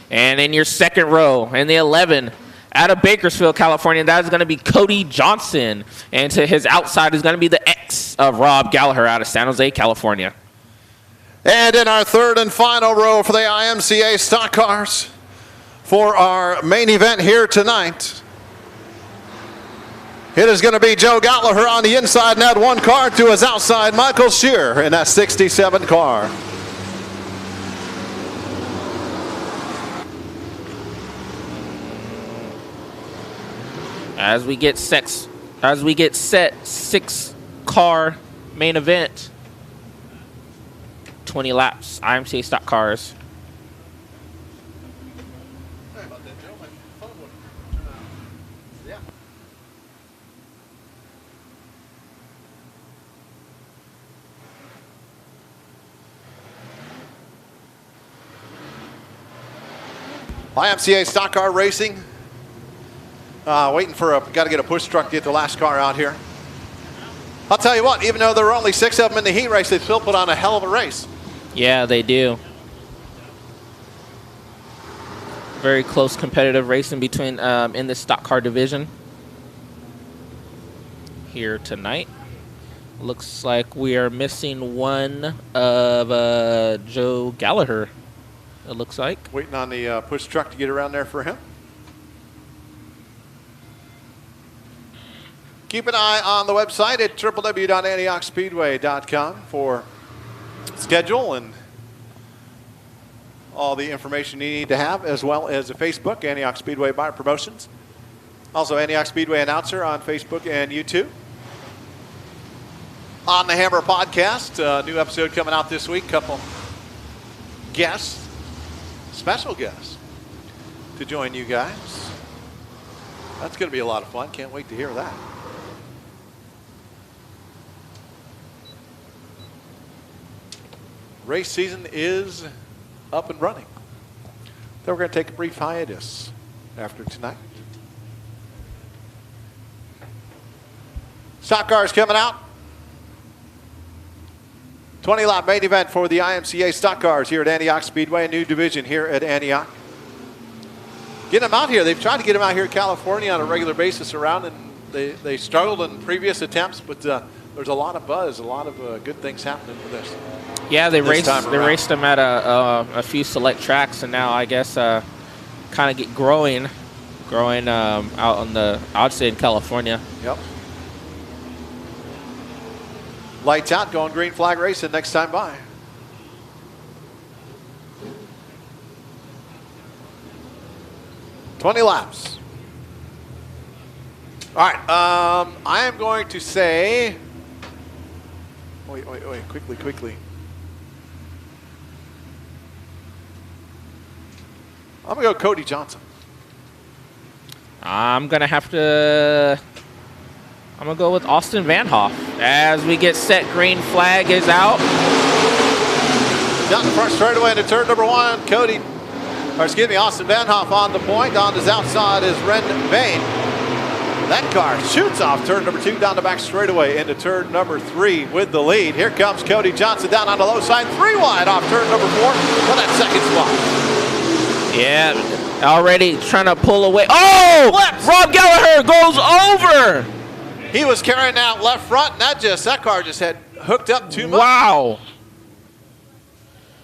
And in your second row, in the 11, out of Bakersfield, California, that is going to be Cody Johnson. And to his outside is going to be the X of Rob Gallagher out of San Jose, California. And in our third and final row for the IMCA stock cars for our main event here tonight, it is going to be Joe Gallagher on the inside in that one car, to his outside Michael Shearer in that 67 car. As we get set, 6-car main event, 20 laps, IMCA stock cars. IMCA stock car racing. Waiting for got to get a push truck to get the last car out here. I'll tell you what, even though there were only 6 of them in the heat race, they still put on a hell of a race. Yeah, they do. Very close competitive racing between in the stock car division here tonight. Looks like we are missing one of Joe Gallagher, it looks like. Waiting on the push truck to get around there for him. Keep an eye on the website at www.antiochspeedway.com for schedule and all the information you need to have, as well as a Facebook, Antioch Speedway by Promotions. Also, Antioch Speedway announcer on Facebook and YouTube. On the Hammer podcast, new episode coming out this week. Couple guests, special guests, to join you guys. That's going to be a lot of fun. Can't wait to hear that. Race season is up and running. Then we're going to take a brief hiatus after tonight. Stock cars coming out. 20-lap main event for the IMCA stock cars here at Antioch Speedway, a new division here at Antioch. Get them out here. They've tried to get them out here in California on a regular basis around, and they struggled in previous attempts, but there's a lot of buzz, a lot of good things happening with this. Yeah, they raced them at a few select tracks, and now I guess kind of get growing out on the outside in California. Yep. Lights out, going green flag racing next time by. $20 laps. All right, I am going to say, wait, quickly. I'm going to go Cody Johnson. I'm going to go with Austin Van Hoff. As we get set, green flag is out. Down the front straightaway into turn number one, Austin Van Hoff on the point. On his outside is Ren Bain. That car shoots off turn number two down the back straightaway into turn number three with the lead. Here comes Cody Johnson down on the low side, 3 wide off turn number 4 for that second spot. Yeah, already trying to pull away. Oh! Flips. Rob Gallagher goes over. He was carrying that left front, and that car just had hooked up too much. Wow.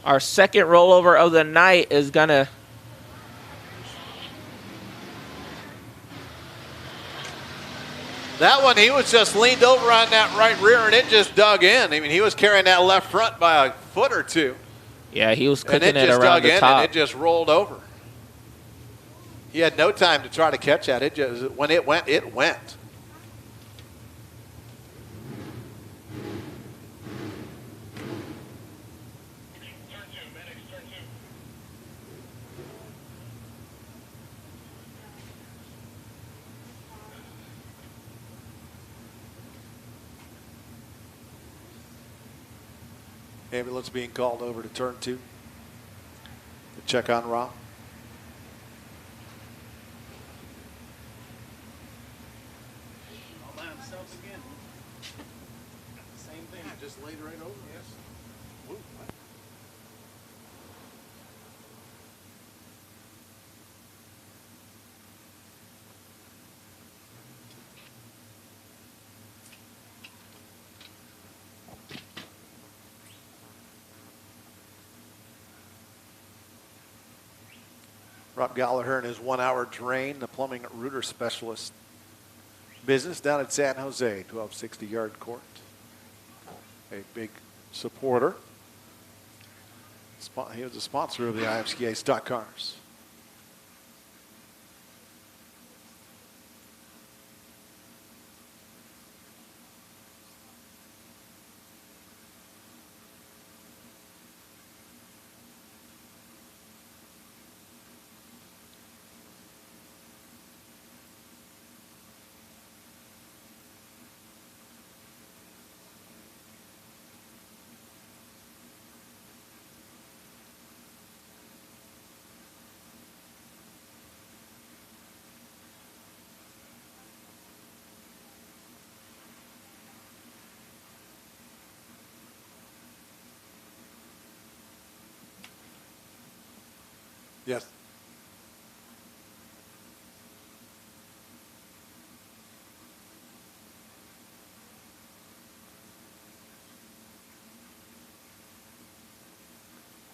Our second rollover of the night is going to... That one, he was just leaned over on that right rear, and it just dug in. I mean, he was carrying that left front by a foot or two. Yeah, he was cooking and it just around dug the in, top. and it just rolled over. He had no time to try to catch that. It just, when it went, it went. Ambulance being called over to turn 2 to check on Rob. All by himself again. Same thing. Yeah, just laid right over. Yes. Woo. Rob Gallagher and his 1-hour drain, the plumbing router specialist business down at San Jose, 1260 Yard Court. A big supporter. He was a sponsor of the IMCA stock cars. Yes.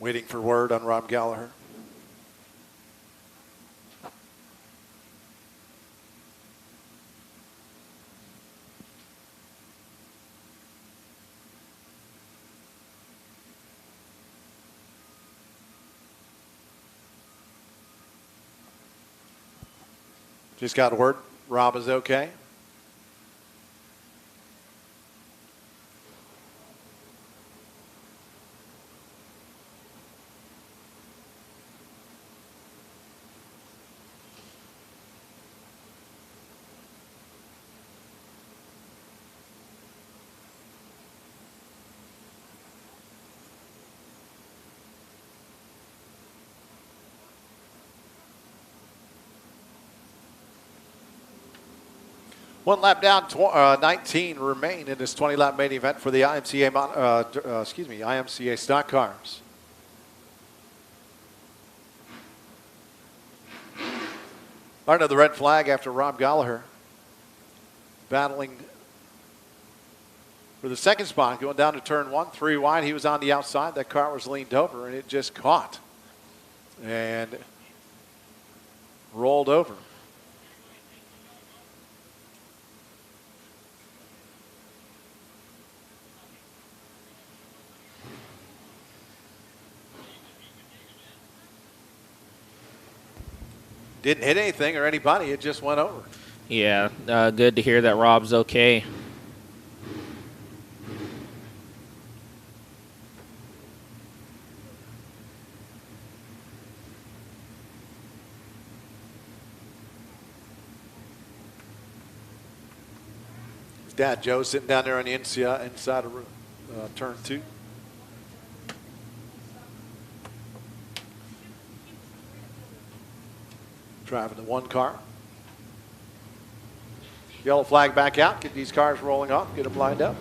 Waiting for word on Rob Gallagher. Just got word Rob is okay. One lap down, 19 remain in this 20-lap main event for the IMCA stock cars. Under the red flag after Rob Gallagher battling for the second spot, going down to turn 1, 3 wide. He was on the outside. That car was leaned over, and it just caught and rolled over. Didn't hit anything or anybody. It just went over. Yeah, good to hear that Rob's okay. His dad, Joe, sitting down there on the inside of turn 2. Driving the 1 car. Yellow flag back out. Get these cars rolling off. Get them lined up.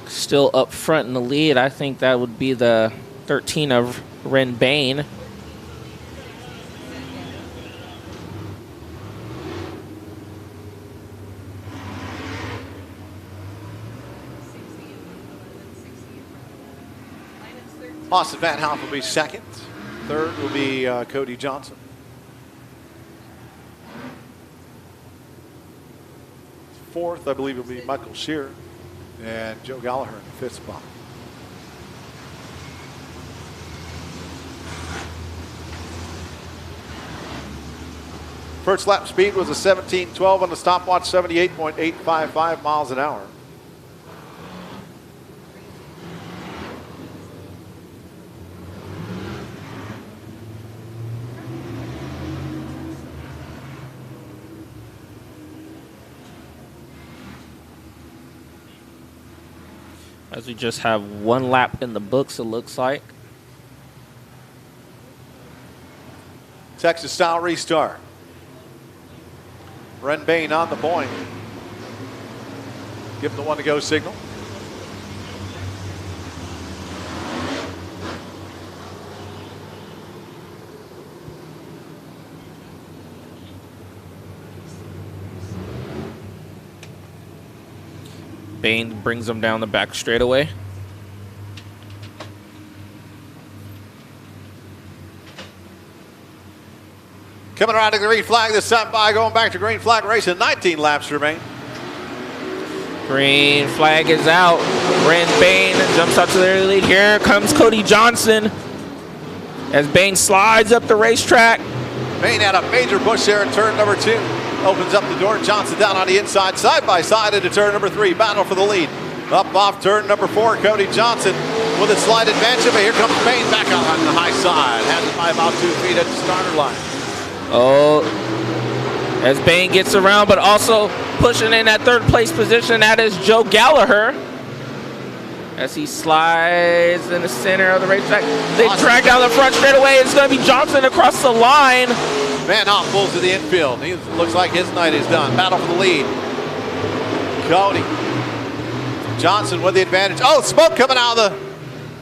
Still up front in the lead. I think that would be the 13 of Ren Bain. Austin Van Hoff will be second. Third will be Cody Johnson. Fourth, I believe, will be Michael Shearer. And Joe Gallagher in the 5th spot. First lap speed was a 17:12 on the stopwatch, 78.855 miles an hour. As we just have 1 lap in the books, it looks like. Texas style restart. Ren Bain on the point. Give him the 1 to go signal. Bain brings him down the back straightaway. Coming around to the green flag this time by, going back to green flag racing. 19 laps remain. Green flag is out. Ren Bain jumps up to the lead. Here comes Cody Johnson as Bain slides up the racetrack. Bain had a major push there in turn number 2. Opens up the door. Johnson down on the inside, side by side into turn number 3. Battle for the lead. Up off turn number 4. Cody Johnson with a slight advantage. But here comes Bain back on the high side. Has it by about 2 feet at the starter line. Oh, as Bain gets around, but also pushing in that 3rd place position. That is Joe Gallagher. As he slides in the center of the racetrack. They drag down the front straightaway. It's going to be Johnson across the line. Van Hoff pulls to the infield. He looks like his night is done. Battle for the lead. Cody Johnson with the advantage. Oh, smoke coming out of the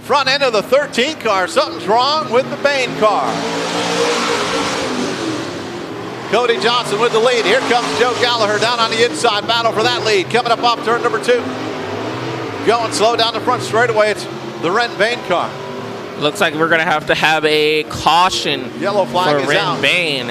front end of the 13 car. Something's wrong with the Bain car. Cody Johnson with the lead. Here comes Joe Gallagher down on the inside. Battle for that lead. Coming up off turn number 2. Going slow down the front straightaway. It's the Ren Bain car. Looks like we're going to have a caution Yellow flag for is Ren out. Bain.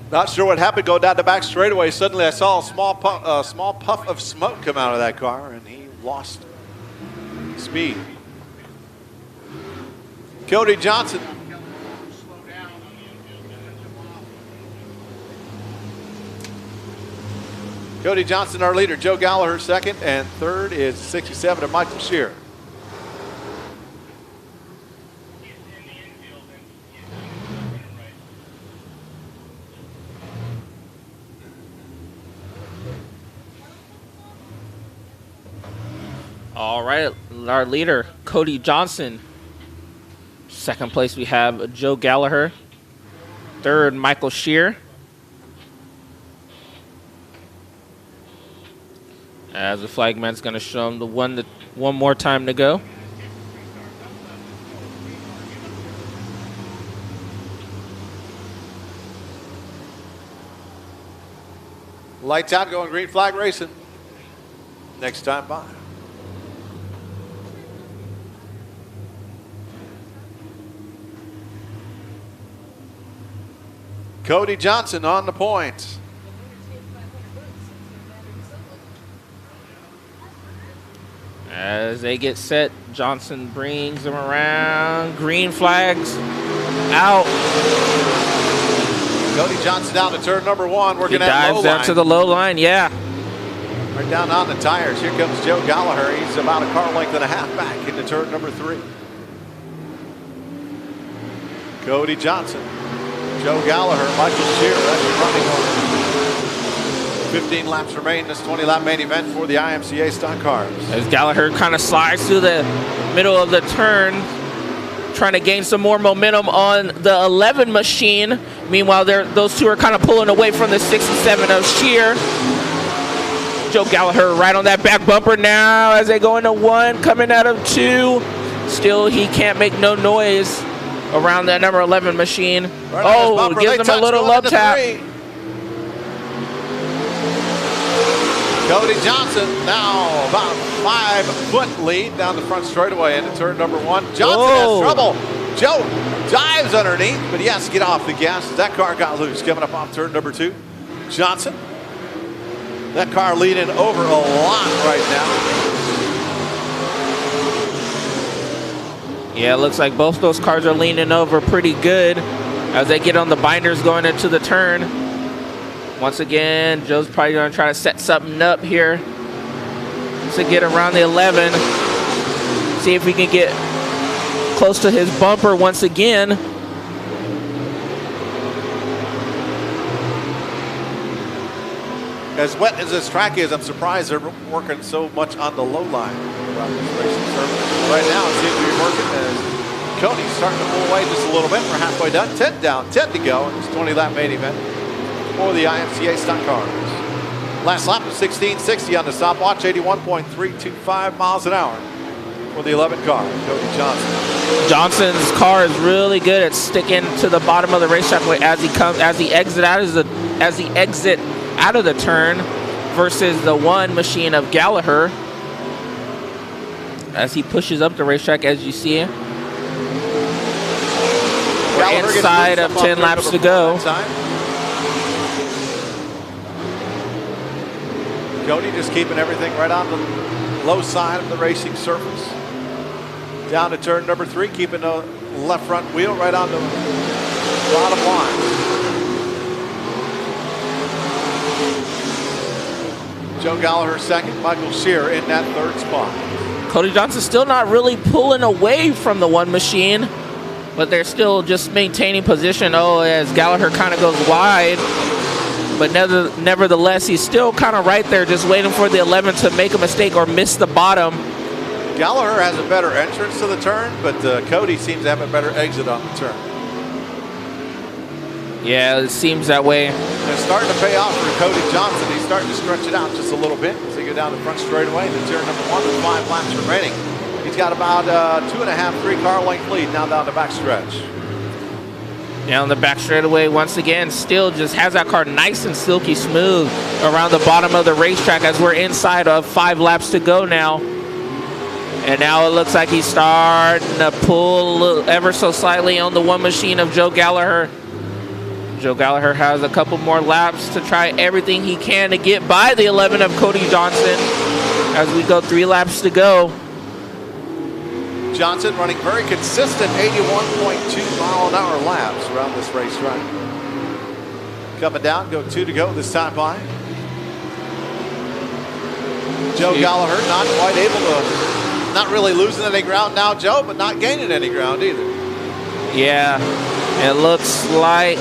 Not sure what happened going down the back straightaway. Suddenly I saw a small puff of smoke come out of that car, and he lost speed. Cody Johnson. Cody Johnson, our leader. Joe Gallagher second, and third is 67 of Michael Shear. All right, our leader, Cody Johnson. Second place, we have Joe Gallagher. Third, Michael Shear. As the flagman's going to show him the one more time to go. Lights out, going green flag racing. Next time by. Cody Johnson on the point. As they get set, Johnson brings them around. Green flags out. Cody Johnson down to turn number one. We're He going to have dives low down line. to the low line, yeah. Right down on the tires. Here comes Joe Gallagher. He's about a car length and a half back into turn number 3. Cody Johnson, Joe Gallagher, Michael Shear. That's your running order. 15 laps remain in this 20-lap main event for the IMCA stock cars. As Gallagher kind of slides through the middle of the turn, trying to gain some more momentum on the 11 machine. Meanwhile, those two are kind of pulling away from the 67 of Shear. Joe Gallagher right on that back bumper now as they go into 1, coming out of 2. Still, he can't make no noise around that number 11 machine. Right on his Oh, bumper. gives They him a touch little going love into tap. 3. Cody Johnson now about a 5-foot lead down the front straightaway into turn number 1. Johnson Whoa. has trouble. Joe dives underneath, but he has to get off the gas. That car got loose coming up off turn number 2. Johnson, that car leaning over a lot right now. Yeah, it looks like both those cars are leaning over pretty good as they get on the binders going into the turn. Once again, Joe's probably going to try to set something up here to get around the 11. See if we can get close to his bumper once again. As wet as this track is, I'm surprised they're working so much on the low line around this racing surface. Right now, it seems to be working as Cody's starting to pull away just a little bit. We're halfway done. 10 down, 10 to go in this 20-lap main event for the IMCA stock cars. Last lap of 16:60 on the stopwatch, 81.325 miles an hour for the 11 car, Cody Johnson. Johnson's car is really good at sticking to the bottom of the racetrack as he exit out of the turn versus the 1 machine of Gallagher as he pushes up the racetrack, as you see. We're inside of 10 laps to go. Cody just keeping everything right on the low side of the racing surface. Down to turn number 3, keeping the left front wheel right on the bottom line. Joe Gallagher second, Michael Shear in that 3rd spot. Cody Johnson still not really pulling away from the 1 machine, but they're still just maintaining position. Oh, as Gallagher kind of goes wide, but nevertheless, he's still kind of right there, just waiting for the 11 to make a mistake or miss the bottom. Gallagher has a better entrance to the turn, but Cody seems to have a better exit on the turn. Yeah, it seems that way. And it's starting to pay off for Cody Johnson. He's starting to stretch it out just a little bit as they go down the front straightaway into turn number 1 with 5 laps remaining. He's got about 2.5, 3 car length lead now down the backstretch. Down the back straightaway once again, still just has that car nice and silky smooth around the bottom of the racetrack as we're inside of 5 laps to go now. And now it looks like he's starting to pull ever so slightly on the one machine of Joe Gallagher. Joe Gallagher has a couple more laps to try everything he can to get by the 11 of Cody Johnson as we go 3 laps to go. Johnson running very consistent 81.2 mile an hour laps around this racetrack. Coming down, go 2 to go this time by. Joe Gallagher not quite able to, not really losing any ground now, Joe, but not gaining any ground either. Yeah, it looks like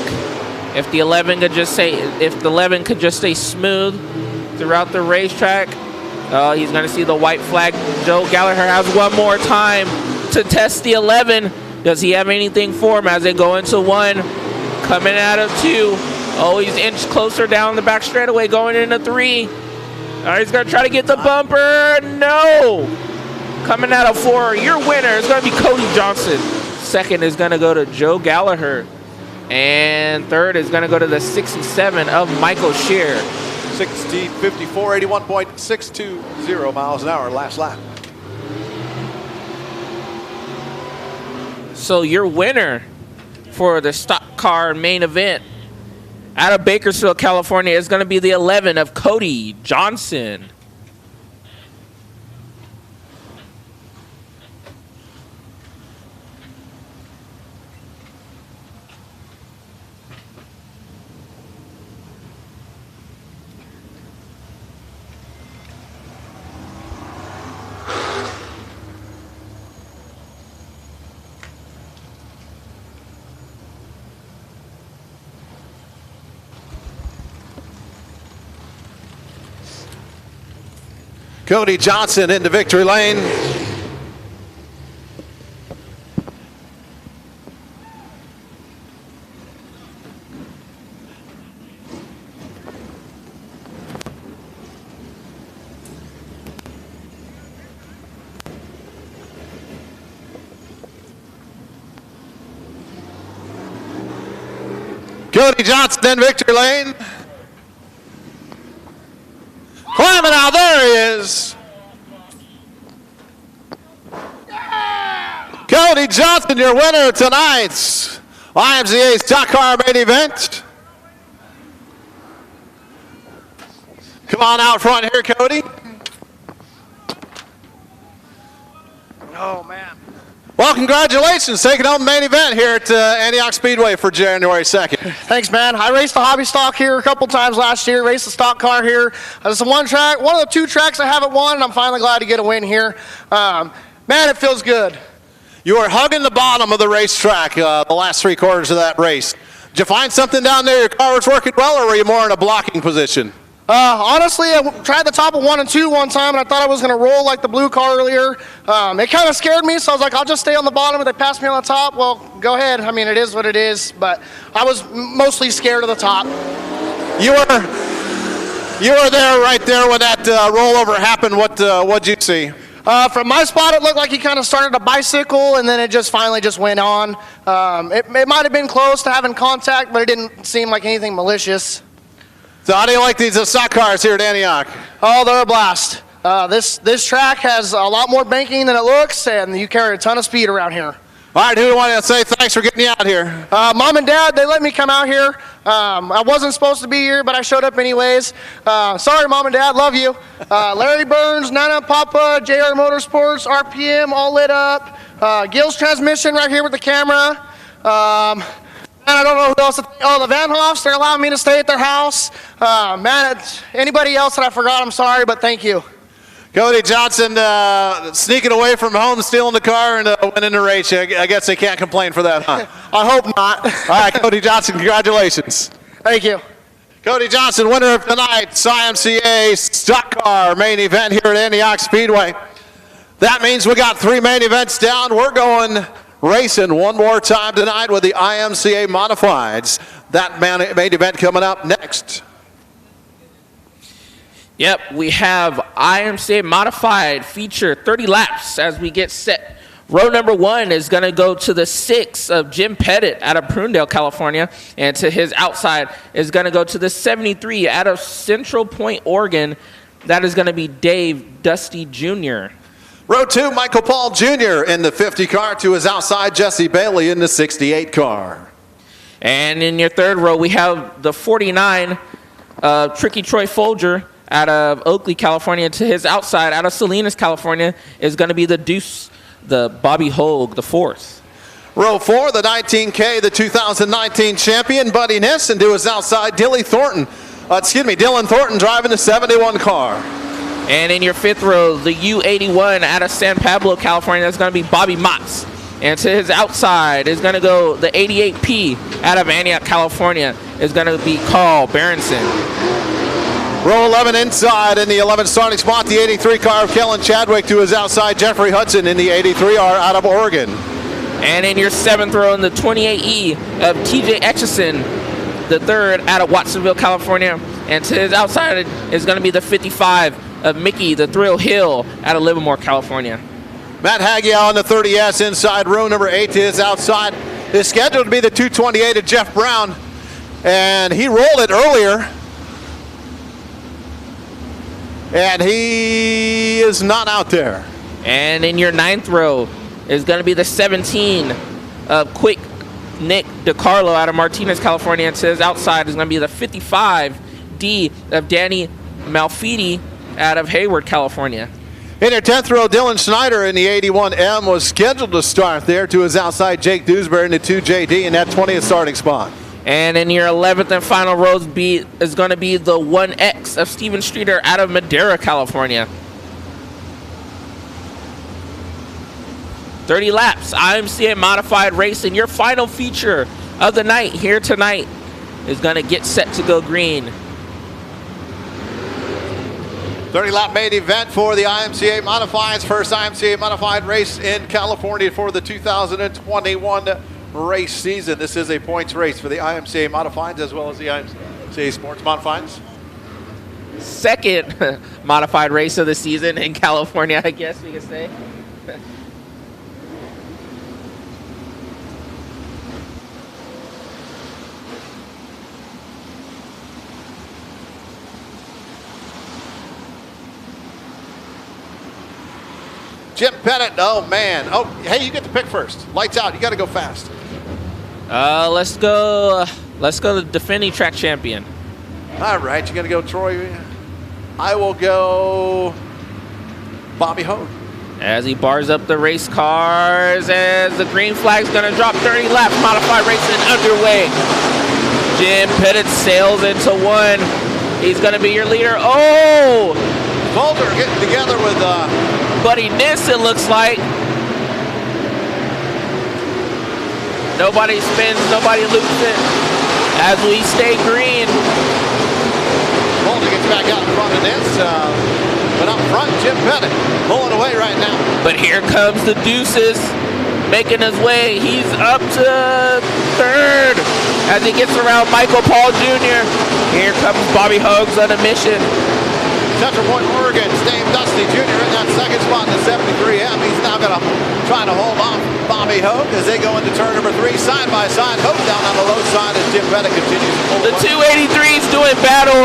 if the 11 could just stay smooth throughout the racetrack, he's going to see the white flag. Joe Gallagher has one more time to test the 11. Does he have anything for him as they go into 1? Coming out of 2. Oh, he's inch closer down the back straightaway going into 3. He's going to try to get the bumper. No. Coming out of 4, your winner is going to be Cody Johnson. Second is going to go to Joe Gallagher. And third is going to go to the 67 of Michael Shear. 16:54, 81.620 miles an hour last lap. So your winner for the stock car main event out of Bakersfield, California is going to be the 11 of Cody Johnson. Cody Johnson into victory lane. Cody Johnson in victory lane. Climbing out, there he is. Cody Johnson, your winner of tonight's IMCA Stock Car Main Event. Come on out front here, Cody. Oh, man. Well, congratulations, taking home the main event here at Antioch Speedway for January 2nd. Thanks, man. I raced the hobby stock here a couple times last year, raced the stock car here. It's one of the 2 tracks I haven't won, and I'm finally glad to get a win here. Man, it feels good. You were hugging the bottom of the racetrack the last 3 quarters of that race. Did you find something down there? Your car was working well, or were you more in a blocking position? Honestly, I tried the top of 1 and 2 one time, and I thought I was going to roll like the blue car earlier. It kind of scared me, so I was like, I'll just stay on the bottom. If they pass me on the top, well, go ahead. I mean, it is what it is, but I was mostly scared of the top. You were there, right there, when that rollover happened. What'd you see? From my spot, it looked like he kind of started a bicycle, and then it just finally just went on. It might have been close to having contact, but it didn't seem like anything malicious. So how do you like these stock cars here at Antioch? Oh, they're a blast. This track has a lot more banking than it looks, and you carry a ton of speed around here. All right, who do you want to say thanks for getting you out here? Mom and Dad, they let me come out here. I wasn't supposed to be here, but I showed up anyways. Sorry, Mom and Dad, love you. Larry Burns, Nana, Papa, JR Motorsports, RPM, all lit up. Gil's Transmission right here with the camera. Man, I don't know who else. Oh, the Van Hoffs, they're allowing me to stay at their house. Man, anybody else that I forgot, I'm sorry, but thank you. Cody Johnson sneaking away from home, stealing the car, and winning the race. I guess they can't complain for that, huh? I hope not. All right, Cody Johnson, congratulations. Thank you. Cody Johnson, winner of tonight's IMCA Stock Car Main Event here at Antioch Speedway. That means we got 3 main events down. We're going racing one more time tonight with the IMCA Modifieds. That main event coming up next. Yep, we have IMCA Modified feature 30 laps as we get set Row number 1 is going to go to the 6 of Jim Pettit out of Prunedale, California. And to his outside is going to go to the 73 out of Central Point, Oregon. That is going to be Dave Dusty Jr. Row 2, Michael Paul Jr. in the 50 car. To his outside, Jesse Bailey in the 68 car. And in your third row, we have the 49, Tricky Troy Folger out of Oakley, California. To his outside, out of Salinas, California, is going to be the Deuce, the Bobby Hogue, the 4th. Row 4, the 19K, the 2019 champion, Buddy Ness. And to his outside, Dylan Thornton driving the 71 car. And in your 5th row, the U81 out of San Pablo, California, that's going to be Bobby Motz. And to his outside is going to go the 88P out of Antioch, California, is going to be Carl Berenson. Row 11 inside in the 11th starting spot, the 83 car of Kellen Chadwick. To his outside, Jeffrey Hudson in the 83R out of Oregon. And in your 7th row in the 28E of TJ Etchison, the 3rd out of Watsonville, California. And to his outside is going to be the 55 of Mickey, the Thrill Hill out of Livermore, California. Matt Haggia on the 30S inside. Row number 8 to his outside is scheduled to be the 228 of Jeff Brown. And he rolled it earlier. And he is not out there. And in your 9th row is going to be the 17 of Quick Nick DiCarlo out of Martinez, California. And to his outside is going to be the 55D of Danny Malfidi out of Hayward, California. In your 10th row, Dylan Schneider in the 81M was scheduled to start there. To his outside, Jake Dewsbury in the 2JD in that 20th starting spot. And in your 11th and final row is going to be the 1X of Steven Streeter out of Madera, California. 30 laps, IMCA modified race, and your final feature of the night here tonight is going to get set to go green. 30-lap main event for the IMCA Modifieds. First IMCA Modified race in California for the 2021 race season. This is a points race for the IMCA Modifieds as well as the IMCA Sports Modifieds. Second modified race of the season in California, I guess we could say. Jim Pettit, oh man. Oh, hey, you get to pick first. Lights out, you got to go fast. Let's go the defending track champion. All right, you're going to go Troy. I will go Bobby Hogue. As he bars up the race cars, as the green flag's going to drop. 30 laps, modified racing underway. Jim Pettit sails into one. He's going to be your leader. Oh! Boulder getting together with Buddy Niss, it looks like. Nobody spins, nobody loops it. As we stay green. Boulder gets back out in front of Niss. But up front, Jim Pettit pulling away right now. But here comes the Deuces making his way. He's up to 3rd as he gets around Michael Paul Jr. Here comes Bobby Hogue's on a mission. Central Point, Oregon, Dave Dusty Jr. in that second spot in the 73M. He's now going to try to hold off Bobby Hogue as they go into turn number 3, side by side. Hogue down on the low side as Jim Pettit continues to pull The 283 is doing battle.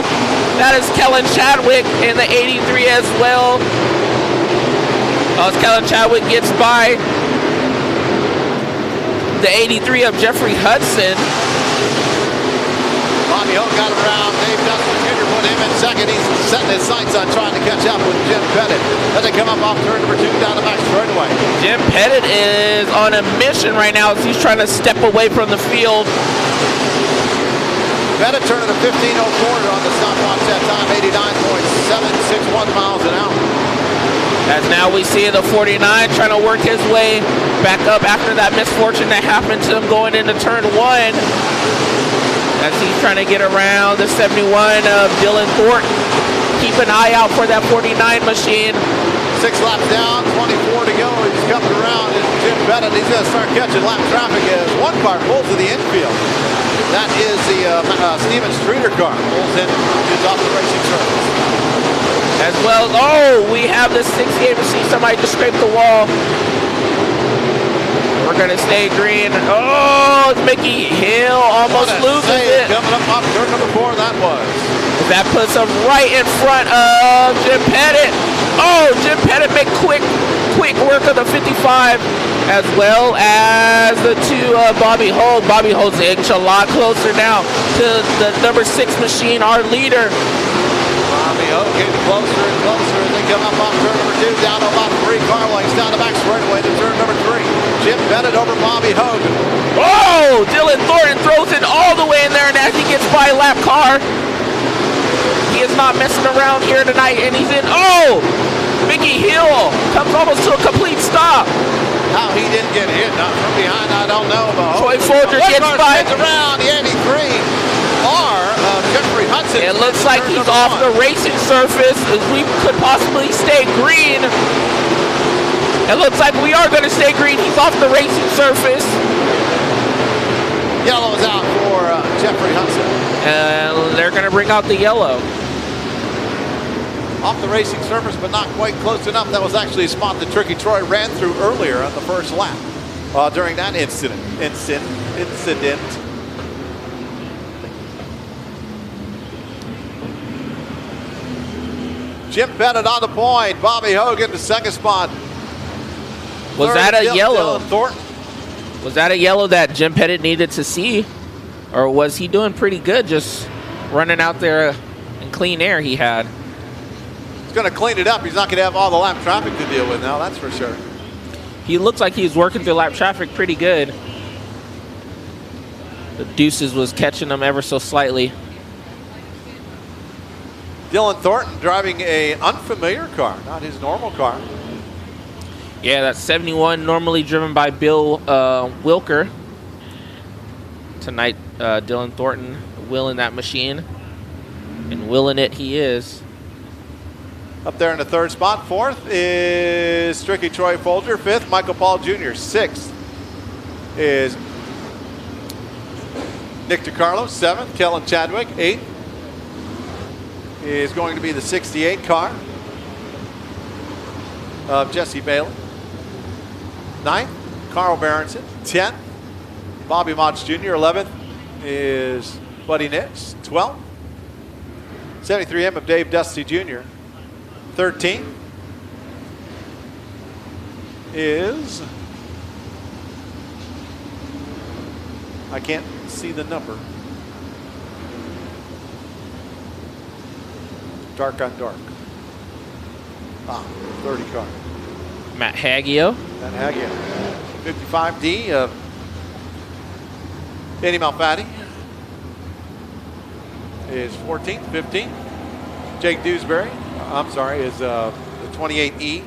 That is Kellen Chadwick in the 83 as well. As Kellen Chadwick gets by the 83 of Jeffrey Hudson. Bobby Hogue got around Dave Dusty Jr. put him in second. He's setting his sights on trying to catch up with Jim Pettit as they come up off turn number 2 down the back straightaway. Jim Pettit is on a mission right now as he's trying to step away from the field. Pettit turning a 15.04 on the stopwatch that time, 89.761 miles an hour. As now we see the 49 trying to work his way back up after that misfortune that happened to him going into turn 1. As he's trying to get around the 71 of Dylan Thornton. Keep an eye out for that 49 machine. 6 laps down, 24 to go. He's coming around. It's Jim Pettit. He's going to start catching lap traffic as one car pulls to the infield. That is the Steven Streeter car. Pulls in, is off the racing surface. As well, oh, we have the 68 machine. Somebody just scraped the wall. We're going to stay green. Oh, Mickey Hill almost loses it. Coming up off turn number 4, that was. That puts him right in front of Jim Pettit. Oh, Jim Pettit make quick work of the 55, as well as the 2 Bobby Holt. Bobby Holt's inch a lot closer now to the number 6 machine, our leader. Bobby Holt getting closer and closer as they come up off turn number 2, down to about 3 car lengths, down the back straightaway to turn number 3. Jim Pettit over Bobby Hogan. Oh, Dylan Thornton throws it all the way in there, and as he gets by a lap car, he is not messing around here tonight, and he's in. Oh, Mickey Hill comes almost to a complete stop. How he didn't get hit, not from behind, I don't know. But Troy Folger gets by. Around the 83 R of Jeffrey Hudson. It looks like he's off the racing surface. As we could possibly stay green. It looks like we are going to stay green. He's off the racing surface. Yellow's out for Jeffrey Hudson. And they're going to bring out the yellow. Off the racing surface, but not quite close enough. That was actually a spot that Tricky Troy ran through earlier on the first lap during that incident. Jim Pettit on the point. Bobby Hogan, the second spot. Was that a yellow? Dylan Thornton. Was that a yellow that Jim Pettit needed to see? Or was he doing pretty good just running out there in clean air he had? He's going to clean it up. He's not going to have all the lap traffic to deal with now, that's for sure. He looks like he's working through lap traffic pretty good. The Deuces was catching him ever so slightly. Dylan Thornton driving a unfamiliar car, not his normal car. Yeah, that's 71, normally driven by Bill Wilker. Tonight, Dylan Thornton willing that machine, and willing it he is. Up there in the third spot. Fourth is Tricky Troy Folger. Fifth, Michael Paul Jr. Sixth is Nick DiCarlo. Seventh, Kellen Chadwick. Eighth is going to be the 68 car of Jesse Bailey. Ninth, Carl Berenson. 10th, Bobby Motts Jr. 11th is Buddy Nix. 12th, 73M of Dave Dusty Jr. 13th is, I can't see the number. Dark on dark. 30 car. Matt Haggio. Matt Haggio. 55D of Danny Malfatti is 14th. 15th, Jake Dewsbury. I'm sorry, is the 28E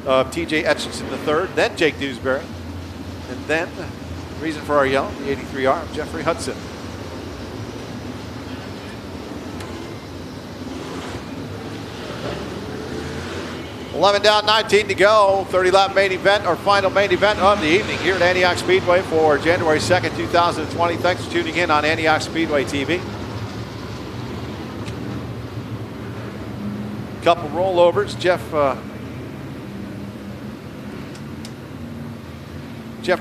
of TJ Etchison III, then Jake Dewsbury, and then, reason for our yellow, the 83R of Jeffrey Hudson. $11 down, 19 to go. 30-lap main event, or final main event of the evening here at Antioch Speedway for January 2nd, 2020. Thanks for tuning in on Antioch Speedway TV. Couple rollovers. Jeff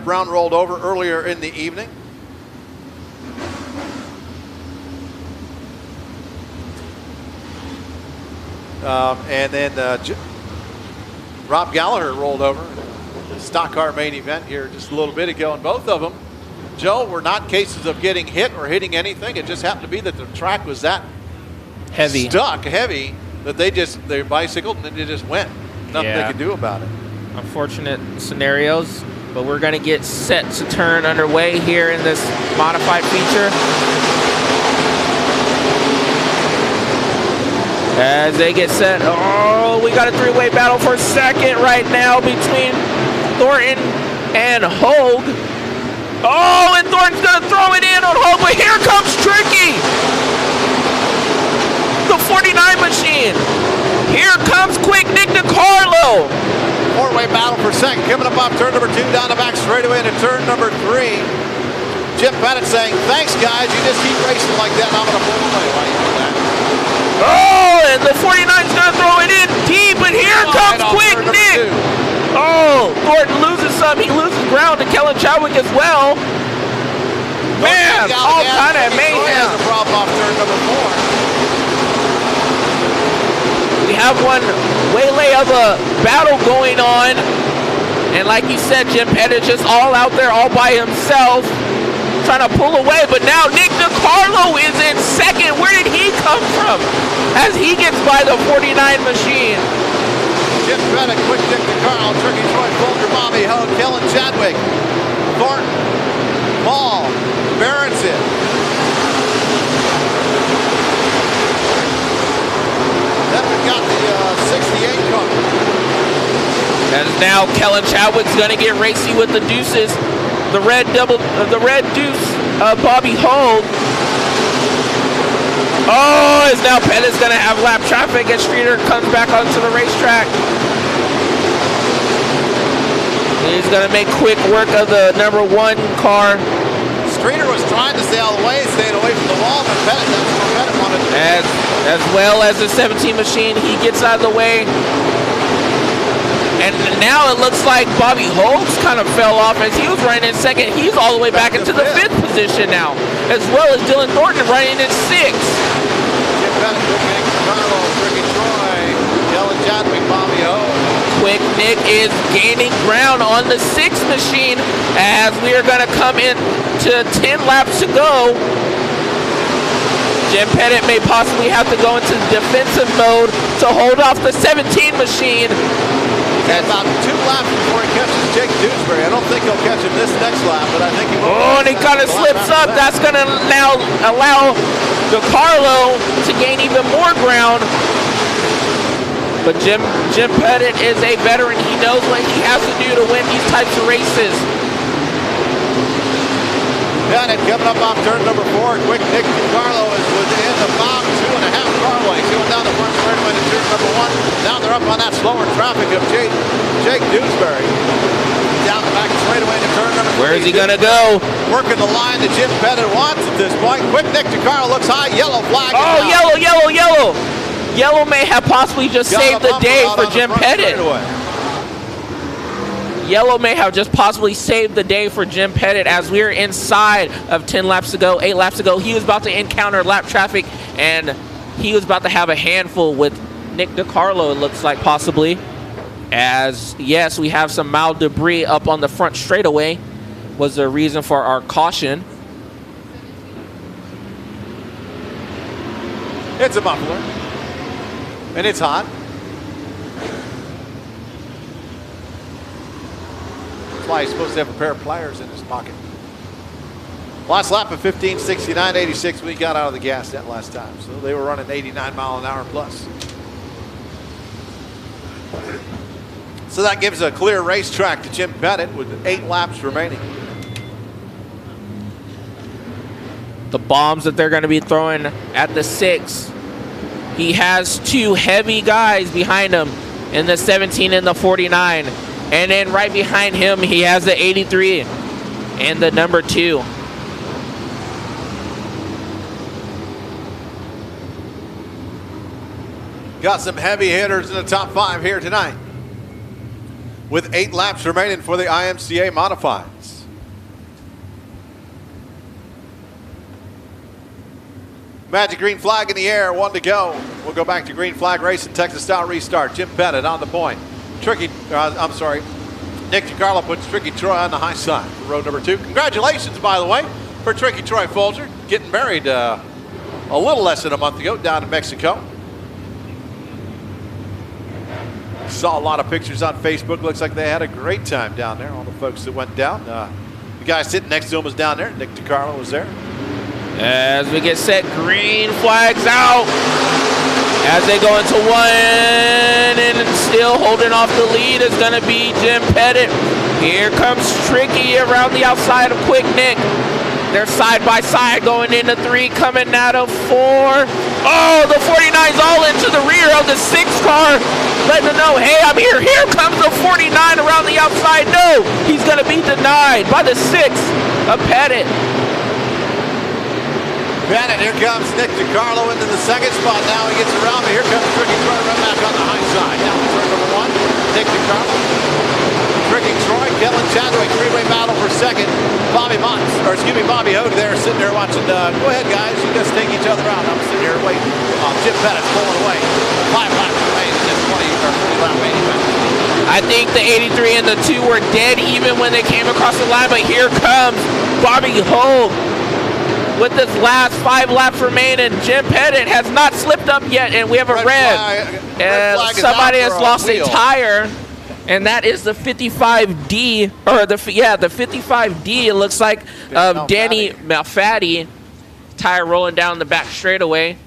Brown rolled over earlier in the evening. And then Rob Gallagher rolled over. The stock car main event here just a little bit ago. And both of them, Joe, were not cases of getting hit or hitting anything. It just happened to be that the track was that heavy, that they bicycled and then they just went. Nothing they could do about it. Unfortunate scenarios, but we're going to get set to turn underway here in this modified feature. As they get set, oh, we got a three-way battle for second right now between Thornton and Hogue. Oh, and Thornton's going to throw it in on Hogue, but here comes Tricky. The 49 machine. Here comes quick Nick DiCarlo. Four-way battle for second. Coming up off turn number 2 down the back straightaway into turn number 3. Jim Pettit saying, thanks, guys. You just keep racing like that, and I'm going to pull away while you do that. Oh, and the 49's going to throw it in deep, and here comes quick Nick. Oh, Thornton loses some. He loses ground to Kellen Chadwick as well. Man, all kind of mayhem. A problem off turn number 4. We have one waylay of a battle going on. And like you said, Jim Pettit just all out there all by himself, trying to pull away. But now Nick DiCarlo is in second. Where did he come from? As he gets by the 49 machine. Jim Pettit, quick Nick DiCarlo, Tricky Troy, Folger, Bobby Ho, Kellen Chadwick, Thornton, Ball, Berenson. Then we've got the 68 car. As now Kellen Chadwick's gonna get racy with the deuces. The red deuce, Bobby Hogue. Oh, is now Pettit's gonna have lap traffic as Streeter comes back onto the racetrack. He's gonna make quick work of the number 1 car. Streeter was trying to stay out of the way, staying away from the wall, but Pettit, that's what Pettit wanted to do. As well as the 17 machine, he gets out of the way. And now it looks like Bobby Holmes kind of fell off as he was running in second. He's all the way back into the 5th position now, as well as Dylan Thornton running in 6th. Jim Pettit, Nick DiCarlo, Ricky Troy, Kellen Chadwick, Bobby Holmes. Quick Nick is gaining ground on the 6th machine as we are going to come in to 10 laps to go. Jim Pettit may possibly have to go into defensive mode to hold off the 17 machine. That's about 2 laps before he catches Jake Dewsbury. I don't think he'll catch him this next lap, but I think he will. Oh, and he kind of slips up. That's going to now allow DiCarlo to gain even more ground. But Jim Pettit is a veteran. He knows what he has to do to win these types of races. Pettit coming up off turn number 4. Quick Nick DiCarlo is within about 2.5 car lengths. Going down the front straightaway to turn number 1. Now they're up on that slower traffic of Jake Dewsbury. Down the back straightaway to turn number 3. Where is he going to go? Working the line that Jim Pettit wants at this point. Quick Nick DiCarlo looks high. Yellow flag. Oh, yellow. Yellow may have possibly just saved the day for Jim Pettit. Yellow may have just possibly saved the day for Jim Pettit as we're inside of 10 laps to go, 8 laps to go. He was about to encounter lap traffic, and he was about to have a handful with Nick DiCarlo, it looks like, possibly. As, yes, we have some mild debris up on the front straightaway was the reason for our caution. It's a muffler. And it's hot. That's why he's supposed to have a pair of pliers in his pocket. Last lap of 15:69.86 when he got out of the gas tent last time. So they were running 89 mile an hour plus. So that gives a clear racetrack to Jim Pettit with 8 laps remaining. The bombs that they're going to be throwing at the 6. He has 2 heavy guys behind him in the 17 and the 49. And then right behind him, he has the 83 and the number 2. Got some heavy hitters in the top 5 here tonight, with 8 laps remaining for the IMCA Modifieds. Magic green flag in the air, 1 to go. We'll go back to green flag racing, Texas style restart. Jim Pettit on the point. Nick DiCarlo puts Tricky Troy on the high side for road number 2. Congratulations, by the way, for Tricky Troy Folger, getting married a little less than a month ago down in Mexico. Saw a lot of pictures on Facebook. Looks like they had a great time down there, all the folks that went down. The guy sitting next to him was down there. Nick DiCarlo was there. As we get set, green flags out. As they go into 1, and still holding off the lead is going to be Jim Pettit. Here comes Tricky around the outside of Quick Nick. They're side by side going into 3, coming out of 4. Oh, the 49's all into the rear of the 6 car, letting them know, hey, I'm here. Here comes the 49 around the outside. No, he's going to be denied by the 6 of Pettit. Pettit, here comes Nick DiCarlo into the 2nd spot. Now he gets around, but here comes Tricky Troy right back on the high side. Now turn number 1, Nick DiCarlo. Kellen Chadwick, three-way battle for second. Bobby Hogue there, sitting there watching. Go ahead, guys. You guys take each other out. I'm sitting here waiting. Jim Pettit pulling away. 5 laps remaining in this 40-lap main event. I think the 83 and the 2 were dead even when they came across the line, but here comes Bobby Hogue with this last 5 laps remaining. Jim Pettit has not slipped up yet, and we have a red. Flag Somebody has lost a wheel. tire, and that is the 55D, or the 55D. It looks like Danny Malfatti. Tire rolling down the back straightaway.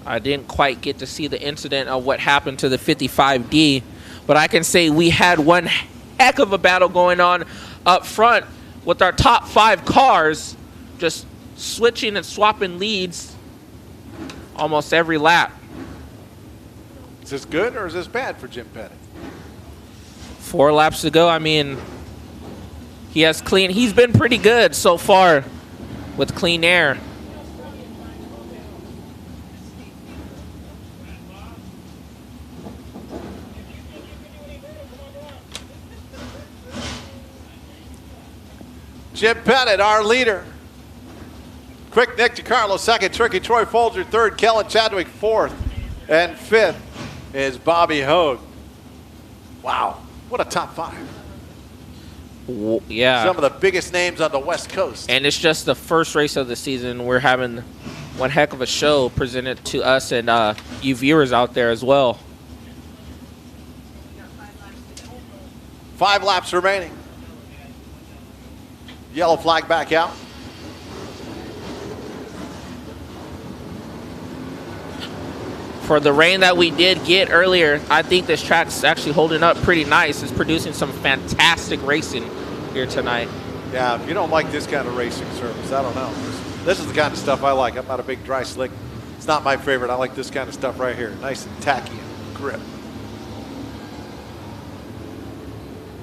I didn't quite get to see the incident of what happened to the 55D, but I can say we had one heck of a battle going on up front with our top 5 cars just switching and swapping leads almost every lap. Is this good or is this bad for Jim Pettit? 4 laps to go. I mean, he's been pretty good so far with clean air. Jim Pettit, our leader. Quick Nick DiCarlo second, Tricky Troy Folger third, Kellen Chadwick fourth, and fifth is Bobby Hogue. Wow, what a top 5. Yeah. Some of the biggest names on the West Coast. And it's just the first race of the season. We're having one heck of a show presented to us and you viewers out there as well. 5 laps remaining. Yellow flag back out. For the rain that we did get earlier, I think this track's actually holding up pretty nice. It's producing some fantastic racing here tonight. Yeah, if you don't like this kind of racing service, I don't know. This is the kind of stuff I like. I'm not a big dry slick. It's not my favorite. I like this kind of stuff right here. Nice and tacky and grip.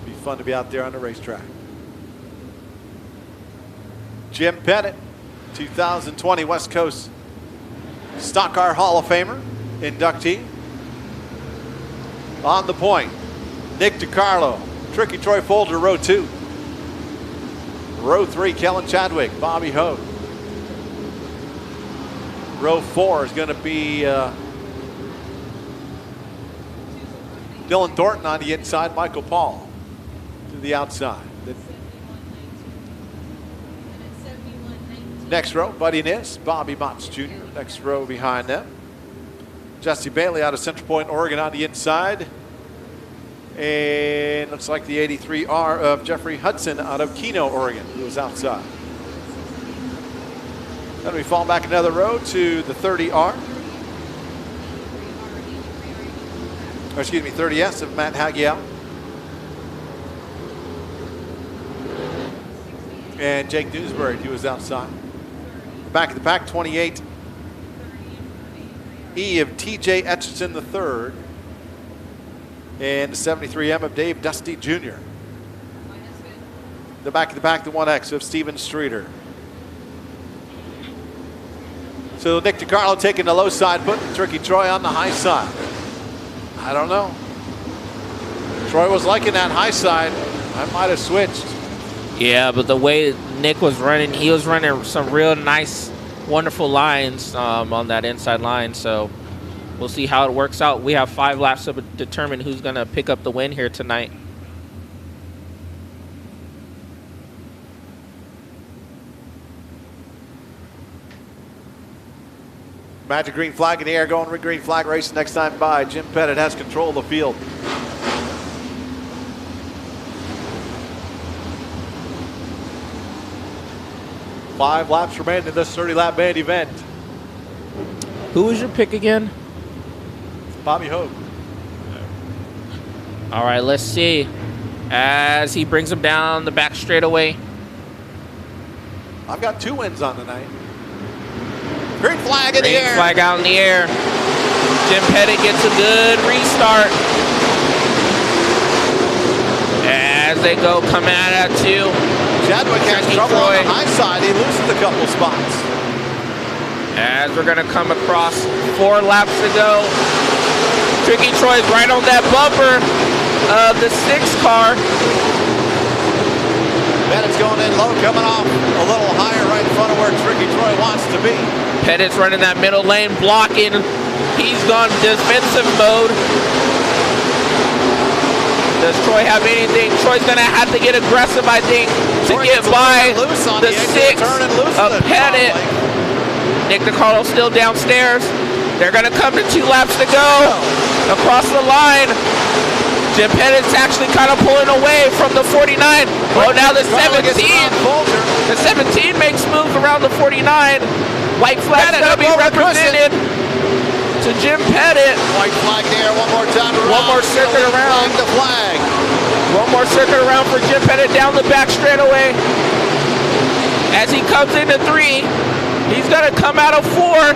Be fun to be out there on the racetrack. Jim Pettit, 2020 West Coast Stock Car Hall of Famer, inductee. On the point, Nick DiCarlo, Tricky Troy Folger, row 2. Row 3, Kellen Chadwick, Bobby Hogue. Row 4 is going to be Dylan Thornton on the inside, Michael Paul to the outside. Next row, Buddy Niss, Bobby Motts Jr. Next row behind them. Jesse Bailey out of Central Point, Oregon on the inside. And looks like the 83R of Jeffrey Hudson out of Keno, Oregon, who is outside. Then we fall back another row to the 30R. Or excuse me, 30S of Matt Hagiel. And Jake Dewsbury, who is outside. Back of the pack, 28 E of TJ Etchison III. And the 73M of Dave Dusty Jr. The back of the pack, the 1X of Steven Streeter. So Nick DiCarlo taking the low side, putting Tricky Troy on the high side. I don't know. Troy was liking that high side. I might have switched. Yeah, but the way Nick was running, he was running some real nice, wonderful lines on that inside line. So we'll see how it works out. We have 5 laps to determine who's going to pick up the win here tonight. Magic green flag in the air, going with green flag racing next time by. Jim Pettit has control of the field. Five laps remain in this 30-lap main event. Who was your pick again? Bobby Hogue. All right, let's see. As he brings him down the back straightaway. I've got 2 wins on tonight. Green flag in the Green air. flag out in the air. Jim Pettit gets a good restart. As they go coming at it too. Chadwick has trouble on the high side. He loses a couple spots. As we're going to come across 4 laps to go. Tricky Troy's right on that bumper of the 6 car. Bennett's going in low, coming off a little higher right in front of where Tricky Troy wants to be. Pettit's running that middle lane, blocking. He's gone defensive mode. Does Troy have anything? Troy's going to have to get aggressive, I think, to get by the 6 of Pettit. Nick DiCarlo still downstairs. They're going to come to 2 laps to go. Across the line. Jim Pettit's actually kind of pulling away from the 49. Oh, now the 17. The 17 makes moves around the 49. White flag's going to be represented to Jim Pettit. White flag there, one more time around. One more circuit around. The flag. One more circuit around for Jim Pettit down the back straightaway. As he comes into 3, he's going to come out of 4.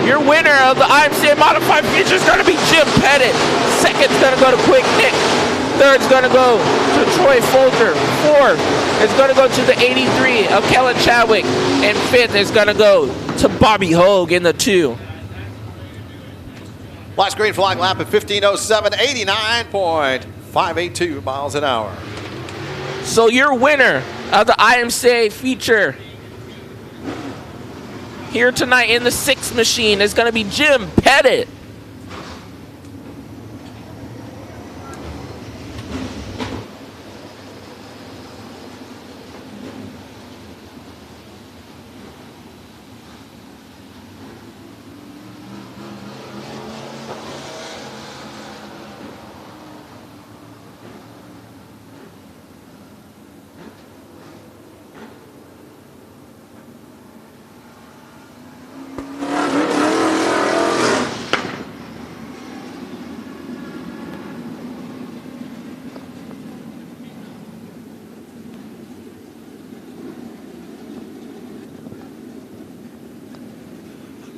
Your winner of the IMCA Modified Feature is going to be Jim Pettit. Second's going to go to Quick Nick. Third's going to go to Troy Folger. 4th is going to go to the 83 of Kellen Chadwick. And 5th is going to go to Bobby Hogue in the 2. Last green flag lap at 15:07, 89.582 miles an hour. So your winner of the IMCA feature here tonight in the 6 machine is going to be Jim Pettit.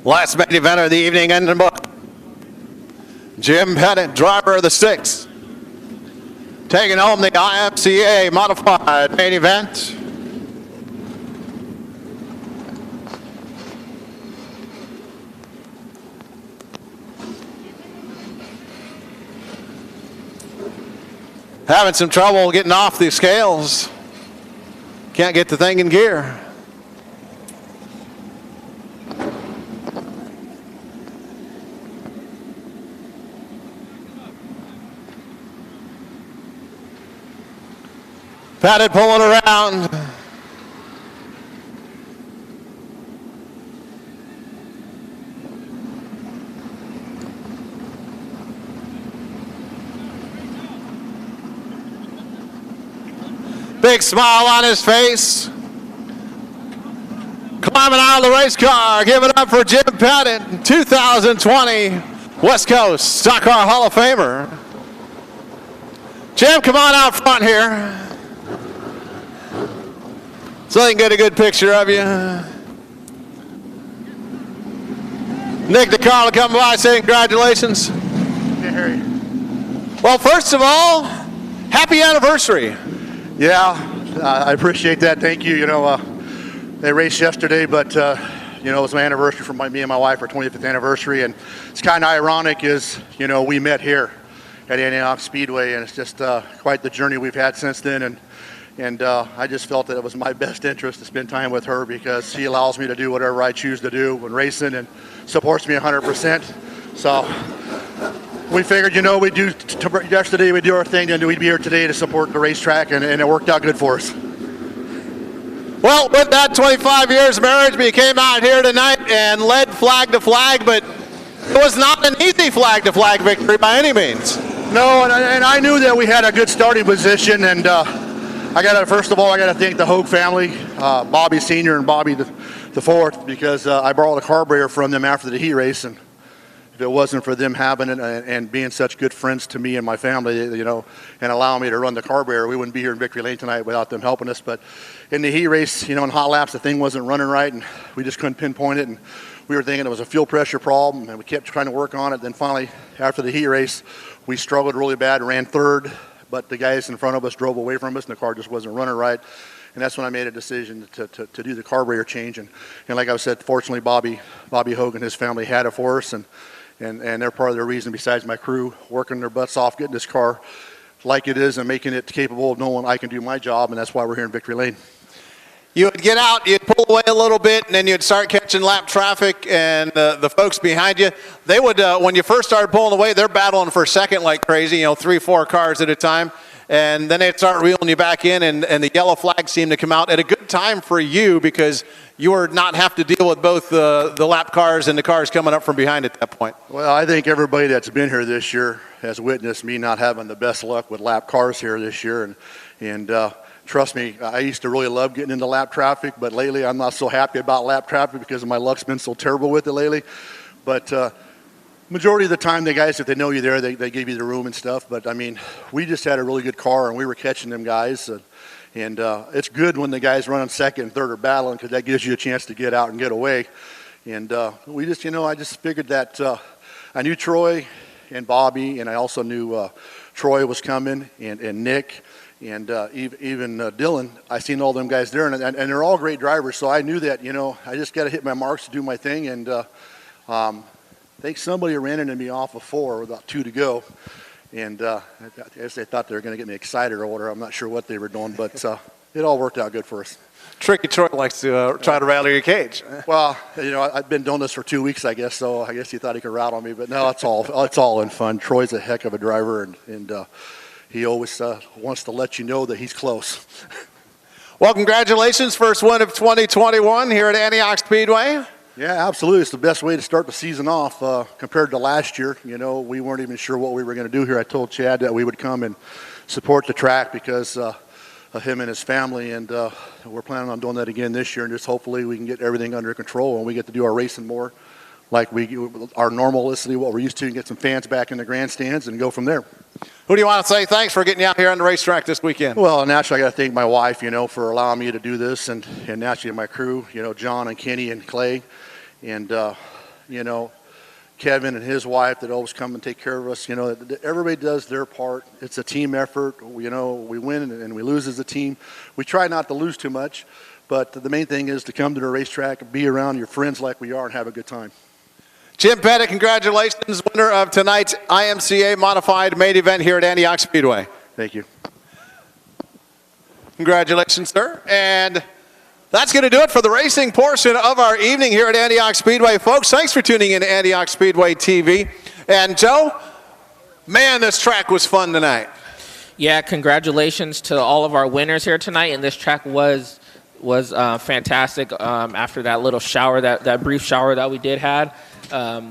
Last main event of the evening in the book. Jim Pettit, driver of the 6, taking home the IMCA Modified main event. Having some trouble getting off the scales. Can't get the thing in gear. Pettit pulling around. Big smile on his face. Climbing out of the race car. Give it up for Jim Pettit, 2020 West Coast Stock Car Hall of Famer. Jim, come on out front here, so they can get a good picture of you. Nick DiCarlo coming by saying congratulations. Hey, Harry. Well, first of all, happy anniversary. Yeah, I appreciate that. Thank you. You know, they raced yesterday, but you know, it was my anniversary for me and my wife, our 25th anniversary, and it's kind of ironic is, you know, we met here at Antioch Speedway, and it's just quite the journey we've had since then, and I just felt that it was my best interest to spend time with her because she allows me to do whatever I choose to do when racing and supports me 100%. So we figured, you know, yesterday we'd do our thing, and we'd be here today to support the racetrack, and it worked out good for us. Well, with that 25 years of marriage, we came out here tonight and led flag to flag, but it was not an easy flag to flag victory by any means. No, and I knew that we had a good starting position, and first of all, I got to thank the Hogue family, Bobby Sr. and Bobby the fourth, because I borrowed a carburetor from them after the heat race, and if it wasn't for them having it and being such good friends to me and my family, you know, and allowing me to run the carburetor, we wouldn't be here in Victory Lane tonight without them helping us. But in the heat race, you know, in hot laps, the thing wasn't running right, and we just couldn't pinpoint it, and we were thinking it was a fuel pressure problem, and we kept trying to work on it. Then finally, after the heat race, we struggled really bad, ran third, but the guys in front of us drove away from us, and the car just wasn't running right. And that's when I made a decision to do the carburetor change. And like I said, fortunately, Bobby Hogan, his family had it for us, and they're part of the reason, besides my crew, working their butts off, getting this car like it is and making it capable of knowing I can do my job, and that's why we're here in Victory Lane. You would get out, you'd pull away a little bit, and then you'd start catching lap traffic, and the folks behind you, they would, when you first started pulling away, they're battling for second like crazy, 3-4 cars at a time. And then they'd start reeling you back in, and the yellow flag seemed to come out at a good time for you because you would not have to deal with both the lap cars and the cars coming up from behind at that point. Well, I think everybody that's been here this year has witnessed me not having the best luck with lap cars here this year. And trust me, I used to really love getting into lap traffic, but lately I'm not so happy about lap traffic because my luck's been so terrible with it lately. But majority of the time, the guys, if they know you there, they give you the room and stuff. But, I mean, we just had a really good car, and we were catching them guys. And it's good when the guys running second and third are battling because that gives you a chance to get out and get away. And we just, I just figured that I knew Troy and Bobby, and I also knew Troy was coming, and Nick, and even Dylan. I seen all them guys there, and they're all great drivers. So I knew that, I just got to hit my marks to do my thing. And I think somebody ran into me off of 4 with about 2 to go. And I guess they thought they were going to get me excited or whatever. I'm not sure what they were doing, but it all worked out good for us. Tricky Troy likes to try to rattle your cage. Well, I've been doing this for 2 weeks, I guess, so I guess he thought he could rattle me. But no, it's all in fun. Troy's a heck of a driver, and he always wants to let you know that he's close. Well, congratulations. First win of 2021 here at Antioch Speedway. Yeah, absolutely. It's the best way to start the season off compared to last year. We weren't even sure what we were going to do here. I told Chad that we would come and support the track because of him and his family, and we're planning on doing that again this year, and just hopefully we can get everything under control and we get to do our racing more like our normality, what we're used to, and get some fans back in the grandstands and go from there. Who do you want to say thanks for getting you out here on the racetrack this weekend? Well, naturally, I got to thank my wife, for allowing me to do this, and naturally my crew, John and Kenny and Clay. And, Kevin and his wife that always come and take care of us. Everybody does their part. It's a team effort. We win and we lose as a team. We try not to lose too much, but the main thing is to come to the racetrack, be around your friends like we are, and have a good time. Jim Pettit, congratulations, winner of tonight's IMCA Modified Main Event here at Antioch Speedway. Thank you. Congratulations, sir. And that's going to do it for the racing portion of our evening here at Antioch Speedway. Folks, thanks for tuning in to Antioch Speedway TV. And Joe, man, this track was fun tonight. Yeah, congratulations to all of our winners here tonight. And this track was fantastic after that little shower, that brief shower that we did had.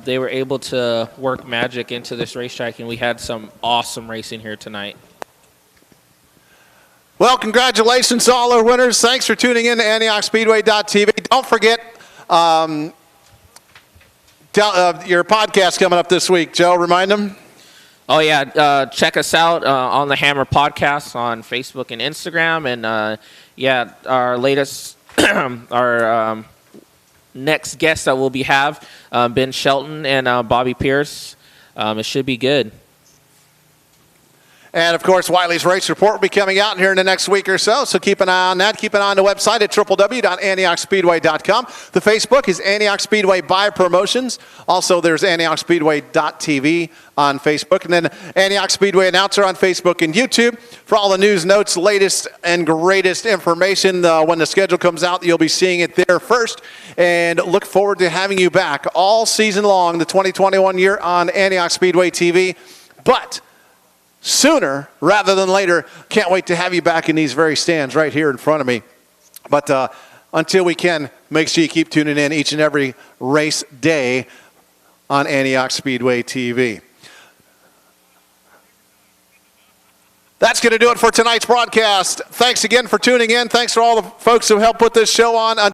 They were able to work magic into this racetrack, and we had some awesome racing here tonight. Well, congratulations to all our winners. Thanks for tuning in to AntiochSpeedway.tv. Don't forget your podcast coming up this week. Joe, remind them. Oh, yeah. Check us out on the Hammer Podcast on Facebook and Instagram. And, our latest, our next guest that we'll have, Ben Shelton and Bobby Pierce. It should be good. And, of course, Wiley's Race Report will be coming out here in the next week or so, so keep an eye on that. Keep an eye on the website at www.antiochspeedway.com. The Facebook is Antioch Speedway by Promotions. Also, there's AntiochSpeedway.tv on Facebook. And then Antioch Speedway Announcer on Facebook and YouTube. For all the news, notes, latest, and greatest information, when the schedule comes out, you'll be seeing it there first. And look forward to having you back all season long, the 2021 year, on Antioch Speedway TV. But sooner rather than later, can't wait to have you back in these very stands right here in front of me. But until we can, make sure you keep tuning in each and every race day on Antioch Speedway TV. That's going to do it for tonight's broadcast. Thanks again for tuning in. Thanks for all the folks who helped put this show on.